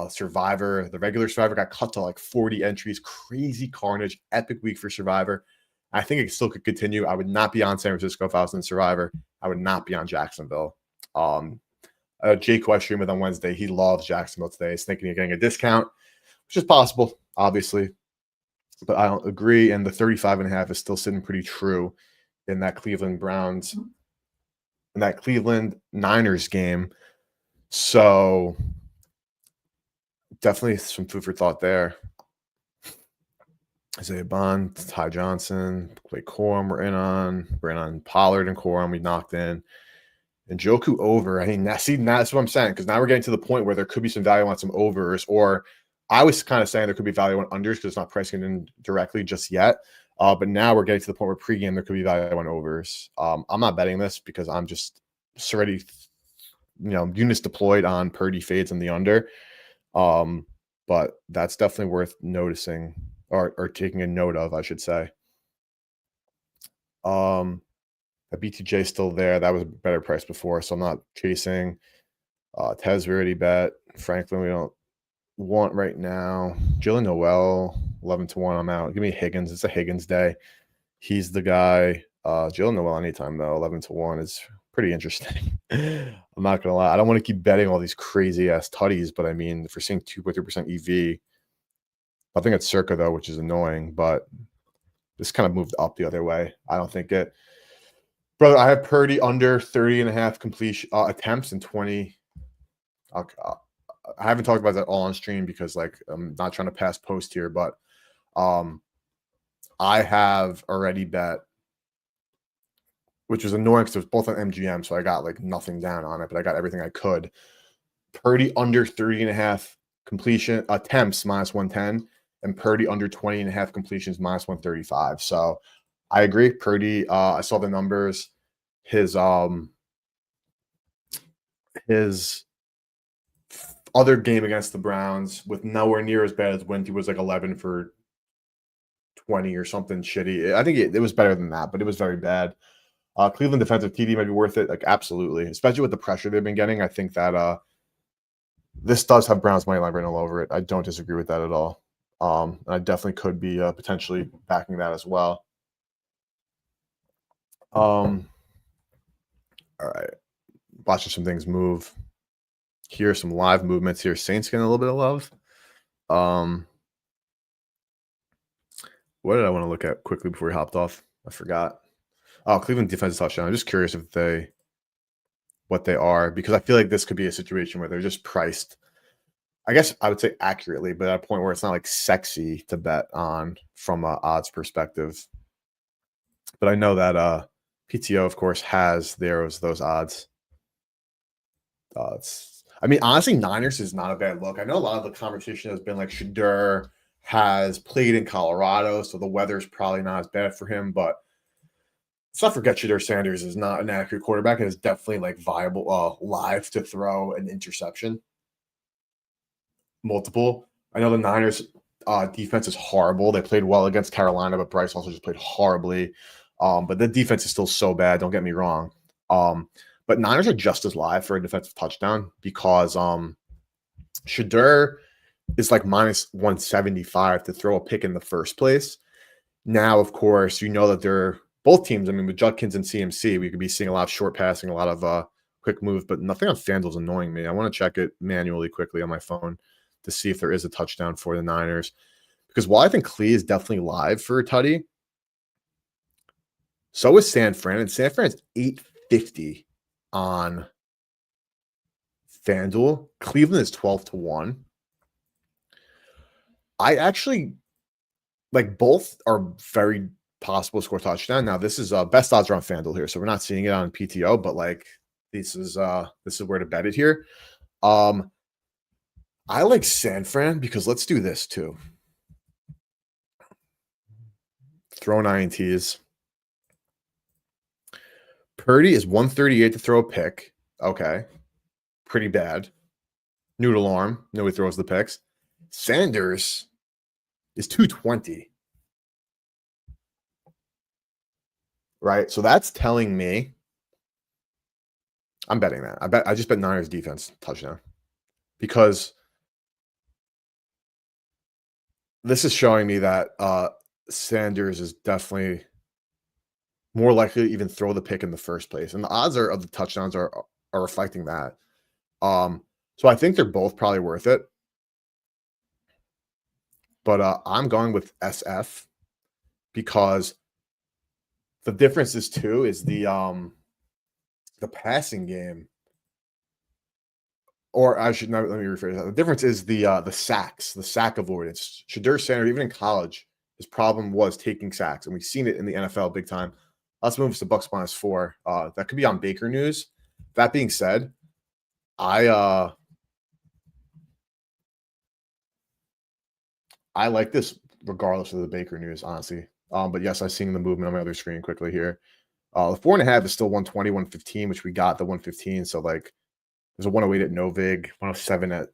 Survivor, the regular Survivor got cut to like 40 entries. Crazy carnage. Epic week for Survivor. I think it still could continue. I would not be on San Francisco if I was in Survivor. I would not be on Jacksonville. Jake, who I stream with on Wednesday, he loves Jacksonville today. He's thinking of getting a discount, which is possible, obviously. But I don't agree. And the 35.5 is still sitting pretty true in that Cleveland Browns, in that Cleveland Niners game. So definitely some food for thought there. Isaiah Bond, Ty Johnson, Clay Corum, we're in on Pollard and Corum, we knocked in. And Njoku over. I mean, that's what I'm saying, because now we're getting to the point where there could be some value on some overs, or I was kind of saying there could be value on unders because it's not pricing in directly just yet. But now we're getting to the point where pregame there could be value on overs. I'm not betting this because I'm just already, units deployed on Purdy fades and the under. But that's definitely worth noticing or taking a note of, I should say. The BTJ is still there. That was a better price before, so I'm not chasing. Tez, we already bet. Franklin, we don't want right now. Jalen Noel, 11-1. I'm out. Give me Higgins. It's a Higgins day. He's the guy. Jalen Noel anytime, though. 11-1 is pretty interesting. I'm not going to lie. I don't want to keep betting all these crazy-ass tutties, but I mean, if we're seeing 2.3% EV, I think it's Circa, though, which is annoying, but this kind of moved up the other way. I don't think it. Brother, I have Purdy under 30.5 completion attempts and 20. I haven't talked about that all on stream because, like, I'm not trying to pass post here, but I have already bet, which was annoying because it was both on MGM, so I got like nothing down on it, but I got everything I could. Purdy under 30.5 completion attempts -110, and Purdy under 20.5 completions -135. So I agree. Purdy, I saw the numbers. His other game against the Browns with nowhere near as bad as Wentz, was like 11 for 20 or something shitty. I think it was better than that, but it was very bad. Cleveland defensive TD might be worth it. Like, absolutely. Especially with the pressure they've been getting. I think that this does have Browns money line written all over it. I don't disagree with that at all. I definitely could be potentially backing that as well. All right. Watching some things move. Here are some live movements here. Saints getting a little bit of love. What did I want to look at quickly before we hopped off? I forgot. Oh, Cleveland defensive touchdown. I'm just curious what they are, because I feel like this could be a situation where they're just priced, I guess I would say accurately, but at a point where it's not like sexy to bet on from an odds perspective. But I know that PTO, of course, has those odds. Honestly, Niners is not a bad look. I know a lot of the conversation has been like Shedeur has played in Colorado, so the weather's probably not as bad for him. But let's not forget Shedeur Sanders is not an accurate quarterback and is definitely like viable live to throw an interception. Multiple. I know the Niners defense is horrible. They played well against Carolina, but Bryce also just played horribly. But the defense is still so bad. Don't get me wrong. But Niners are just as live for a defensive touchdown because Shedeur is like -175 to throw a pick in the first place. Now, of course, you know that they're both teams. I mean, with Judkins and CMC, we could be seeing a lot of short passing, a lot of quick moves, but nothing on FanDuel is annoying me. I want to check it manually quickly on my phone to see if there is a touchdown for the Niners. Because while I think Clee is definitely live for a tutty, so is San Fran. And San Fran's 850 on FanDuel. Cleveland is 12-1. I actually like both are very possible to score touchdown. Now, this is best odds are on FanDuel here, so we're not seeing it on PTO, but like this is where to bet it here. I like San Fran because let's do this too. Throwing INTs. Purdy is 138 to throw a pick. Okay. Pretty bad. Noodle arm. Nobody throws the picks. Sanders is 220. Right? So that's telling me I'm betting that. I just bet Niners defense touchdown because this is showing me that Sanders is definitely more likely to even throw the pick in the first place, and the odds are of the touchdowns are reflecting that. So I think they're both probably worth it, but I'm going with SF because the difference is too is the passing game, or I should not let me rephrase that. The difference is the sacks, the sack avoidance. Shadur Sanders, even in college, his problem was taking sacks, and we've seen it in the NFL big time. Let's move to Bucks -4. That could be on Baker News. That being said, I I like this regardless of the Baker News, honestly. But yes, I've seen the movement on my other screen quickly here. The 4.5 is still 120, 115, which we got the 115. So like there's a 108 at Novig, 107 at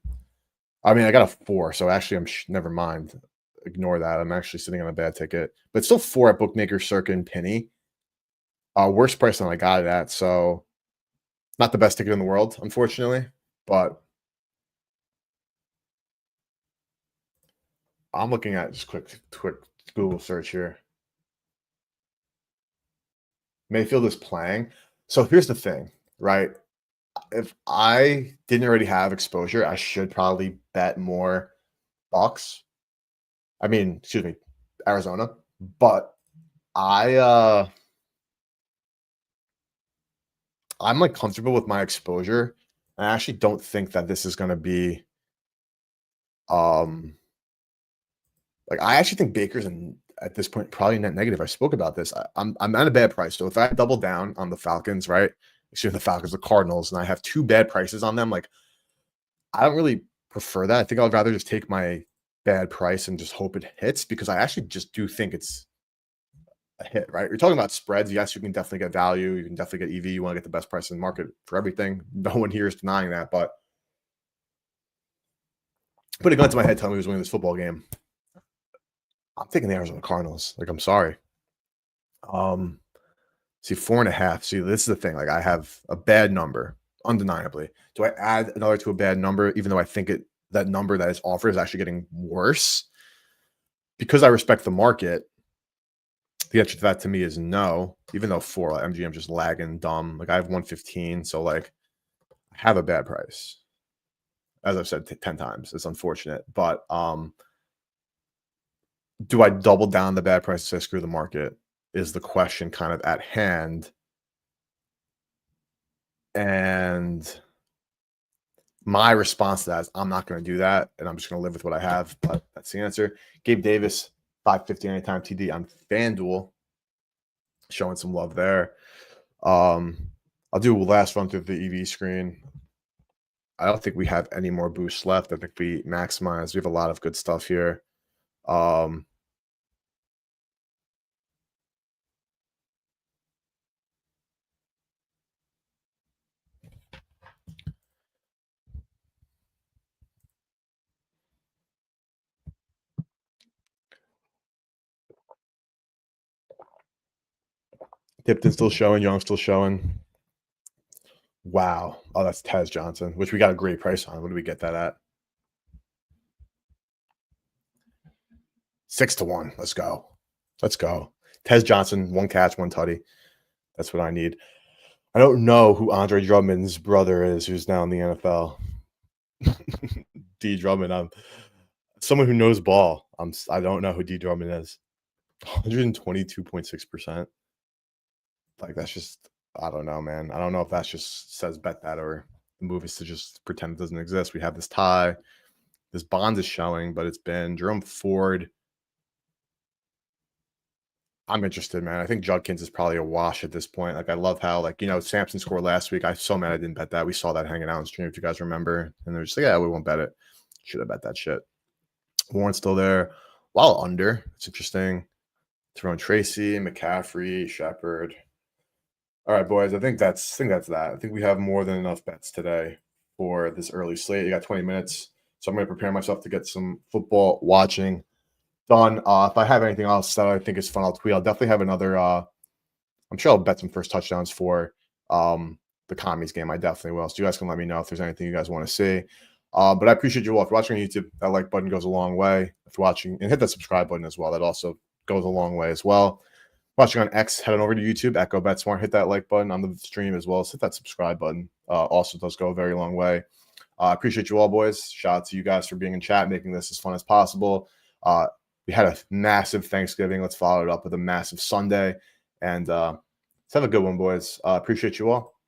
I mean, I got a 4, so actually never mind. Ignore that. I'm actually sitting on a bad ticket. But it's still 4 at Bookmaker, Circa, and Penny. Worst price than I got it at. So not the best ticket in the world, unfortunately. But I'm looking at just quick Google search here. Mayfield is playing. So here's the thing, right? If I didn't already have exposure, I should probably bet more Bucks. I mean, excuse me, Arizona. But I I'm like comfortable with my exposure. I actually don't think that this is gonna be um like I actually think Baker's at this point probably net negative. I spoke about this. I'm at a bad price. So if I double down on the Falcons, right? Excuse me, the Falcons, the Cardinals, and I have 2 bad prices on them, like I don't really prefer that. I think I'd rather just take my bad price and just hope it hits because I actually just do think it's a hit, right? You're talking about spreads. Yes, you can definitely get value. You can definitely get EV. You want to get the best price in the market for everything. No one here is denying that. But put a gun to my head, tell me who's winning this football game. I'm taking the Arizona Cardinals. Like, I'm sorry. Um, See, 4.5. See, this is the thing. Like, I have a bad number, undeniably. Do I add another to a bad number, even though I think that number that is offered is actually getting worse? Because I respect the market, the answer to that to me is no, even though 4 MGM just lagging dumb. Like I have 115. So like I have a bad price. As I've said 10 times. It's unfortunate. But do I double down the bad price to say screw the market? Is the question kind of at hand. And my response to that is I'm not going to do that. And I'm just going to live with what I have. But that's the answer. Gabe Davis, 550 anytime TD on FanDuel. Showing some love there. I'll do a last run through the EV screen. I don't think we have any more boosts left. I think we maximize. We have a lot of good stuff here. Tipton still showing. Young still showing. Wow. Oh, that's Tez Johnson, which we got a great price on. What do we get that at? 6-1. Let's go. Let's go. Tez Johnson, 1 catch, 1 tutty. That's what I need. I don't know who Andre Drummond's brother is, who's now in the NFL. D Drummond. I'm someone who knows ball. I don't know who D Drummond is. 122.6%. Like that's just I don't know, man. I don't know if that's just says bet that or the move is to just pretend it doesn't exist. We have this tie. This bond is showing, but it's been Jerome Ford. I'm interested, man. I think Judkins is probably a wash at this point. Like I love how Samson scored last week. I'm so mad I didn't bet that. We saw that hanging out on stream if you guys remember. And they're just like, yeah, we won't bet it. Should have bet that shit. Warren's still there. While under. It's interesting. Tyrone Tracy, McCaffrey, Shepard. All right, boys. I think that's that. I think we have more than enough bets today for this early slate. You got 20 minutes, so I'm going to prepare myself to get some football watching done. If I have anything else that I think is fun, I'll tweet. I'll definitely have another. I'm sure I'll bet some first touchdowns for the the commies game, I definitely will. So you guys can let me know if there's anything you guys want to see. But I appreciate you all. If you're watching on YouTube, that like button goes a long way. If you're watching, and hit that subscribe button as well. That also goes a long way as well. Watching on X, head on over to YouTube, Echo Bet Smart. Hit that like button on the stream as well as hit that subscribe button. Also does go a very long way. I appreciate you all, boys. Shout out to you guys for being in chat, making this as fun as possible. We had a massive Thanksgiving. Let's follow it up with a massive Sunday. And let's have a good one, boys. Appreciate you all.